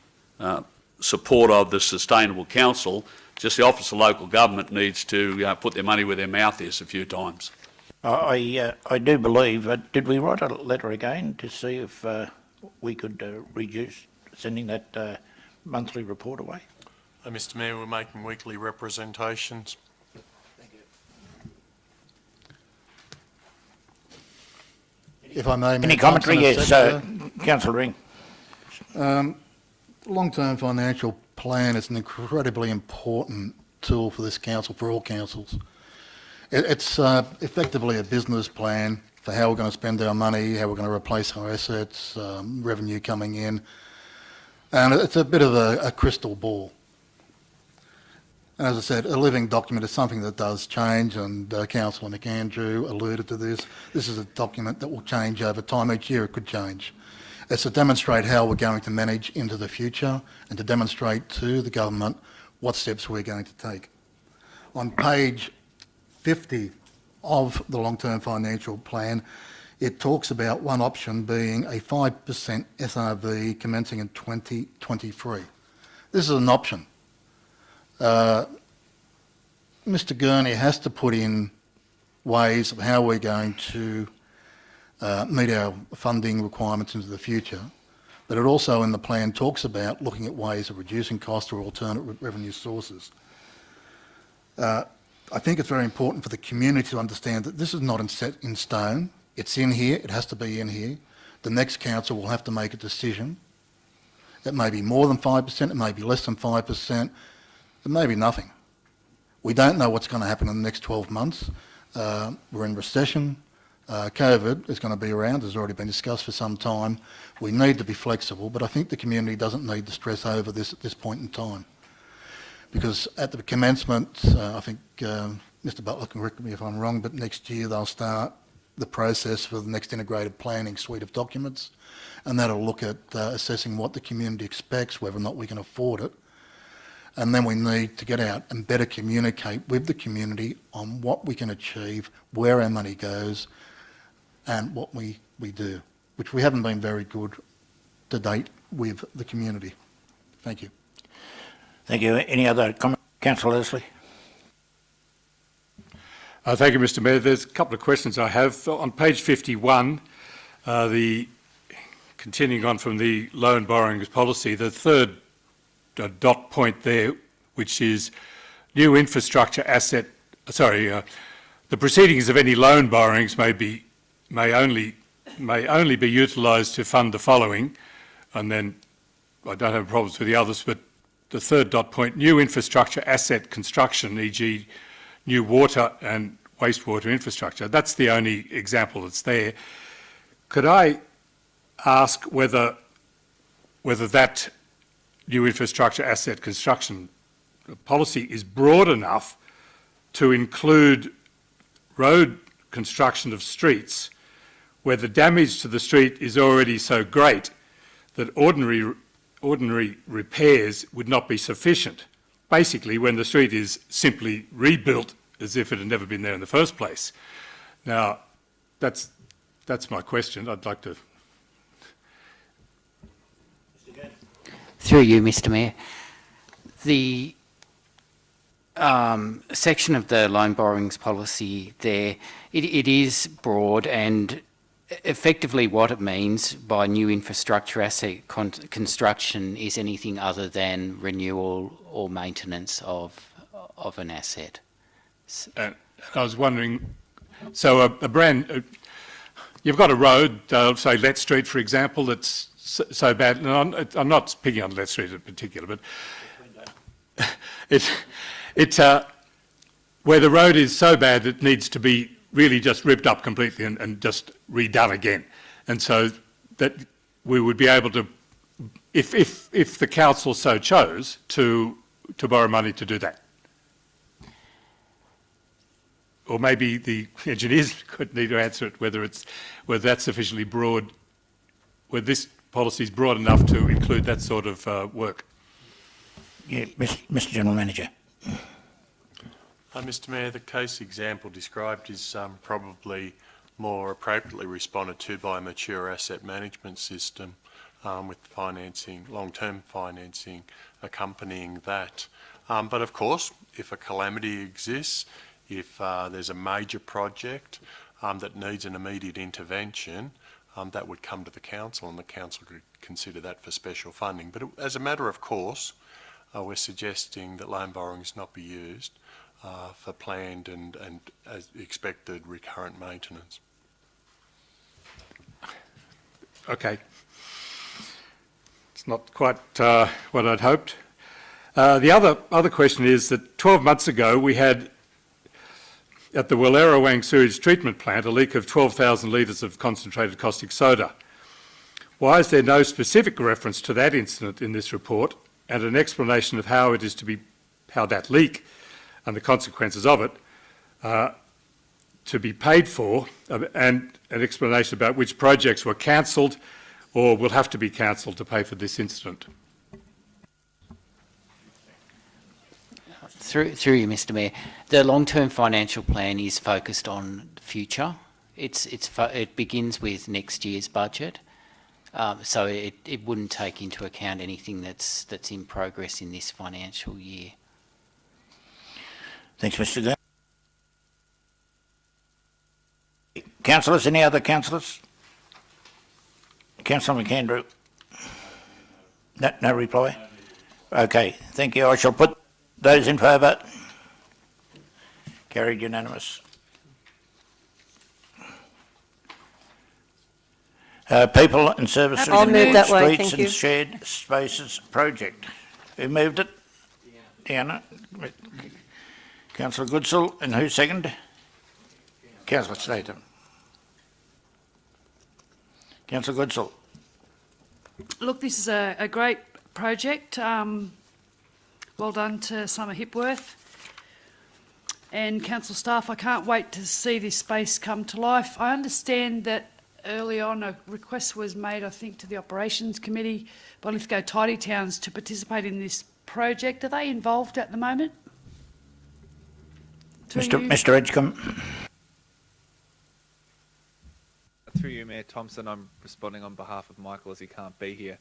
support of the Sustainable Council. Just the Office of Local Government needs to put their money where their mouth is a few times. I do believe, did we write a letter again to see if we could reduce sending that monthly report away? Mr Mayor, we're making weekly representations. If I may, Any Mayor commentary? Thompson, Yes, Councillor Ring. Long-term financial plan is an incredibly important tool for this council, for all councils. It's effectively a business plan for how we're going to spend our money, how we're going to replace our assets, revenue coming in, and it's a bit of a crystal ball. As I said, a living document is something that does change, and Councillor McAndrew alluded to this. This is a document that will change over time. Each year it could change. It's to demonstrate how we're going to manage into the future and to demonstrate to the government what steps we're going to take. On page 50 of the long-term financial plan, it talks about one option being a 5% SRV commencing in 2023. This is an option. Mr Gurney has to put in ways of how we're going to meet our funding requirements into the future, but it also in the plan talks about looking at ways of reducing costs or alternate revenue sources. I think it's very important for the community to understand that this is not set in stone. It's in here, it has to be in here. The next council will have to make a decision. It may be more than 5%, it may be less than 5%, it may be nothing. We don't know what's going to happen in the next 12 months. We're in recession. COVID is going to be around, has already been discussed for some time. We need to be flexible, but I think the community doesn't need to stress over this at this point in time. Because at the commencement, I think Mr Butler can correct me if I'm wrong, but next year they'll start the process for the next integrated planning suite of documents, and that'll look at assessing what the community expects, whether or not we can afford it. And then we need to get out and better communicate with the community on what we can achieve, where our money goes, and what we do, which we haven't been very good to date with the community. Thank you. Thank you. Any other comment? Councillor Leslie. Thank you, Mr Mayor. There's a couple of questions I have. On page 51, continuing on from the loan borrowings policy, the third dot point there, which is new infrastructure asset, the proceedings of any loan borrowings may only be utilised to fund the following, and then I don't have problems with the others, but the third dot point, new infrastructure asset construction, e.g. new water and wastewater infrastructure, that's the only example that's there. Could I ask whether that new infrastructure asset construction policy is broad enough to include road construction of streets where the damage to the street is already so great that ordinary repairs would not be sufficient. Basically, when the street is simply rebuilt as if it had never been there in the first place. Now, that's my question. I'd like to... Through you, Mr Mayor. The section of the loan borrowings policy there, it is broad, and effectively what it means by new infrastructure asset construction is anything other than renewal or maintenance of an asset. I was wondering, so you've got a road, say Lett Street, for example, that's so bad, and I'm not picking on Lett Street in particular, but where the road is so bad it needs to be really just ripped up completely and just redone again. And so that we would be able to, if the council so chose, to borrow money to do that. Or maybe the engineers could need to answer it, whether that's sufficiently broad, whether this policy is broad enough to include that sort of work. Yeah, Mr General Manager. Mr Mayor, the case example described is probably more appropriately responded to by a mature asset management system with financing, long-term financing accompanying that. But of course, if a calamity exists, if there's a major project that needs an immediate intervention, that would come to the council and the council could consider that for special funding. But as a matter of course, we're suggesting that loan borrowings not be used for planned and as expected recurrent maintenance. Okay. It's not quite what I'd hoped. The other question is that 12 months ago we had at the Wallerawang sewage treatment plant a leak of 12,000 litres of concentrated caustic soda. Why is there no specific reference to that incident in this report and an explanation of how that leak and the consequences of it to be paid for, and an explanation about which projects were cancelled or will have to be cancelled to pay for this incident? Through you, Mr. Mayor, the long-term financial plan is focused on the future. It begins with next year's budget, so it wouldn't take into account anything that's in progress in this financial year. Thanks, Mr. Gunn. Councillors, any other councillors? Councillor McAndrew? No reply? Okay, thank you. I shall put those in favour. Carried unanimous. People and Services I'll move that way, Streets thank you. and Shared Spaces Project. Who moved it? Deanna. Councillor Goodsall, and who seconded? Councillor Statham. Councillor Goodsall. Look, this is a great project. Well done to Summer Hipworth and council staff. I can't wait to see this space come to life. I understand that early on a request was made, I think, to the Operations Committee by Lithgow Tidy Towns to participate in this project. Are they involved at the moment? Mr. Edgecombe. Through you, Mayor Thompson, I'm responding on behalf of Michael as he can't be here.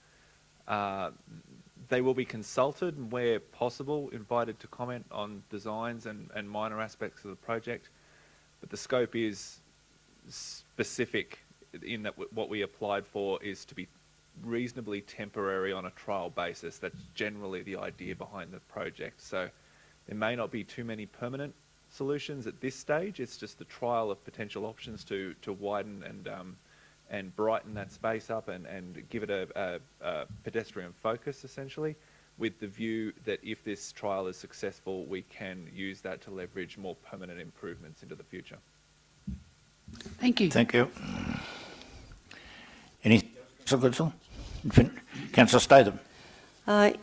They will be consulted and, where possible, invited to comment on designs and minor aspects of the project. But the scope is specific in that what we applied for is to be reasonably temporary on a trial basis. That's generally the idea behind the project. So there may not be too many permanent solutions at this stage. It's just the trial of potential options to widen and brighten that space up and give it a pedestrian focus, essentially, with the view that if this trial is successful, we can use that to leverage more permanent improvements into the future. Thank you. Thank you. Any Councillor Goodsall? Councillor Statham.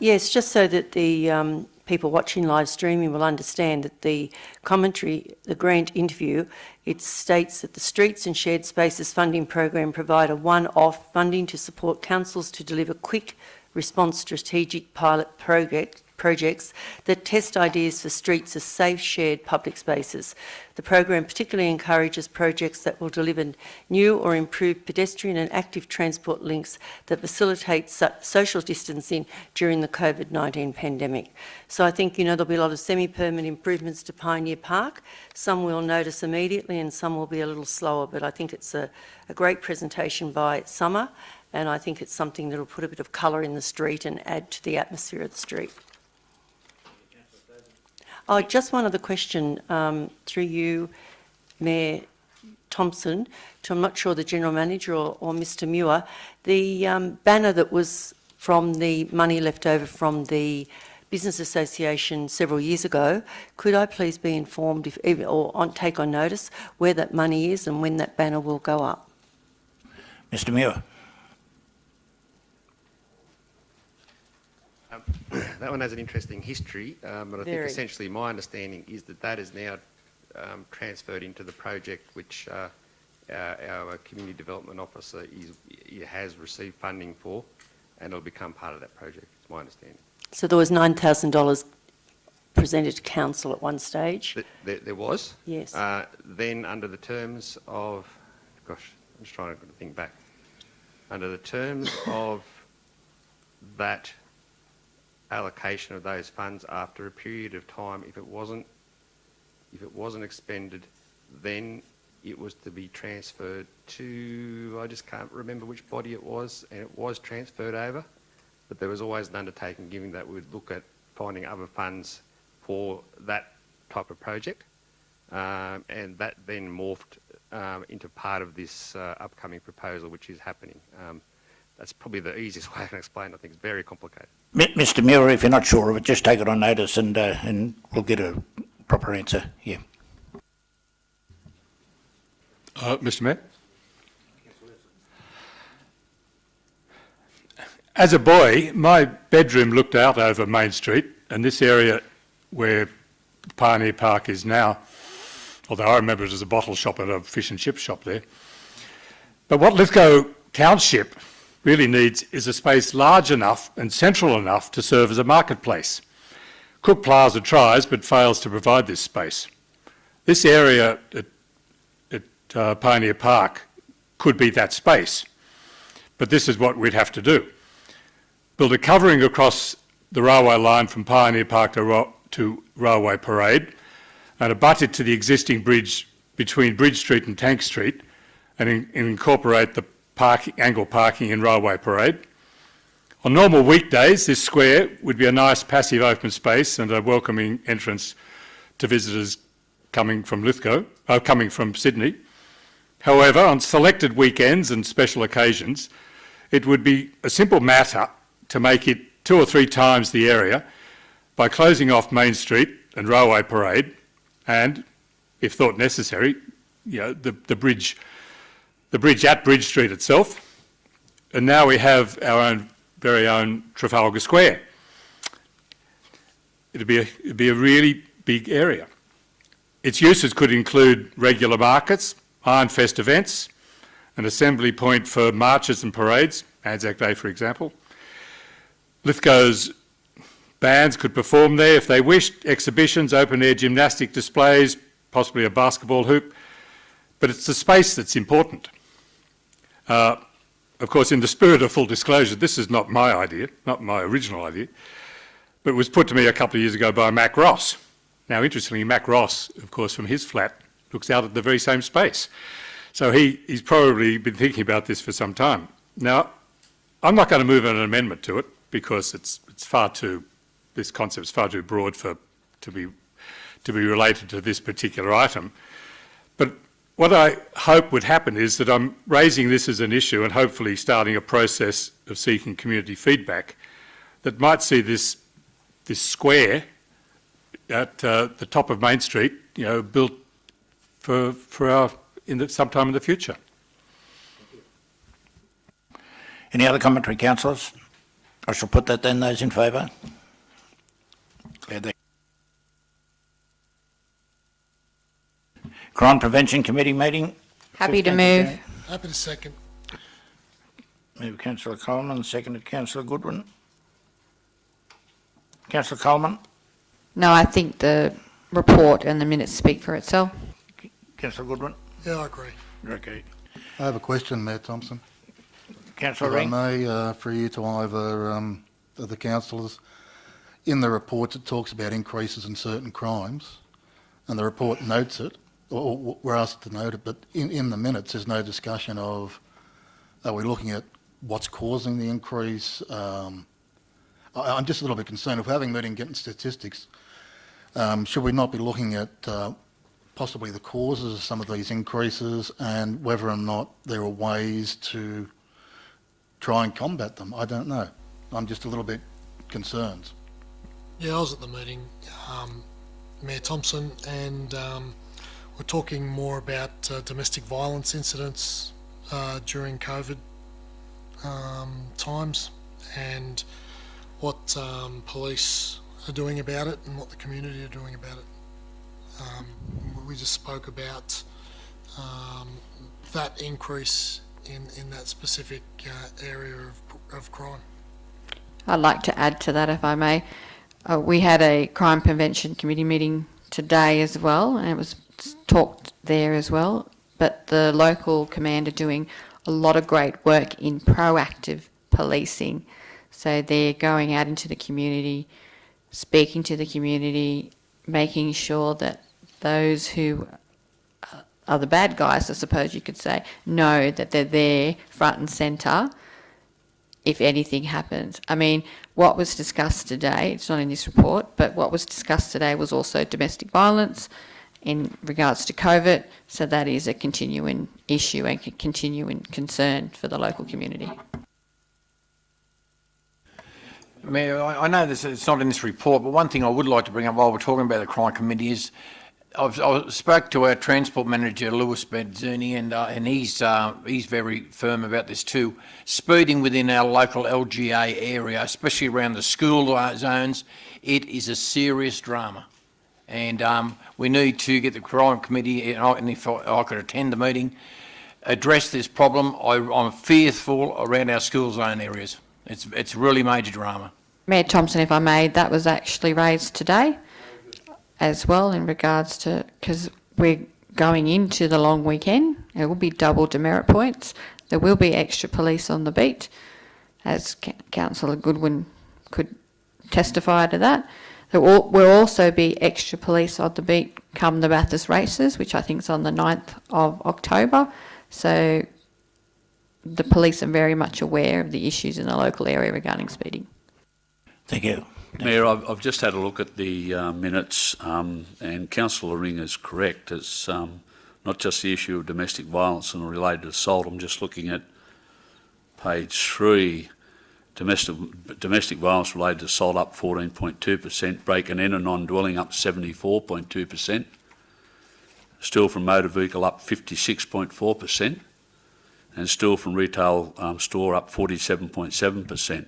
Yes, just so that the people watching live streaming will understand that the commentary, the grant interview, it states that the Streets and Shared Spaces Funding Program provide a one-off funding to support councils to deliver quick response strategic pilot projects that test ideas for streets as safe, shared public spaces. The program particularly encourages projects that will deliver new or improved pedestrian and active transport links that facilitate social distancing during the COVID-19 pandemic. So I think, there'll be a lot of semi-permanent improvements to Pioneer Park. Some we'll notice immediately and some will be a little slower, but I think it's a great presentation by Summer, and I think it's something that will put a bit of colour in the street and add to the atmosphere of the street. Oh, just one other question through you, Mayor Thompson, to I'm not sure the General Manager or Mr Muir. The banner that was from the money left over from the Business Association several years ago, could I please be informed take on notice where that money is and when that banner will go up? Mr Muir. That one has an interesting history, but I think essentially my understanding is that is now transferred into the project which our Community Development Officer has received funding for, and it'll become part of that project, it's my understanding. So there was $9,000 presented to Council at one stage? There was? Yes. Then under the terms of, gosh, I'm just trying to think back. Under the terms of that allocation of those funds, after a period of time, if it wasn't expended, then it was to be transferred to, I just can't remember which body it was, and it was transferred over, but there was always an undertaking given that we would look at finding other funds for that type of project, and that then morphed into part of this upcoming proposal which is happening. That's probably the easiest way I can explain it. I think it's very complicated. Mr Muir, if you're not sure of it, just take it on notice and we'll get a proper answer. Yeah. Mr Mayor? As a boy, my bedroom looked out over Main Street, and this area where Pioneer Park is now, although I remember it as a bottle shop and a fish and chip shop there. But what Lithgow Township really needs is a space large enough and central enough to serve as a marketplace. Cook Plaza tries but fails to provide this space. This area at Pioneer Park could be that space, but this is what we'd have to do. Build a covering across the railway line from Pioneer Park to Railway Parade and abut it to the existing bridge between Bridge Street and Tank Street and incorporate the angle parking in Railway Parade. On normal weekdays, this square would be a nice passive open space and a welcoming entrance to visitors coming from coming from Sydney. However, on selected weekends and special occasions, it would be a simple matter to make it 2 or 3 times the area by closing off Main Street and Railway Parade and, if thought necessary, the bridge at Bridge Street itself. And now we have our very own Trafalgar Square. It'd be a really big area. Its uses could include regular markets, Ironfest events, an assembly point for marches and parades, Anzac Day for example. Lithgow's bands could perform there if they wished, exhibitions, open-air gymnastic displays, possibly a basketball hoop, but it's the space that's important. Of course, in the spirit of full disclosure, this is not my idea, not my original idea, but it was put to me a couple of years ago by Mac Ross. Now, interestingly, Mac Ross, of course, from his flat, looks out at the very same space. So he's probably been thinking about this for some time. Now, I'm not going to move an amendment to it because this concept's far too broad to be related to this particular item. But what I hope would happen is that I'm raising this as an issue and hopefully starting a process of seeking community feedback that might see this square at the top of Main Street, built sometime in the future. Any other commentary, councillors? I shall put that then. Those in favour? Crime Prevention Committee meeting. Happy to move. Happy to second. Move Councillor Coleman, seconded Councillor Goodwin. Councillor Coleman. No, I think the report and the minutes speak for itself. Councillor Goodwin. Yeah, I agree. Okay. I have a question, Mayor Thompson. Councillor If I Ring. may, for you to either the councillors. In the report, it talks about increases in certain crimes, and the report notes it, or we're asked to note it, but in the minutes, there's no discussion of, are we looking at what's causing the increase? I'm just a little bit concerned. If we're having a meeting getting statistics, should we not be looking at possibly the causes of some of these increases and whether or not there are ways to try and combat them? I don't know. I'm just a little bit concerned. Yeah, I was at the meeting, Mayor Thompson, and we're talking more about domestic violence incidents during COVID times and what police are doing about it and what the community are doing about it. We just spoke about that increase in that specific area of crime. I'd like to add to that, if I may. We had a Crime Prevention Committee meeting today as well, and it was talked there as well, but the local command are doing a lot of great work in proactive policing. So they're going out into the community, speaking to the community, making sure that those who are the bad guys, I suppose you could say, know that they're there front and centre if anything happens. I mean, what was discussed today, it's not in this report, but what was discussed today was also domestic violence in regards to COVID, so that is a continuing issue and a continuing concern for the local community. Mayor, I know it's not in this report, but one thing I would like to bring up while we're talking about the crime committee is I spoke to our transport manager, Lewis Benzuni, and he's very firm about this too. Speeding within our local LGA area, especially around the school zones, it is a serious drama. And we need to get the crime committee, and if I could attend the meeting, address this problem. I'm fearful around our school zone areas. It's really major drama. Mayor Thompson, if I may, that was actually raised today as well in regards to, because we're going into the long weekend, there will be double demerit points, there will be extra police on the beat, as Councillor Goodwin could testify to that. There will also be extra police on the beat come the Bathurst races, which I think is on the 9th of October. So the police are very much aware of the issues in the local area regarding speeding. Thank you. Mayor, I've just had a look at the minutes, and Councillor Ring is correct. It's not just the issue of domestic violence and related assault. I'm just looking at page 3. Domestic violence related assault up 14.2%, break and enter non-dwelling up 74.2%, steal from motor vehicle up 56.4%, and steal from retail store up 47.7%.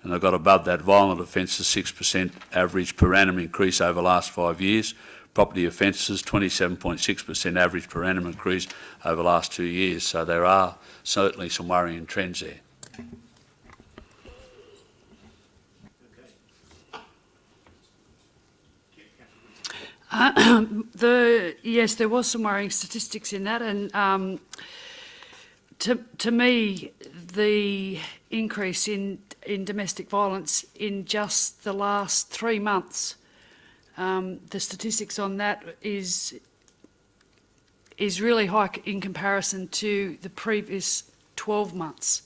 And they've got above that violent offences 6% average per annum increase over the last 5 years, property offences 27.6% average per annum increase over the last 2 years. So there are certainly some worrying trends there. Yes, there was some worrying statistics in that, and to me, the increase in domestic violence in just the last 3 months, the statistics on that is really high in comparison to the previous 12 months.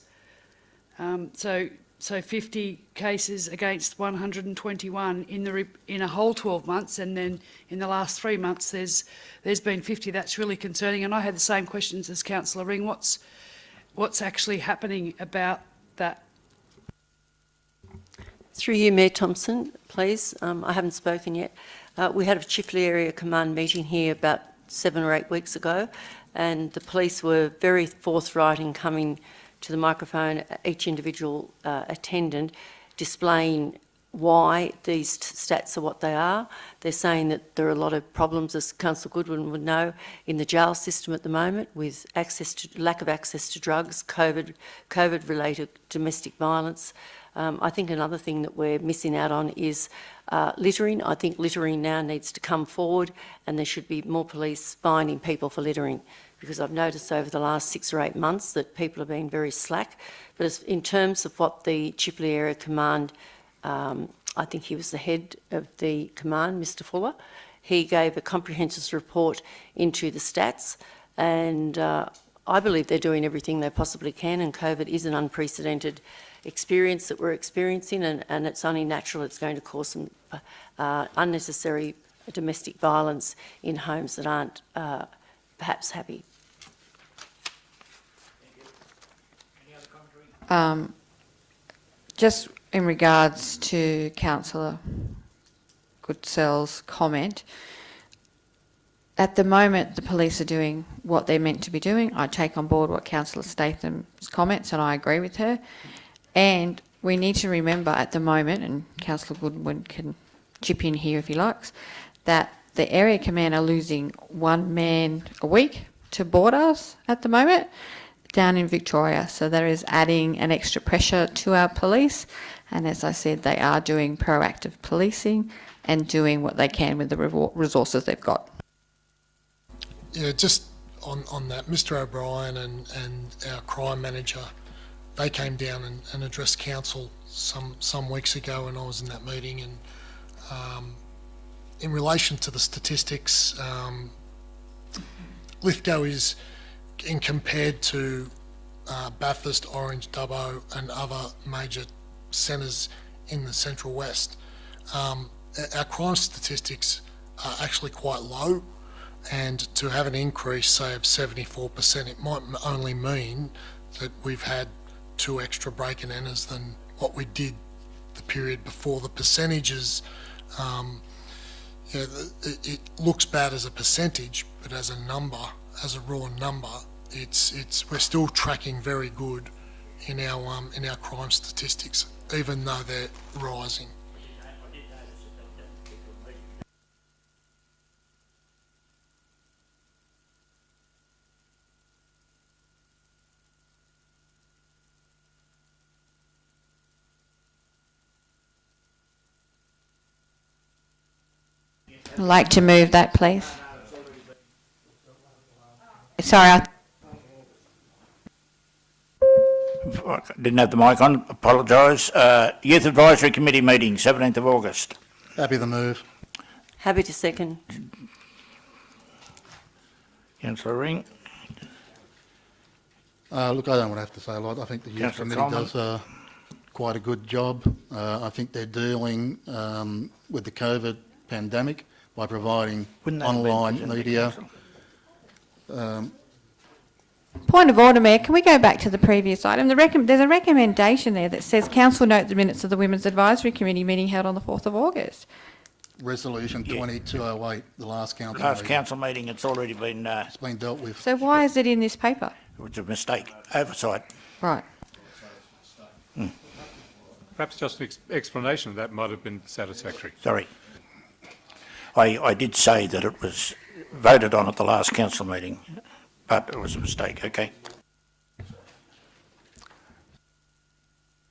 So 50 cases against 121 in a whole 12 months, and then in the last 3 months there's been 50. That's really concerning. And I had the same questions as Councillor Ring. What's actually happening about that? Through you, Mayor Thompson, please. I haven't spoken yet. We had a Chifley Area Command meeting here about 7 or 8 weeks ago, and the police were very forthright in coming to the microphone, each individual attendant, displaying why these stats are what they are. They're saying that there are a lot of problems, as Councillor Goodwin would know, in the jail system at the moment, with lack of access to drugs, COVID-related domestic violence. I think another thing that we're missing out on is littering. I think littering now needs to come forward, and there should be more police finding people for littering, because I've noticed over the last 6 or 8 months that people have been very slack. But in terms of what the Chifley Area Command, I think he was the head of the command, Mr Fuller, he gave a comprehensive report into the stats, and I believe they're doing everything they possibly can, and COVID is an unprecedented experience that we're experiencing, and it's only natural it's going to cause some unnecessary domestic violence in homes that aren't perhaps happy. Just in regards to Councillor Goodsell's comment, at the moment the police are doing what they're meant to be doing. I take on board what Councillor Statham's comments, and I agree with her. And we need to remember at the moment, and Councillor Goodwin can chip in here if he likes, that the area command are losing 1 man a week to borders at the moment down in Victoria. So that is adding an extra pressure to our police. And as I said, they are doing proactive policing and doing what they can with the resources they've got. Yeah, just on that, Mr O'Brien and our crime manager, they came down and addressed council some weeks ago when I was in that meeting, and in relation to the statistics, Lithgow is, in compared to Bathurst, Orange, Dubbo and other major centres in the Central West, our crime statistics are actually quite low, and to have an increase, say, of 74%, it might only mean that we've had 2 extra break and enters than what we did the period before. The percentages, it looks bad as a percentage, but as a number, as a raw number, we're still tracking very good in our crime statistics, even though they're rising. I'd like to move that, please. Sorry, I Didn't have the mic on, apologise. Youth Advisory Committee meeting, 17th of August. Happy to move. Happy to second. Councillor Ring. Look, I don't want to have to say a lot. I think the Youth Councillor Committee Coleman. does quite a good job. I think they're dealing with the COVID pandemic by providing Wouldn't that have been online presented, media. Councillor? Point of order, Mayor, can we go back to the previous item? There's a recommendation there that says council note the minutes of the Women's Advisory Committee meeting held on the 4th of August. Resolution 2208, the last council Last meeting. council meeting, it's already been, It's been dealt with. So why is it in this paper? it was a mistake, oversight. Right. Perhaps just an explanation of that might have been satisfactory. Sorry. I did say that it was voted on at the last council meeting, but it was a mistake, okay?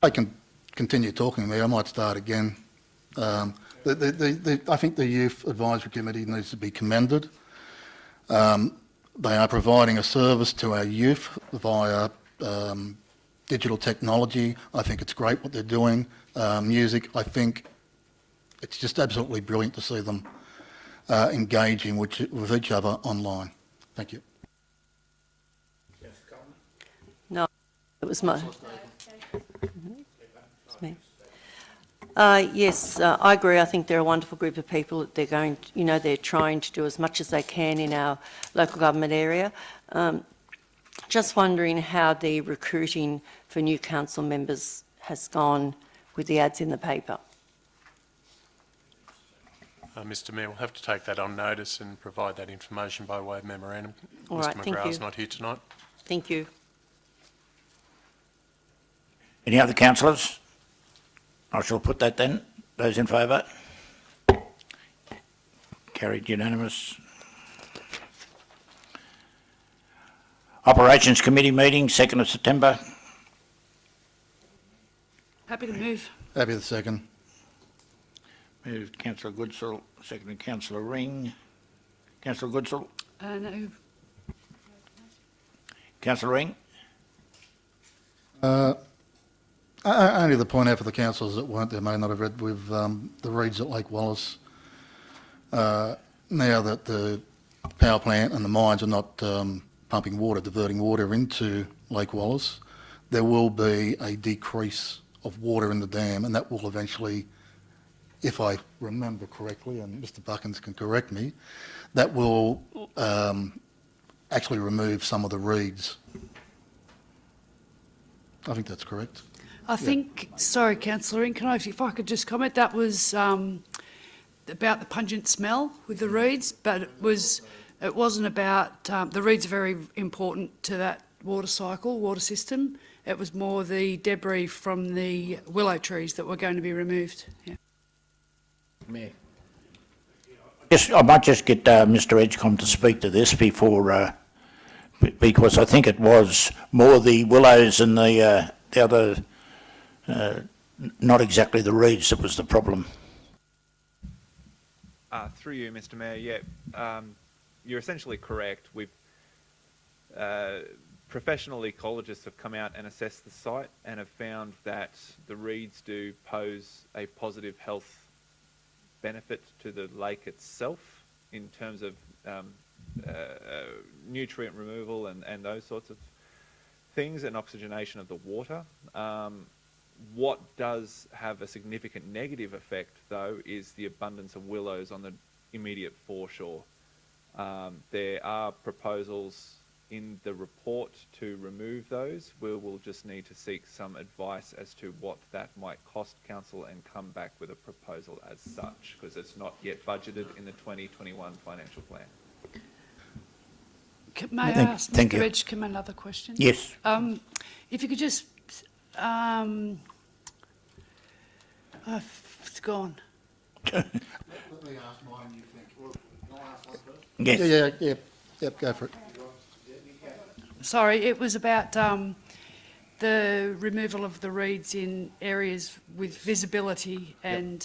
I can continue talking there. I might start again. I think the Youth Advisory Committee needs to be commended. They are providing a service to our youth via digital technology. I think it's great what they're doing. Music, I think it's just absolutely brilliant to see them engaging with each other online. Thank you. No, it was my... It's me. Yes, I agree. I think they're a wonderful group of people. That they're going, they're trying to do as much as they can in our local government area. Just wondering how the recruiting for new council members has gone with the ads in the paper. Mr Mayor, we'll have to take that on notice and provide that information by way of memorandum. All right, Mr thank McGrath's you. not here tonight. Thank you. Any other councillors? I shall put that then. Those in favour? Carried unanimous. Operations Committee meeting, 2nd of September. Happy to move. Happy to second. Moved Councillor Goodsall, seconded Councillor Ring. Councillor Goodsall? No. Councillor Ring? Only the point out for the councillors that weren't there may not have read with the reads at Lake Wallace. Now that the power plant and the mines are not pumping water, diverting water into Lake Wallace, there will be a decrease of water in the dam, and that will eventually, if I remember correctly, and Mr Buckins can correct me, that will actually remove some of the reeds. I think that's correct. I think, sorry, Councillor Ring, if I could just comment, that was about the pungent smell with the reeds, but it wasn't about, the reeds are very important to that water cycle, water system. It was more the debris from the willow trees that were going to be removed. Yeah. Mayor. Yes, I might just get Mr Edgecombe to speak to this before, because I think it was more the willows and the other, not exactly the reeds that was the problem. Through you, Mr Mayor, you're essentially correct. We've professional ecologists have come out and assessed the site and have found that the reeds do pose a positive health benefit to the lake itself in terms of nutrient removal and those sorts of things, and oxygenation of the water. What does have a significant negative effect, though, is the abundance of willows on the immediate foreshore. There are proposals in the report to remove those. We will just need to seek some advice as to what that might cost council and come back with a proposal as such, because it's not yet budgeted in the 2021 financial plan. May I ask Thank Mr you. Edgecombe another question? Yes. If you could just, it's gone. Let me ask mine, you think. Well, can I ask one first? Yes. Yep, go for it. Sorry, it was about the removal of the reeds in areas with visibility and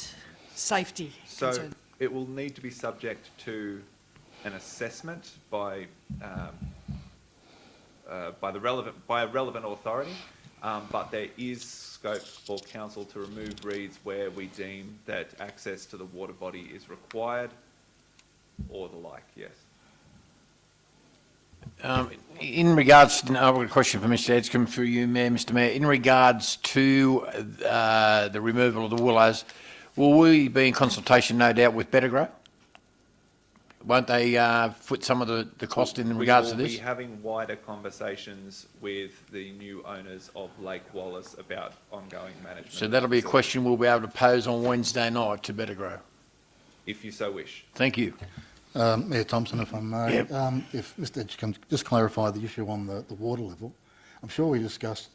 safety So concern. it will need to be subject to an assessment by a relevant authority, but there is scope for council to remove reeds where we deem that access to the water body is required, or the like. Yes. In regards to, I've got a question for Mr Edgecombe for you, Mayor, Mr Mayor. In regards to the removal of the willows, will we be in consultation, no doubt, with Better Grow? Won't they foot some of the cost in regards to We will this? be having wider conversations with the new owners of Lake Wallace about ongoing management. So that'll be a question we'll be able to pose on Wednesday night to Better Grow. If you so wish. Thank you. Mayor Thompson, if I may, Yep. if Mr Edgecombe just clarify the issue on the water level. I'm sure we discussed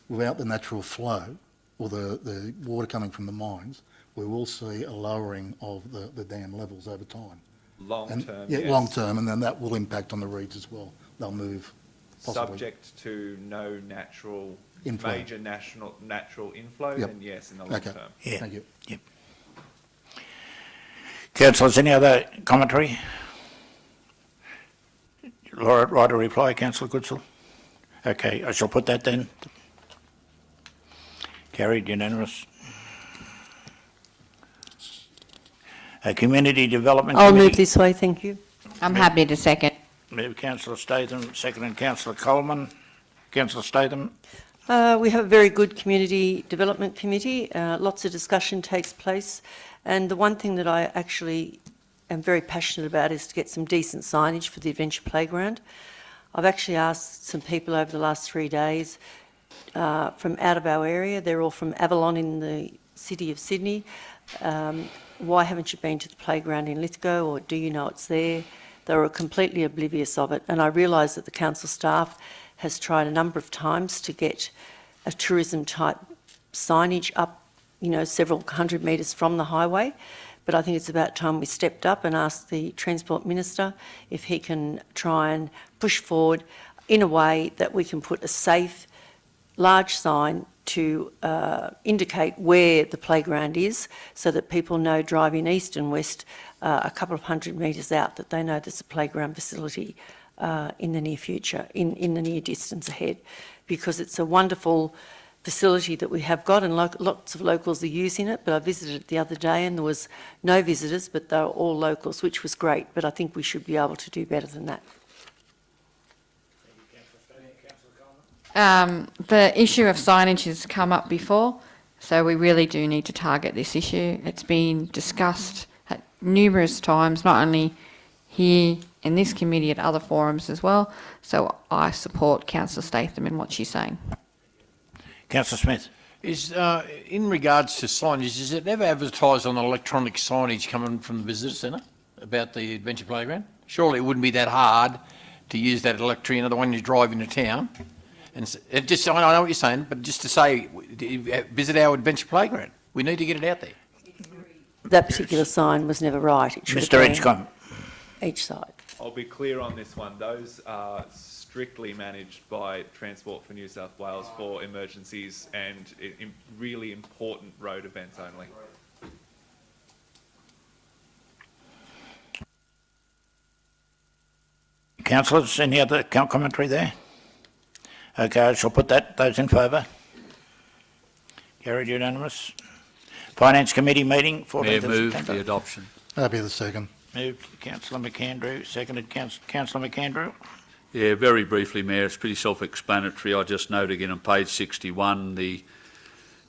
without the natural flow or the water coming from the mines, we will see a lowering of the dam levels over time. Long And- term, Yeah, yes. long term, and then that will impact on the reeds as well. They'll move possibly. Subject to no natural, Inflow. major natural inflow, Yep. then yes, in the long Okay. term. Yeah. Thank you. Yep. Councillors, any other commentary? Laura, right a reply, Councillor Goodsall? Okay, I shall put that then. Carried, unanimous. Community Development I'll Committee. move this way, thank you. I'm happy to second. Moved Councillor Statham, seconded Councillor Coleman. Councillor Statham? We have a very good community development committee. Lots of discussion takes place. And the one thing that I actually am very passionate about is to get some decent signage for the adventure playground. I've actually asked some people over the last 3 days from out of our area. They're all from Avalon in the city of Sydney. Why haven't you been to the playground in Lithgow, or do you know it's there? They were completely oblivious of it. And I realise that the council staff has tried a number of times to get a tourism type signage up, you know, several hundred metres from the highway. But I think it's about time we stepped up and asked the Transport Minister if he can try and push forward in a way that we can put a safe, large sign to indicate where the playground is, so that people know driving east and west a couple of hundred metres out that they know there's a playground facility in the near future, in the near distance ahead, because it's a wonderful facility that we have got, and lots of locals are using it. But I visited it the other day and there was no visitors, but they were all locals, which was great. But I think we should be able to do better than that. The issue of signage has come up before, so we really do need to target this issue. It's been discussed at numerous times, not only here in this committee, at other forums as well. So I support Councillor Statham in what she's saying. Councillor Smith? Is, in regards to signage, is it ever advertised on electronic signage coming from the visitor centre about the adventure playground? Surely it wouldn't be that hard to use that electric, you know, the one you drive into town. And it just, I know what you're saying, but just to say, visit our adventure playground. We need to get it out there. That particular sign was never right. It should have Mr been Edgecombe? each side. I'll be clear on this one. Those are strictly managed by Transport for New South Wales for emergencies and really important road events only. Councillors, any other commentary there? Okay, I shall put that. Those in favour? Carried, unanimous. Finance Committee meeting, 14th Mayor, of move September. the adoption. That'll be the second. Moved Councillor McAndrew, seconded Councillor McAndrew. Yeah, very briefly, Mayor, it's pretty self-explanatory. I just note again on page 61, the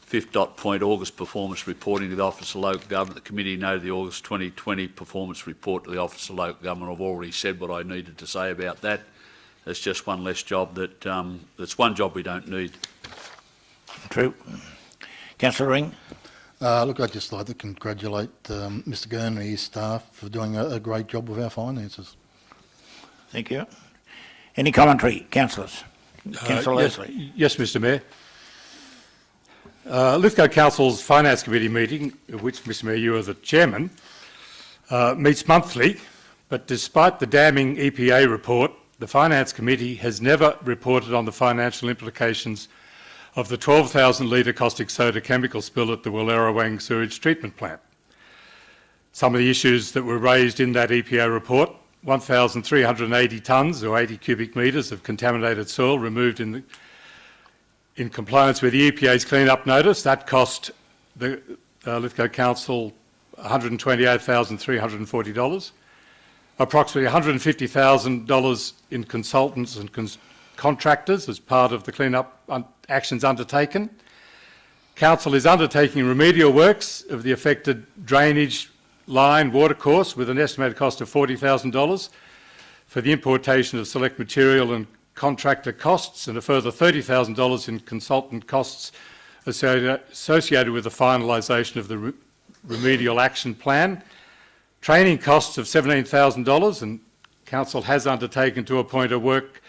fifth dot point, August performance reporting to the Office of Local Government. The committee noted the August 2020 performance report to the Office of Local Government. I've already said what I needed to say about that. It's just one less job that's one job we don't need. True. Councillor Ring. Look, I'd just like to congratulate Mr Gurn and his staff for doing a great job with our finances. Thank you. Any commentary, councillors? Councillor Yes, Leslie. yes, Mr Mayor. Lithgow Council's Finance Committee meeting, of which, Mr Mayor, you are the chairman, meets monthly, but despite the damning EPA report, the Finance Committee has never reported on the financial implications of the 12,000 litre caustic soda chemical spill at the Wallerawang sewage treatment plant. Some of the issues that were raised in that EPA report: 1,380 tonnes or 80 cubic metres of contaminated soil removed in compliance with the EPA's clean-up notice. That cost the Lithgow Council $128,340. Approximately $150,000 in consultants and contractors as part of the clean-up actions undertaken. Council is undertaking remedial works of the affected drainage line watercourse with an estimated cost of $40,000 for the importation of select material and contractor costs, and a further $30,000 in consultant costs associated with the finalisation of the remedial action plan. Training costs of $17,000, and Council has undertaken to appoint a work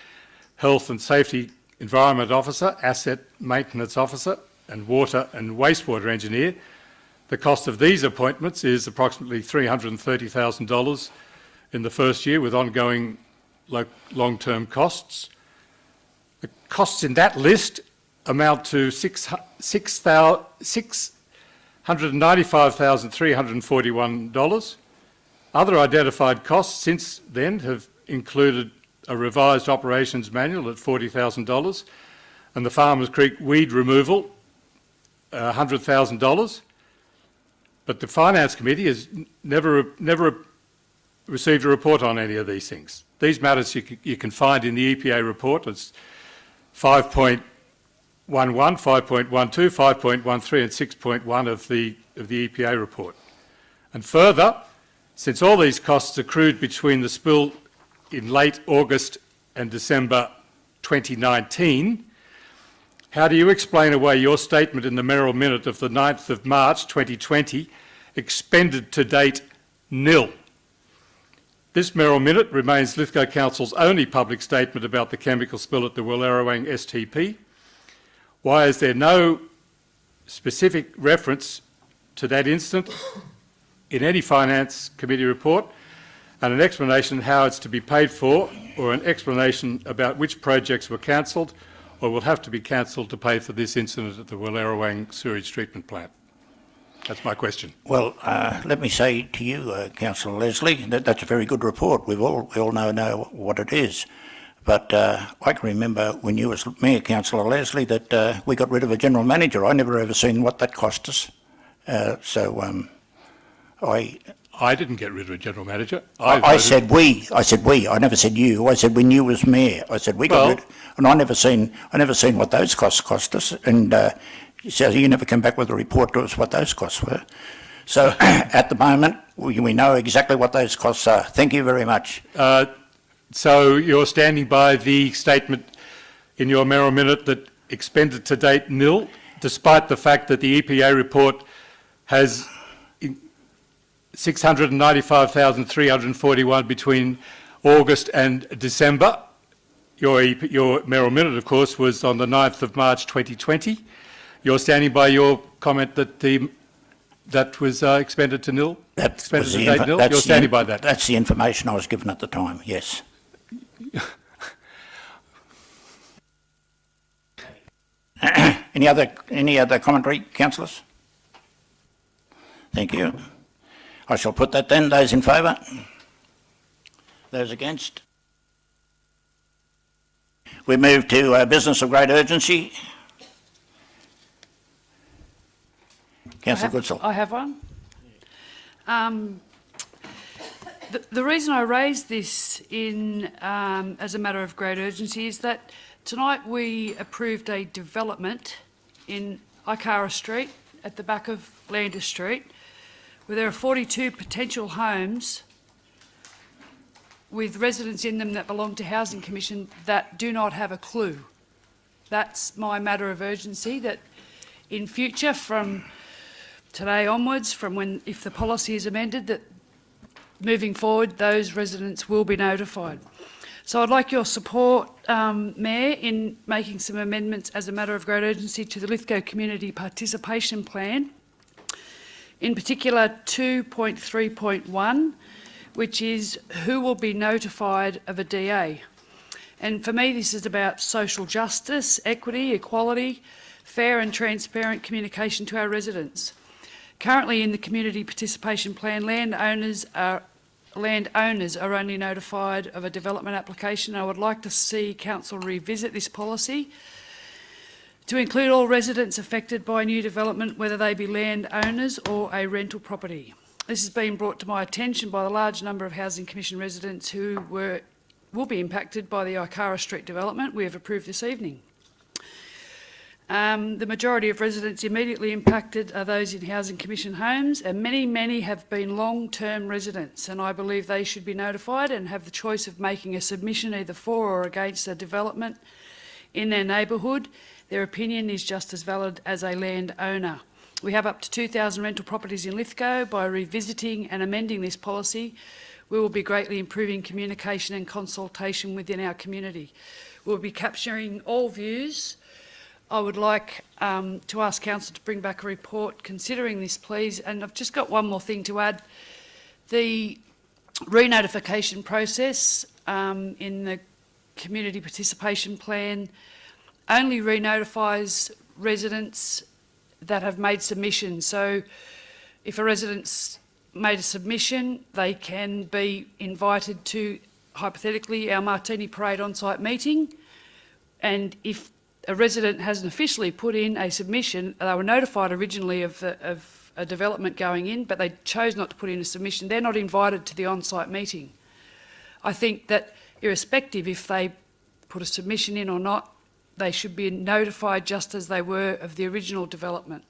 health and safety environment officer, asset maintenance officer and water and wastewater engineer. The cost of these appointments is approximately $330,000 in the first year, with ongoing long-term costs. The costs in that list amount to $695,341. Other identified costs since then have included a revised operations manual at $40,000 and the Farmers Creek weed removal, $100,000. But the Finance Committee has never received a report on any of these things. These matters you can find in the EPA report. It's 5.11, 5.12, 5.13 and 6.1 of the EPA report. And further, since all these costs accrued between the spill in late August and December 2019, how do you explain away your statement in the Merrill Minute of the 9th of March 2020, expended to date nil? This Merrill Minute remains Lithgow Council's only public statement about the chemical spill at the Wallerawang STP. Why is there no specific reference to that incident in any Finance Committee report, and an explanation how it's to be paid for, or an explanation about which projects were cancelled or will have to be cancelled to pay for this incident at the Wallerawang sewage treatment plant? That's my question. Well, let me say to you, Councillor Leslie, that's a very good report. We all know what it is. But I can remember when you was Mayor, Councillor Leslie, that we got rid of a general manager. I never ever seen what that cost us. I didn't get rid of a general manager. I said we. I never said you. I said when you was mayor. I said we got rid, and I never seen what those costs cost us. And so you never come back with a report to us what those costs were. So at the moment we know exactly what those costs are. Thank you very much. So you're standing by the statement in your Merrill Minute that expended to date nil, despite the fact that the EPA report has $695,341 between August and December. Your Merrill Minute, of course, was on the 9th of March 2020. You're standing by your comment that that was expended to nil? Expended to date nil? You're standing by that? That's the information I was given at the time, yes. Any other commentary, councillors? Thank you. I shall put that then. Those in favour? Those against? We move to business of great urgency. Councillor Goodsall. I have one. The reason I raised this in, as a matter of great urgency is that tonight we approved a development in Ikara Street at the back of Landers Street, where there are 42 potential homes with residents in them that belong to Housing Commission that do not have a clue. That's my matter of urgency, that in future, from today onwards, from when, if the policy is amended, that moving forward, those residents will be notified. So I'd like your support, Mayor, in making some amendments as a matter of great urgency to the Lithgow Community Participation Plan, in particular 2.3.1, which is who will be notified of a DA. And for me, this is about social justice, equity, equality, fair and transparent communication to our residents. Currently in the Community Participation Plan, landowners are only notified of a development application. I would like to see Council revisit this policy to include all residents affected by new development, whether they be landowners or a rental property. This has been brought to my attention by the large number of Housing Commission residents who will be impacted by the Ikara Street development we have approved this evening. The majority of residents immediately impacted are those in Housing Commission homes, and many have been long-term residents, and I believe they should be notified and have the choice of making a submission either for or against a development in their neighbourhood. Their opinion is just as valid as a landowner. We have up to 2,000 rental properties in Lithgow. By revisiting and amending this policy, we will be greatly improving communication and consultation within our community. We'll be capturing all views. I would like to ask Council to bring back a report considering this, please. And I've just got one more thing to add. The re-notification process in the Community Participation Plan only re-notifies residents that have made submissions. So if a resident's made a submission, they can be invited to, hypothetically, our Martini Parade on-site meeting. And if a resident hasn't officially put in a submission, they were notified originally of a development going in, but they chose not to put in a submission, they're not invited to the on-site meeting. I think that irrespective if they put a submission in or not, they should be notified just as they were of the original development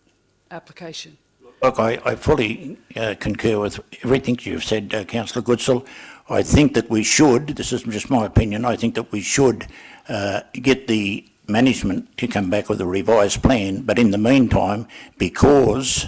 application. Look, I fully concur with everything you've said, Councillor Goodsall. I think that we should, this is just my opinion, I think that we should get the management to come back with a revised plan, but in the meantime, because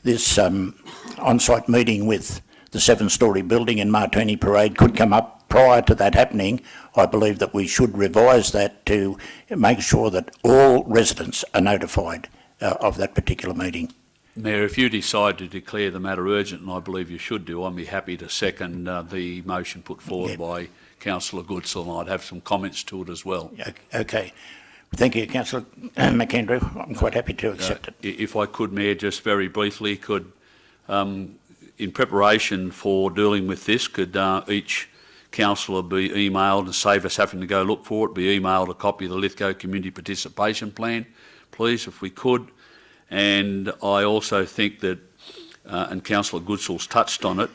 this on-site meeting with the 7-storey building in Martini Parade could come up prior to that happening, I believe that we should revise that to make sure that all residents are notified of that particular meeting. Mayor, if you decide to declare the matter urgent, and I believe you should do, I'd be happy to second the motion put forward by Councillor Goodsall, and I'd have some comments to it as well. Okay. Thank you, Councillor McAndrew. I'm quite happy to accept it. If I could, Mayor, just very briefly, could, in preparation for dealing with this, could each councillor be emailed, and save us having to go look for it, be emailed a copy of the Lithgow Community Participation Plan, please, if we could. And I also think that, and Councillor Goodsall's touched on it,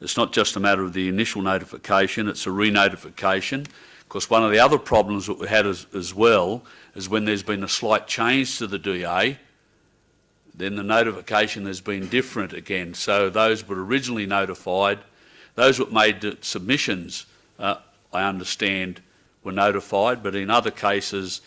it's not just a matter of the initial notification, it's a re-notification, because one of the other problems that we had as well is when there's been a slight change to the DA, then the notification has been different again. So those were originally notified, those that made the submissions, I understand, were notified, but in other cases,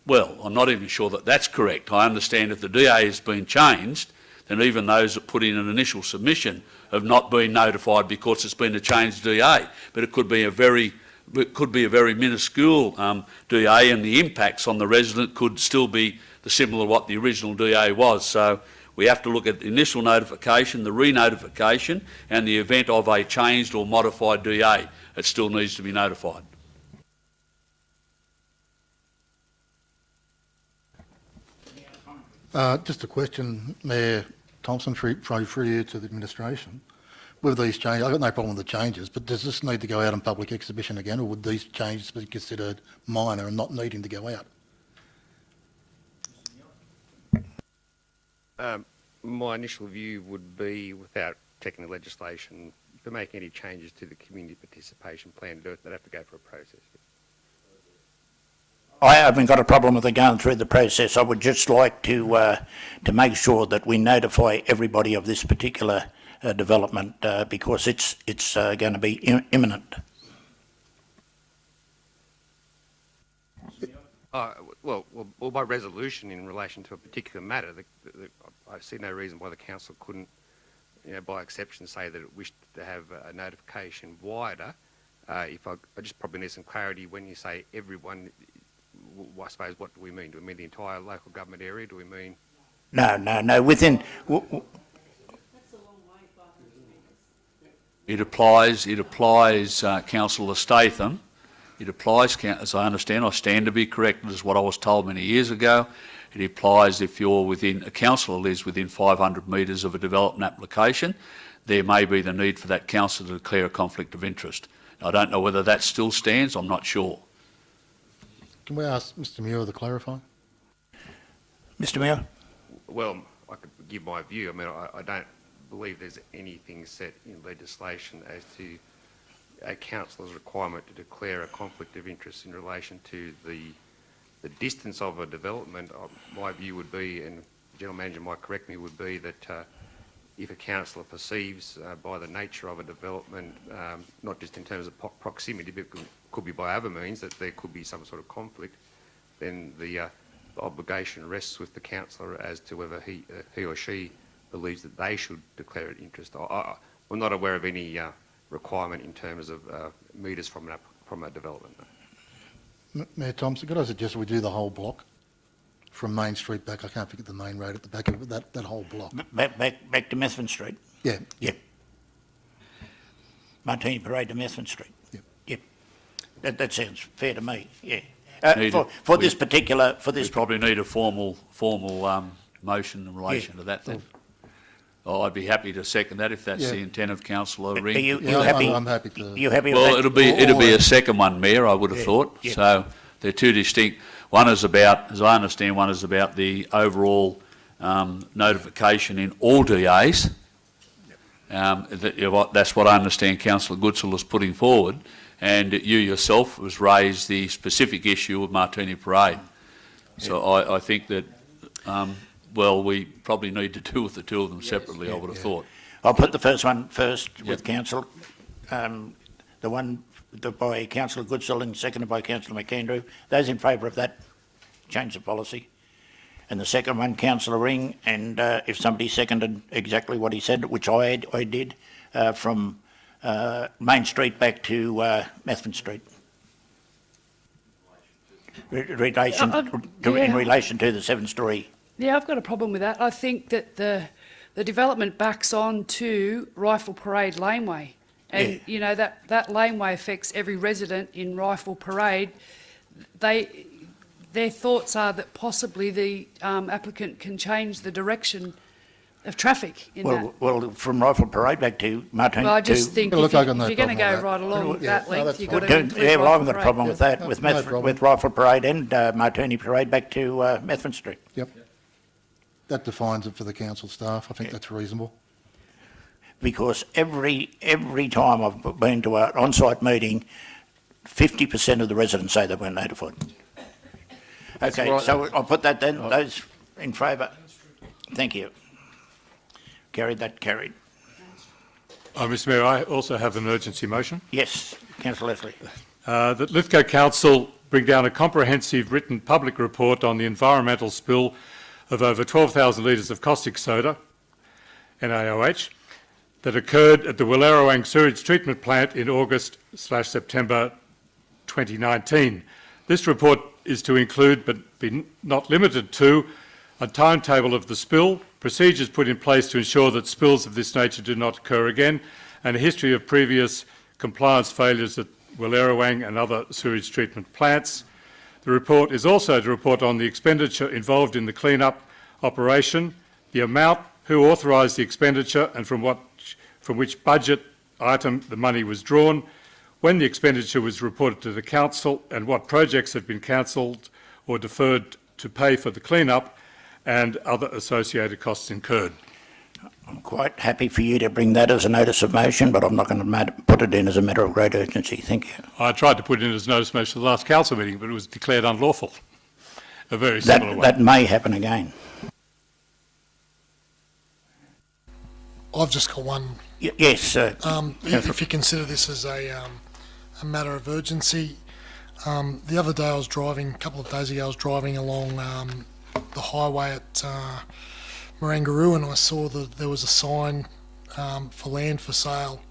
well, I'm not even sure that that's correct. I understand if the DA has been changed, then even those that put in an initial submission have not been notified because it's been a changed DA. But it could be a very minuscule DA, and the impacts on the resident could still be similar to what the original DA was. So we have to look at the initial notification, the re-notification, and the event of a changed or modified DA. It still needs to be notified. Just a question, Mayor Thompson, for you to the administration. With these changes, I've got no problem with the changes, but does this need to go out on public exhibition again, or would these changes be considered minor and not needing to go out? My initial view would be, without checking the legislation for making any changes to the community participation plan, they'd have to go for a process. I haven't got a problem with it going through the process. I would just like to make sure that we notify everybody of this particular development because it's going to be imminent. Well, by resolution in relation to a particular matter, I see no reason why the council couldn't, by exception, say that it wished to have a notification wider. I just probably need some clarity when you say everyone. I suppose, what do we mean? Do we mean the entire local government area? Do we mean? No. Within. It applies, Councillor Statham. It applies, as I understand, I stand to be corrected, as what I was told many years ago. It applies if you're within, a councillor lives within 500 metres of a development application. There may be the need for that councillor to declare a conflict of interest. I don't know whether that still stands, I'm not sure. Can we ask Mr Muir to clarify? Mr Muir? Well, I could give my view. I mean, I don't believe there's anything set in legislation as to a councillor's requirement to declare a conflict of interest in relation to the distance of a development. My view would be, and the General Manager might correct me, would be that if a councillor perceives by the nature of a development, not just in terms of proximity, but could be by other means, that there could be some sort of conflict, then the obligation rests with the councillor as to whether he or she believes that they should declare an interest. I'm not aware of any requirement in terms of metres from a development. Mayor Thompson, could I suggest we do the whole block from Main Street back? I can't forget the main road at the back of it, that whole block. Back to Methven Street? Yeah. Yep. Martini Parade to Methven Street? Yep. That sounds fair to me, yeah. For this particular... We probably need a formal motion in relation to that then. Oh, I'd be happy to second that if that's the intent of Councillor Ring. Are you happy? I'm happy to... You happy with Well, that? it'll be a second one, Mayor, I would have thought. Yeah. So they're two distinct. One is about, as I understand, one is about the overall notification in all DAs. That's what I understand Councillor Goodsall is putting forward. And you yourself has raised the specific issue of Martini Parade. So I think that, well, we probably need to deal with the two of them separately, I would have thought. I'll put the first one first with council. The one by Councillor Goodsall and seconded by Councillor McAndrew. Those in favour of that, change the policy. And the second one, Councillor Ring, and if somebody seconded exactly what he said, which I did, from Main Street back to Methven Street. In relation to the 7-storey. Yeah, I've got a problem with that. I think that the development backs on to Rifle Parade Laneway. And, you know, that laneway affects every resident in Rifle Parade. Their thoughts are that possibly the applicant can change the direction of traffic in that. Well, from Rifle Parade back to Martini... Well, I just think if you're going to go right along that length, you've got to include yeah, well, I haven't got a Rifle problem Parade. with that, with Rifle Parade and Martini Parade back to Methven Street. Yep. That defines it for the council staff. I think that's reasonable. Because every time I've been to an on-site meeting, 50% of the residents say they weren't notified. Okay, right. so I'll put that then. Those in favour? Thank you. Carried. Mr Mayor, I also have an urgency motion. Yes, Councillor Leslie. That Lithgow Council bring down a comprehensive written public report on the environmental spill of over 12,000 litres of caustic soda, NaOH, that occurred at the Wallerawang sewage treatment plant in August/September 2019. This report is to include, but be not limited to, a timetable of the spill, procedures put in place to ensure that spills of this nature do not occur again, and a history of previous compliance failures at Wallerawang and other sewage treatment plants. The report is also to report on the expenditure involved in the clean-up operation, the amount, who authorised the expenditure and from which budget item the money was drawn, when the expenditure was reported to the council and what projects have been cancelled or deferred to pay for the clean-up and other associated costs incurred. I'm quite happy for you to bring that as a notice of motion, but I'm not going to put it in as a matter of great urgency. Thank you. I tried to put it in as notice of motion at the last council meeting, but it was declared unlawful. A very similar one. That may happen again. I've just got one. Yes, sir. If you consider this as a matter of urgency, the other day a couple of days ago, I was driving along the highway at Marangaroo, and I saw that there was a sign for land for sale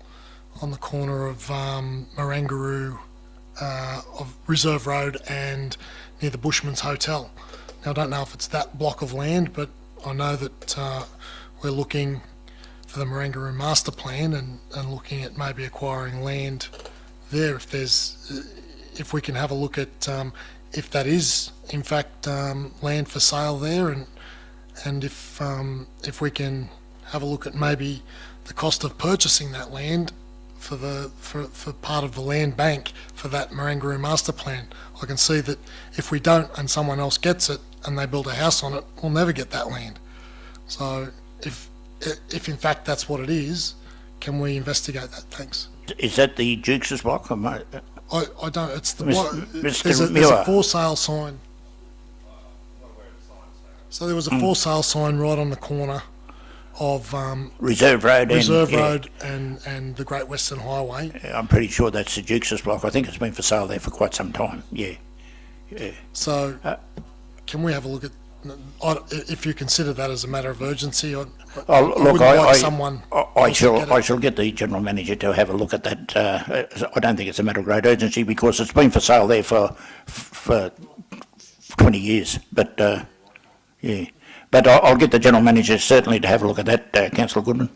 on the corner of Marangaroo, of Reserve Road and near the Bushman's Hotel. Now, I don't know if it's that block of land, but I know that we're looking for the Marangaroo Master Plan and looking at maybe acquiring land there. If we can have a look at if that is in fact land for sale there, and if we can have a look at maybe the cost of purchasing that land for part of the land bank for that Marangaroo Master Plan. I can see that if we don't and someone else gets it and they build a house on it, we'll never get that land. So if in fact that's what it is, can we investigate that? Thanks. Is that the Dukes' block? Or I don't, it's the, Mr. there's a Muir. for sale sign. So there was a for sale sign right on the corner of Reserve Road and the Great Western Highway. I'm pretty sure that's the Dukes' block. I think it's been for sale there for quite some time. Yeah. So can we have a look at, if you consider that as a matter of urgency? I shall get the General Manager to have a look at that. I don't think it's a matter of great urgency because it's been for sale there for 20 years. But, yeah. But I'll get the General Manager certainly to have a look at that, Councillor Goodman.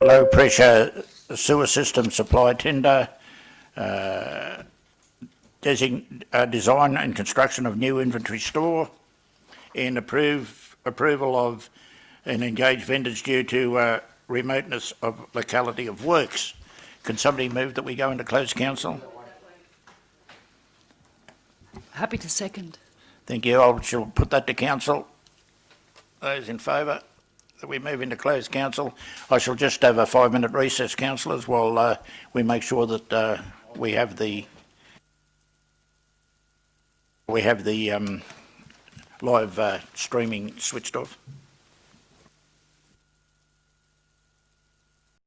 Low pressure sewer system supply tender, design and construction of new inventory store, and approval of and engage vendors due to remoteness of locality of works. Can somebody move that we go into closed council? Happy to second. Thank you. I shall put that to council. Those in favour that we move into closed council. I shall just have a 5-minute recess, councillors, while we make sure that we have the live streaming switched off.